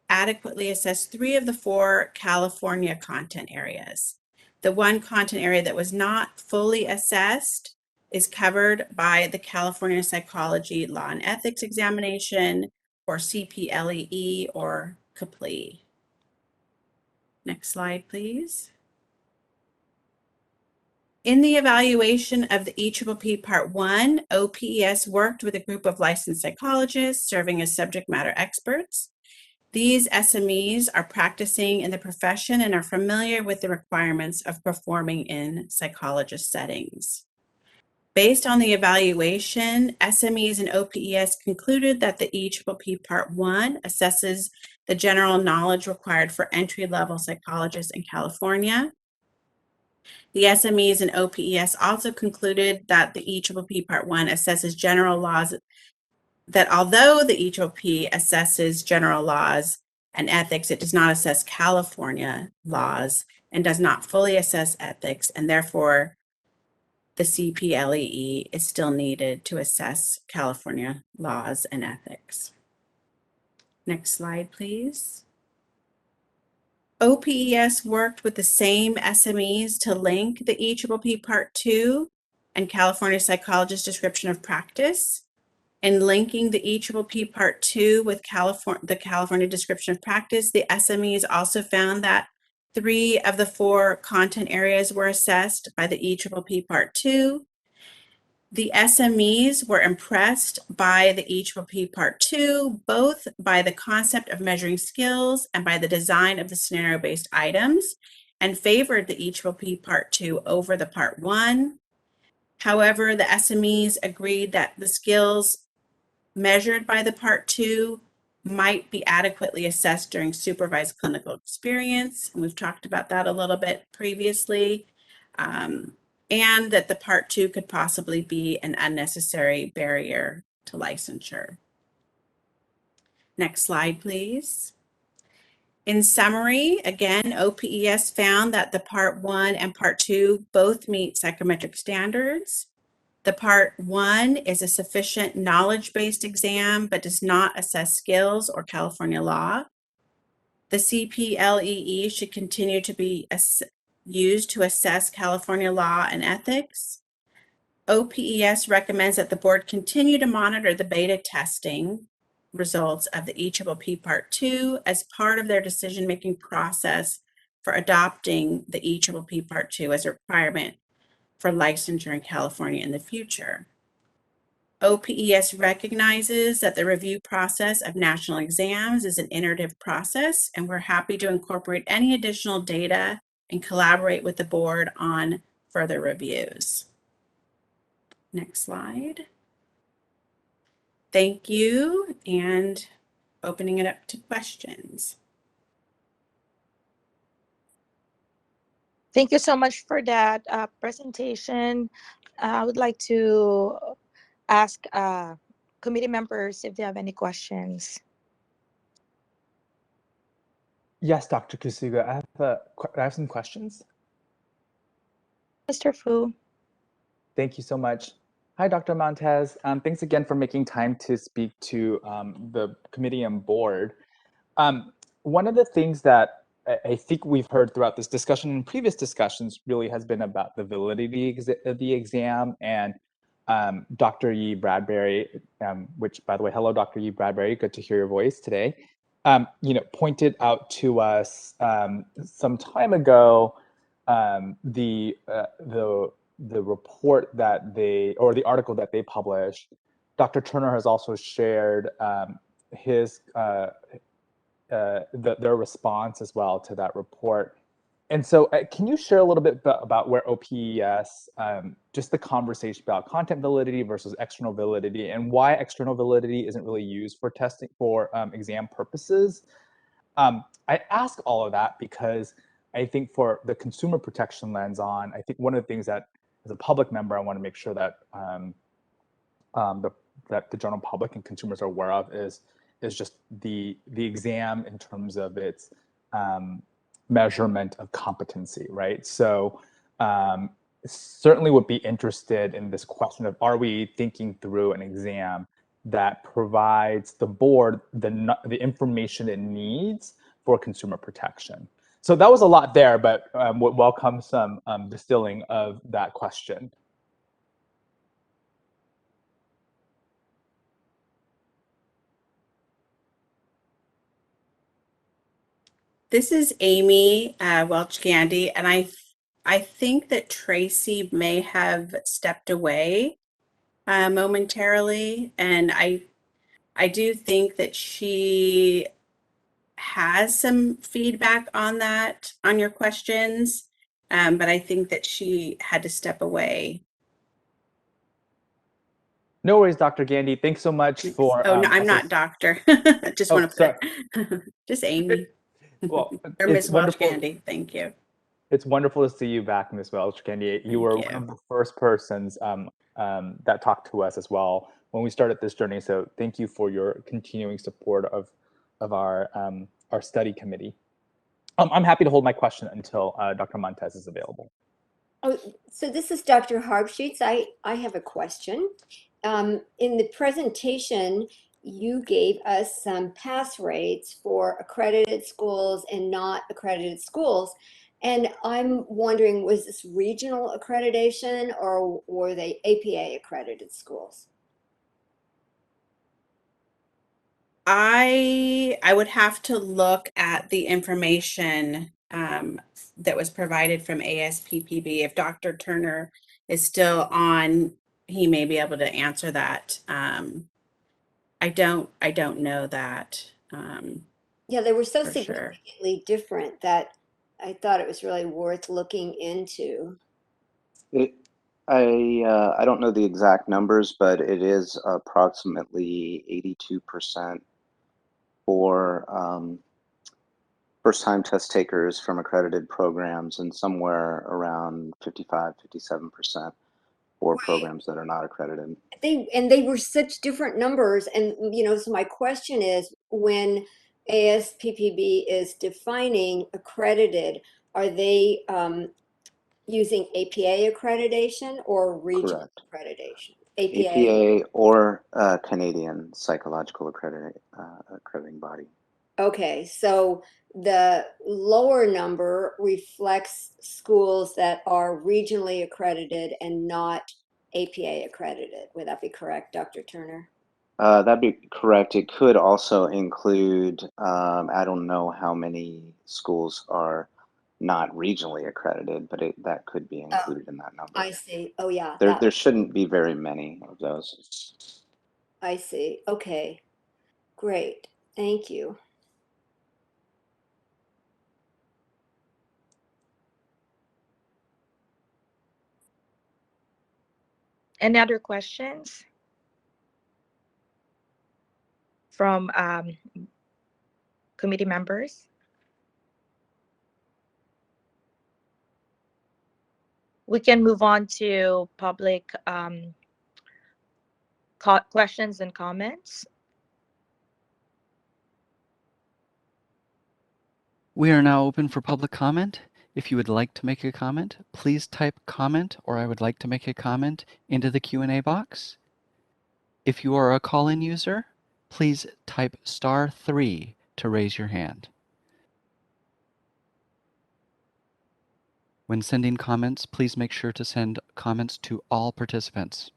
adequately assessed 3 of the 4 California content areas. The one content area that was not fully assessed is covered by the California Psychology Law and Ethics Examination, or CPLEE, or CPLE. Next slide, please. In the evaluation of the EPPP Part 1, OPES worked with a group of licensed psychologists serving as subject matter experts. These SMEs are practicing in the profession and are familiar with the requirements of performing in psychologist settings. Based on the evaluation, SMEs and OPES concluded that the EPPP Part 1 assesses the general knowledge required for entry-level psychologists in California. The SMEs and OPES also concluded that the EPPP Part 1 assesses general laws, that although the EPPP assesses general laws and ethics, it does not assess California laws and does not fully assess ethics, and therefore the CPLEE is still needed to assess California laws and ethics. Next slide, please. OPES worked with the same SMEs to link the EPPP Part 2 and California Psychologist Description of Practice. In linking the EPPP Part 2 with the California Description of Practice, the SMEs also found that 3 of the 4 content areas were assessed by the EPPP Part 2. The SMEs were impressed by the EPPP Part 2, both by the concept of measuring skills and by the design of the scenario-based items, and favored the EPPP Part 2 over the Part 1. However, the SMEs agreed that the skills measured by the Part 2 might be adequately assessed during supervised clinical experience, and we've talked about that a little bit previously, and that the Part 2 could possibly be an unnecessary barrier to licensure. Next slide, please. In summary, again, OPES found that the Part 1 and Part 2 both meet psychometric standards. The Part 1 is a sufficient knowledge-based exam, but does not assess skills or California law. The CPLEE should continue to be used to assess California law and ethics. OPES recommends that the board continue to monitor the beta testing results of the EPPP Part 2 as part of their decision-making process for adopting the EPPP Part 2 as a requirement for licensure in California in the future. OPES recognizes that the review process of national exams is an iterative process, and we're happy to incorporate any additional data and collaborate with the board on further reviews. Next slide. Thank you, and opening it up to questions. Thank you so much for that presentation. I would like to ask committee members if they have any questions. Yes, Dr. Kusuga, I have some questions. Mr. Fu. Thank you so much. Hi, Dr. Montez. Thanks again for making time to speak to the committee and board. One of the things that I think we've heard throughout this discussion and previous discussions really has been about the validity of the exam. And Dr. Yi Bradbury, which, by the way, hello, Dr. Yi Bradbury, good to hear your voice today, pointed out to us some time ago the report that they, or the article that they published. Dr. Turner has also shared his their response as well to that report. And so can you share a little bit about where OPES, just the conversation about content validity versus external validity, and why external validity isn't really used for testing for exam purposes? I ask all of that because I think for the consumer protection lens on, I think one of the things that as a public member, I want to make sure that that the general public and consumers are aware of is just the exam in terms of its measurement of competency, right? So certainly would be interested in this question of, are we thinking through an exam that provides the board the information it needs for consumer protection? So that was a lot there, but would welcome some distilling of that question. This is Amy Welch-Gandy, and I think that Tracy may have stepped away momentarily, and I do think that she has some feedback on that, on your questions, but I think that she had to step away. No worries, Dr. Gandy. Thanks so much for. Oh, no, I'm not doctor. Just want to put just Amy. Well, or it's Miss wonderful. Welch-Gandy. Thank you. It's wonderful to see you back, Ms. Welch-Gandy. You were one of the first persons that talked to us as well when we started this journey. So thank you for your continuing support of our study committee. I'm happy to hold my question until Dr. Montez is available. Oh, so this is Dr. Harp Sheets. I have a question. In the presentation, you gave us some pass rates for accredited schools and not accredited schools. And I'm wondering, was this regional accreditation or were they APA accredited schools? I would have to look at the information that was provided from ASPPB. If Dr. Turner is still on, he may be able to answer that. I don't know that. Yeah, they were so significantly different that I thought it was really worth looking into. I don't know the exact numbers, but it is approximately 82% for first-time test takers from accredited programs, and somewhere around 55, 57% for programs that are not accredited. They were such different numbers, and so my question is, when ASPPB is defining accredited, are they using APA accreditation or regional accreditation? APA or Canadian psychological accrediting body. Okay, so the lower number reflects schools that are regionally accredited and not APA accredited. Would that be correct, Dr. Turner? That'd be correct. It could also include, I don't know how many schools are not regionally accredited, but that could be included in that number. I see. Oh, yeah. There shouldn't be very many of those. I see. Okay, great. Thank you. Any other questions from committee members? We can move on to public questions and comments. We are now open for public comment. If you would like to make a comment, please type comment or I would like to make a comment into the Q&A box. If you are a call-in user, please type *3 to raise your hand. When sending comments, please make sure to send comments to all participants.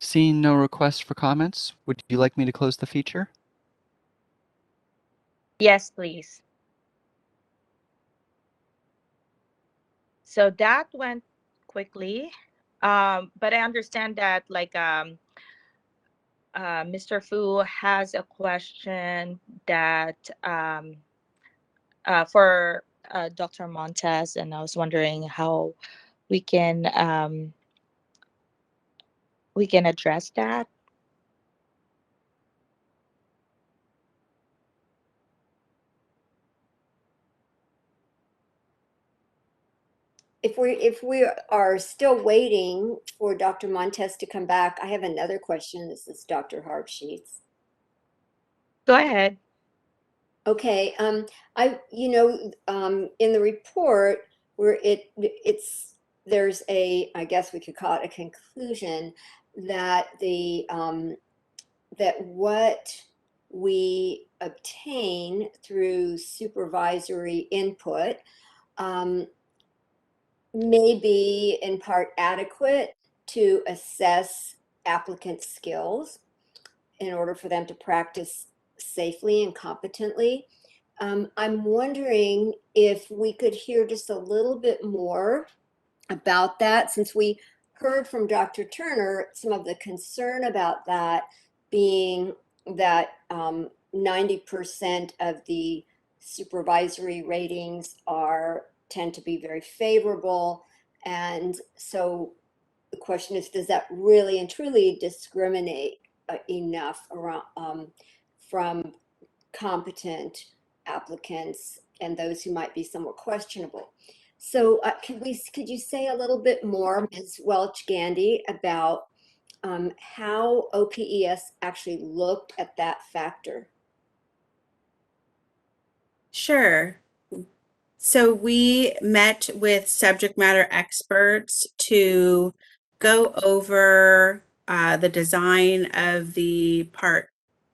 Seeing no requests for comments, would you like me to close the feature? Yes, please. So that went quickly, but I understand that Mr. Fu has a question that for Dr. Montes, and I was wondering how we can address that. If we are still waiting for Dr. Montes to come back, I have another question. This is Dr. Harp Sheets. Go ahead. Okay, in the report where there's I guess we could call it a conclusion that that what we obtain through supervisory input may be in part adequate to assess applicant skills in order for them to practice safely and competently. I'm wondering if we could hear just a little bit more about that, since we heard from Dr. Turner some of the concern about that being that 90% of the supervisory ratings tend to be very favorable. And so the question is, does that really and truly discriminate enough around from competent applicants and those who might be somewhat questionable? So could you say a little bit more, Ms. Welch-Gandy, about how OPES actually looked at that factor? Sure. So we met with subject matter experts to go over the design of the Part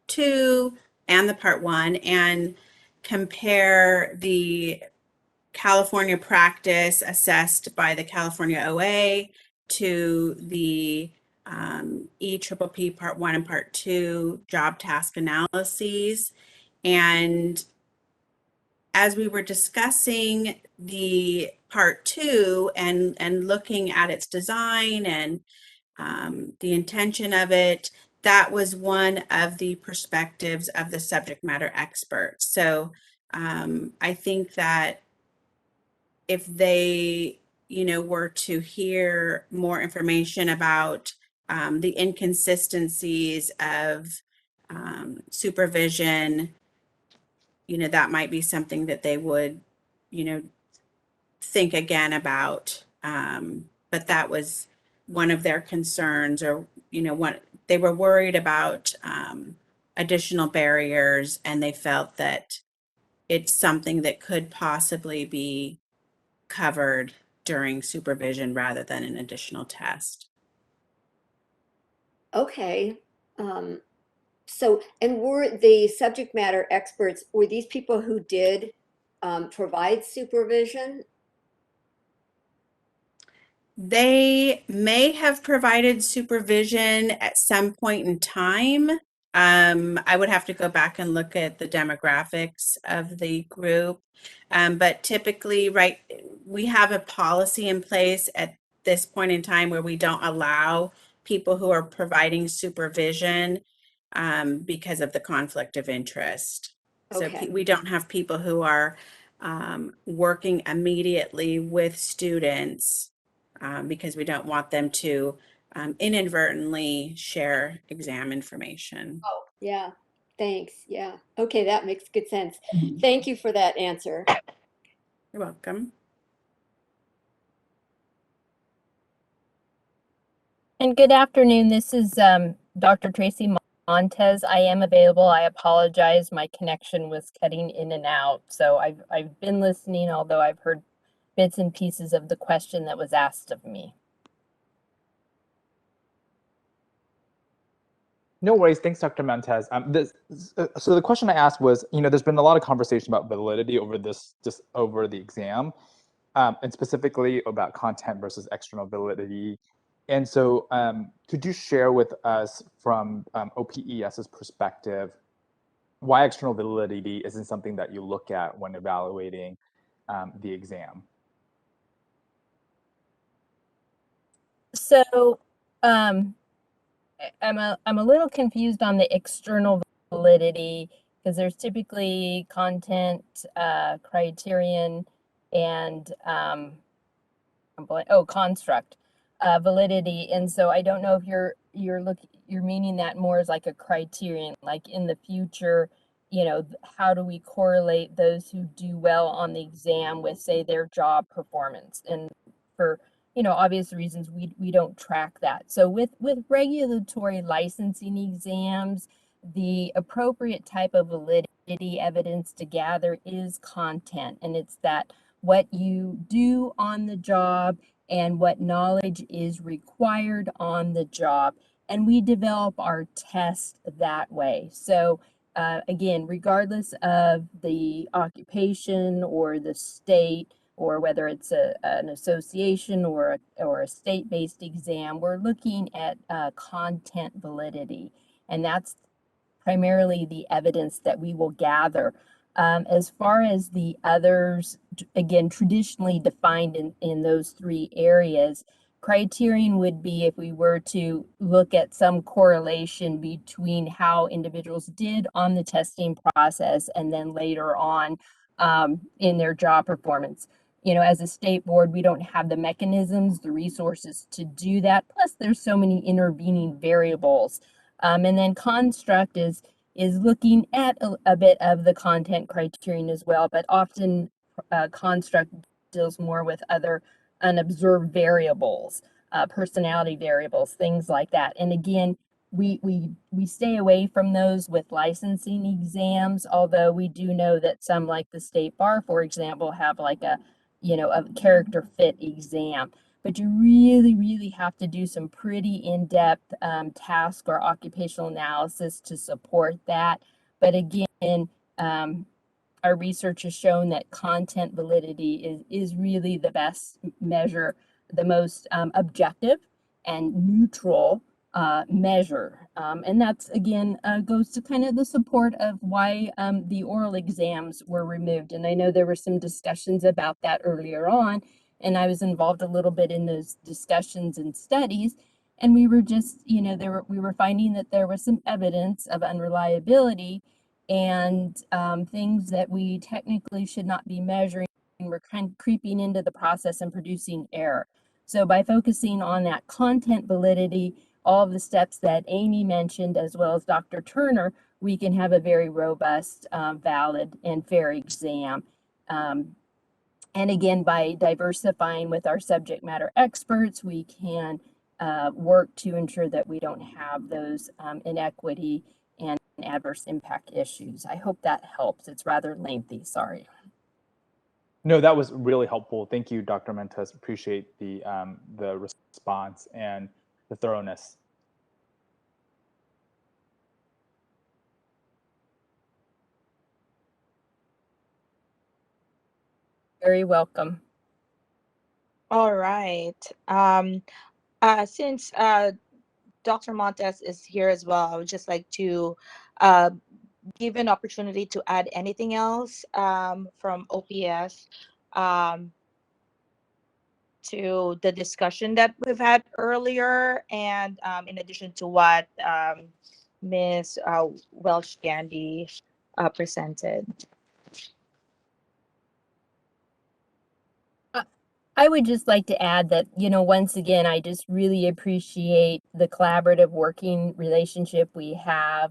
2 and the Part 1 and compare the California practice assessed by the California OA to the EPPP Part 1 and Part 2 job task analyses. And as we were discussing the Part 2 and looking at its design and the intention of it, that was one of the perspectives of the subject matter experts. So I think that if they, were to hear more information about the inconsistencies of supervision, that might be something that they would, think again about. But that was one of their concerns, or, they were worried about additional barriers, and they felt that it's something that could possibly be covered during supervision rather than an additional test. Okay. So, and were the subject matter experts, were these people who did provide supervision? They may have provided supervision at some point in time. I would have to go back and look at the demographics of the group. But typically, right, we have a policy in place at this point in time where we don't allow people who are providing supervision because of the conflict of interest. Okay. So we don't have people who are working immediately with students because we don't want them to inadvertently share exam information. Oh, yeah. Thanks. Yeah. Okay, that makes good sense. Thank you for that answer. You're welcome. And good afternoon. This is Dr. Tracy Montez. I am available. I apologize. My connection was cutting in and out. So I've been listening, although I've heard bits and pieces of the question that was asked of me. No worries. Thanks, Dr. Montez. So the question I asked was, there's been a lot of conversation about validity over over the exam, and specifically about content versus external validity. And so could you share with us from OPES's perspective why external validity isn't something that you look at when evaluating the exam? So I'm a little confused on the external validity because there's typically content criterion and construct validity, and so I don't know if you're meaning that more as like a criterion, like in the future, how do we correlate those who do well on the exam with, say, their job performance? And for obvious reasons, we don't track that. So with regulatory licensing exams, the appropriate type of validity evidence to gather is content, and it's that what you do on the job and what knowledge is required on the job. And we develop our test that way. So again, regardless of the occupation or the state, or whether it's an association or a state-based exam, we're looking at content validity. And that's primarily the evidence that we will gather. As far as the others, again, traditionally defined in those three areas, criterion would be if we were to look at some correlation between how individuals did on the testing process and then later on in their job performance. As a state board, we don't have the mechanisms, the resources to do that. Plus, there's so many intervening variables. And then construct is looking at a bit of the content criterion as well, but often construct deals more with other unobserved variables, personality variables, things like that. And again, we stay away from those with licensing exams, although we do know that some, like the state bar, for example, have like a character fit exam. But you really, really have to do some pretty in-depth task or occupational analysis to support that. But again, our research has shown that content validity is really the best measure, the most objective and neutral measure. And that's, again, goes to kind of the support of why the oral exams were removed. And I know there were some discussions about that earlier on, and I was involved a little bit in those discussions and studies. And we were just, we were finding that there was some evidence of unreliability and things that we technically should not be measuring. We're kind of creeping into the process and producing error. So by focusing on that content validity, all of the steps that Amy mentioned, as well as Dr. Turner, we can have a very robust, valid, and fair exam. And again, by diversifying with our subject matter experts, we can work to ensure that we don't have those inequity and adverse impact issues. I hope that helps. It's rather lengthy, sorry. No, that was really helpful. Thank you, Dr. Montez. Appreciate the response and the thoroughness. Very welcome. All right. Since Dr. Montez is here as well, I would just like to give an opportunity to add anything else from OPS to the discussion that we've had earlier, and in addition to what Ms. Welch-Gandy presented. I would just like to add that, once again, I just really appreciate the collaborative working relationship we have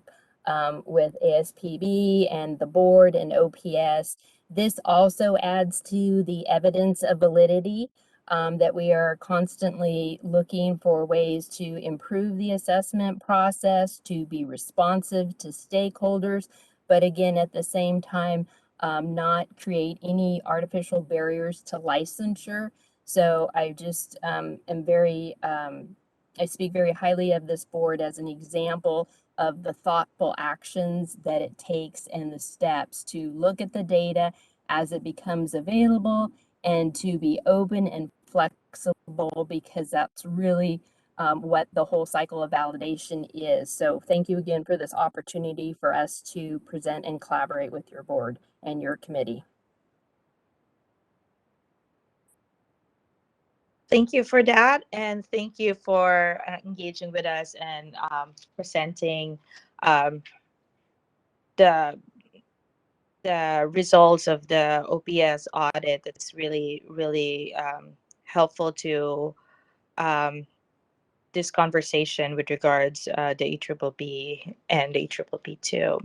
with ASPB and the board and OPS. This also adds to the evidence of validity that we are constantly looking for ways to improve the assessment process, to be responsive to stakeholders, but again, at the same time, not create any artificial barriers to licensure. So I just am very, I speak very highly of this board as an example of the thoughtful actions that it takes and the steps to look at the data as it becomes available and to be open and flexible, because that's really what the whole cycle of validation is. So thank you again for this opportunity for us to present and collaborate with your board and your committee. Thank you for that, and thank you for engaging with us and presenting the results of the OPS audit. That's really, really helpful to this conversation with regards the EPPP and the EPPP too.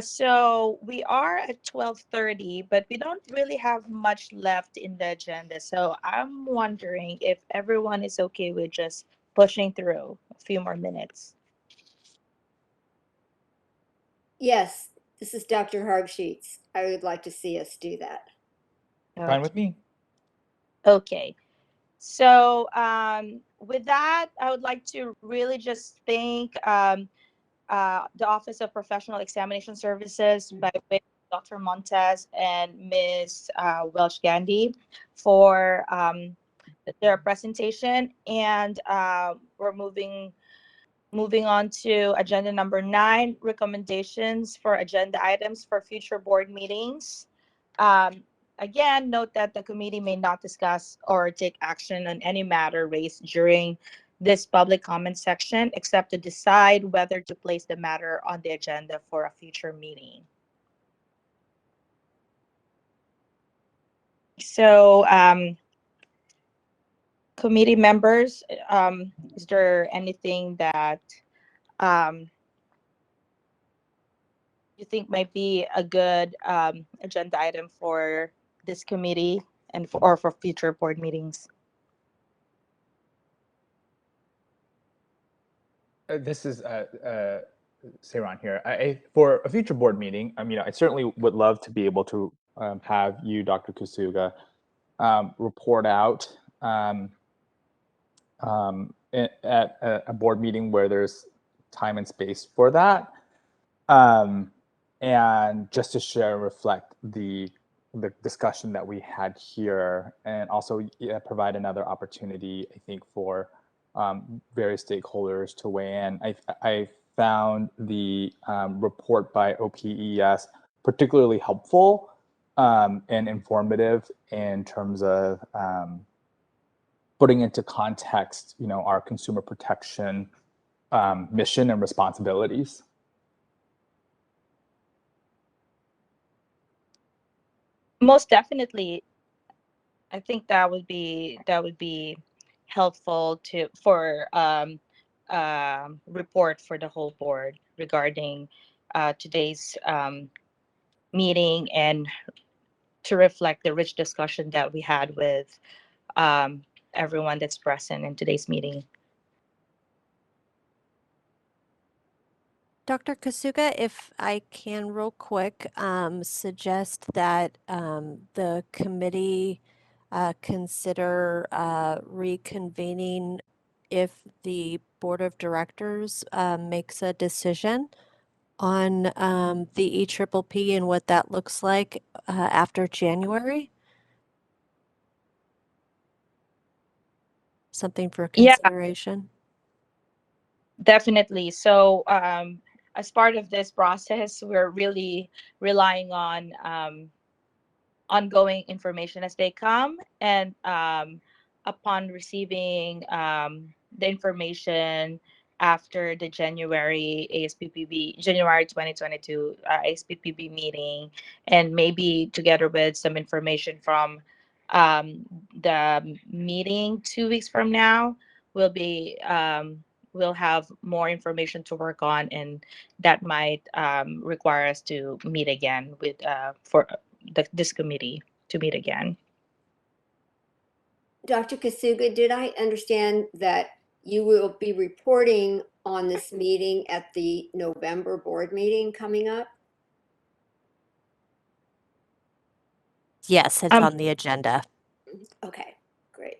So we are at 12:30, but we don't really have much left in the agenda. So I'm wondering if everyone is okay with just pushing through a few more minutes. Yes, this is Dr. Harp Sheets. I would like to see us do that. Fine with me. Okay. So with that, I would like to really just thank the Office of Professional Examination Services by way of Dr. Montes and Ms. Welch Gandhi for their presentation. And we're moving on to agenda number 9, recommendations for agenda items for future board meetings. Again, note that the committee may not discuss or take action on any matter raised during this public comment section, except to decide whether to place the matter on the agenda for a future meeting. So, committee members, is there anything that you think might be a good agenda item for this committee and for future board meetings? This is Seiran here. For a future board meeting, I certainly would love to be able to have you, Dr. Kusuga, report out at a board meeting where there's time and space for that, and just to share and reflect the discussion that we had here, and also provide another opportunity, I think, for various stakeholders to weigh in. I found the report by OPES particularly helpful and informative in terms of putting into context, our consumer protection mission and responsibilities. Most definitely, I think that would be helpful for report for the whole board regarding today's meeting, and to reflect the rich discussion that we had with everyone that's present in today's meeting. Dr. Kusuga, if I can real quick, suggest that the committee consider reconvening if the board of directors makes a decision on the EPPP and what that looks like after January. Something for consideration. Yeah, definitely. So as part of this process, we're really relying on ongoing information as they come, and upon receiving the information after the January 2022 ASPPB meeting, and maybe together with some information from the meeting 2 weeks from now will be we'll have more information to work on, and that might require us to meet again with for this committee to meet again. Dr. Kusuga, did I understand that you will be reporting on this meeting at the November board meeting coming up? Yes, it's on the agenda. Okay, great.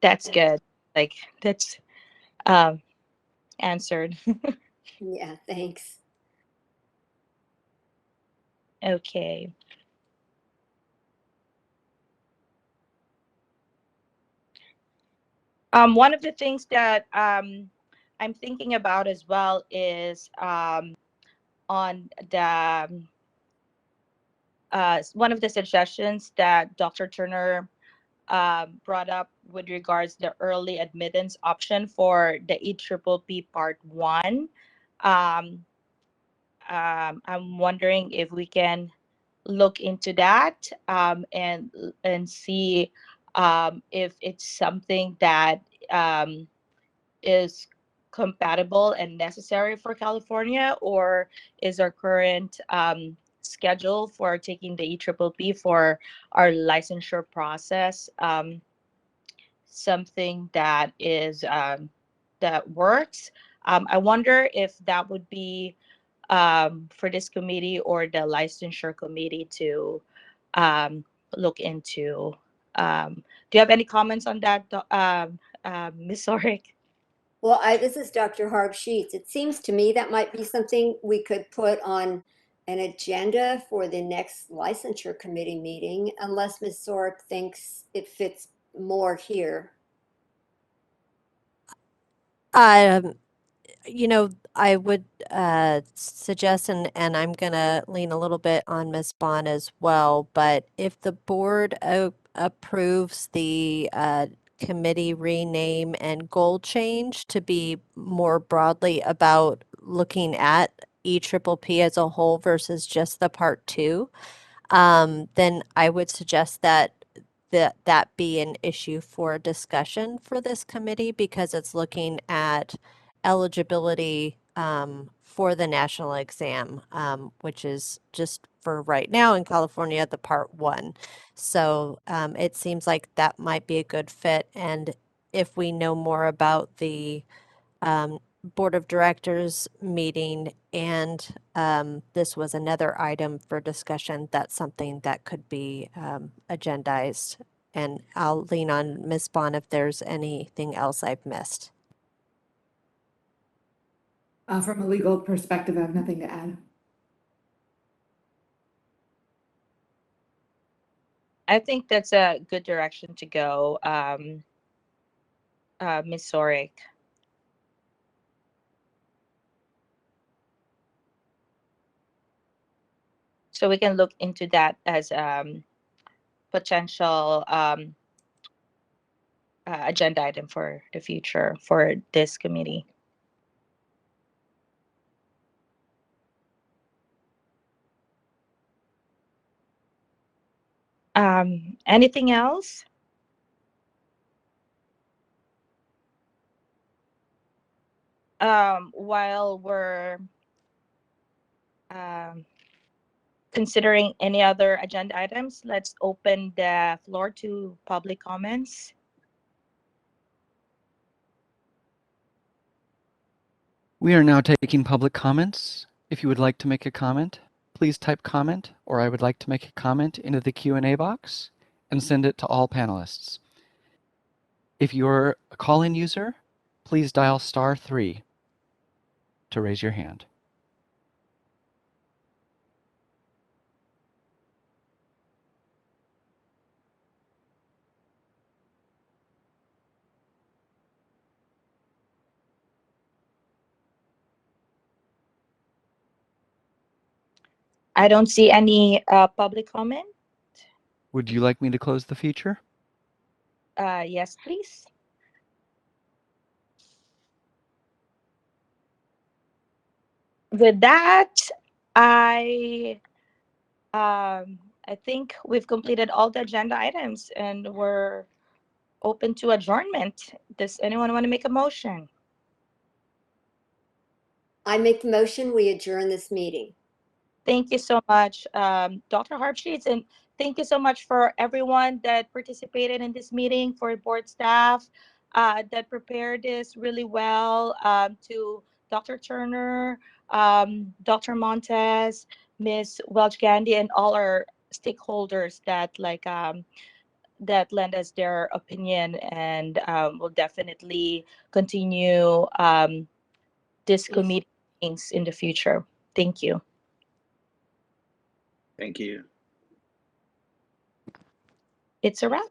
That's good. Like that's answered. Yeah, thanks. Okay. One of the things that I'm thinking about as well is on the one of the suggestions that Dr. Turner brought up with regards the early admittance option for the EPPP Part 1. I'm wondering if we can look into that and see if it's something that is compatible and necessary for California, or is our current schedule for taking the EPPP for our licensure process something that is that works. I wonder if that would be for this committee or the licensure committee to look into. Do you have any comments on that, Ms. Sorick? Well, this is Dr. Harp Sheets. It seems to me that might be something we could put on an agenda for the next licensure committee meeting, unless Ms. Sorick thinks it fits more here. You know, I would suggest, and I'm going to lean a little bit on Ms. Bond as well, but if the board approves the committee rename and goal change to be more broadly about looking at EPPP as a whole versus just the Part 2, then I would suggest that that be an issue for discussion for this committee, because it's looking at eligibility for the national exam, which is just for right now in California, the Part 1. So it seems like that might be a good fit. And if we know more about the Board of Directors meeting, and this was another item for discussion, that's something that could be agendized. And I'll lean on Ms. Bond if there's anything else I've missed. From a legal perspective, I have nothing to add. I think that's a good direction to go, Ms. Sorick. So we can look into that as potential agenda item for the future for this committee. Anything else? While we're considering any other agenda items, let's open the floor to public comments. We are now taking public comments. If you would like to make a comment, please type comment or I would like to make a comment into the Q&A box and send it to all panelists. If you're a call-in user, please dial *3 to raise your hand. I don't see any public comment. Would you like me to close the feature? Yes, please. With that, I I think we've completed all the agenda items and we're open to adjournment. Does anyone want to make a motion? I make the motion, we adjourn this meeting. Thank you so much, Dr. Harp Sheets, and thank you so much for everyone that participated in this meeting, for board staff that prepared this really well, to Dr. Turner, Dr. Montes, Ms. Welch-Gandy, and all our stakeholders that that lend us their opinion, and will definitely continue this committee meetings in the future. Thank you. Thank you. It's a wrap.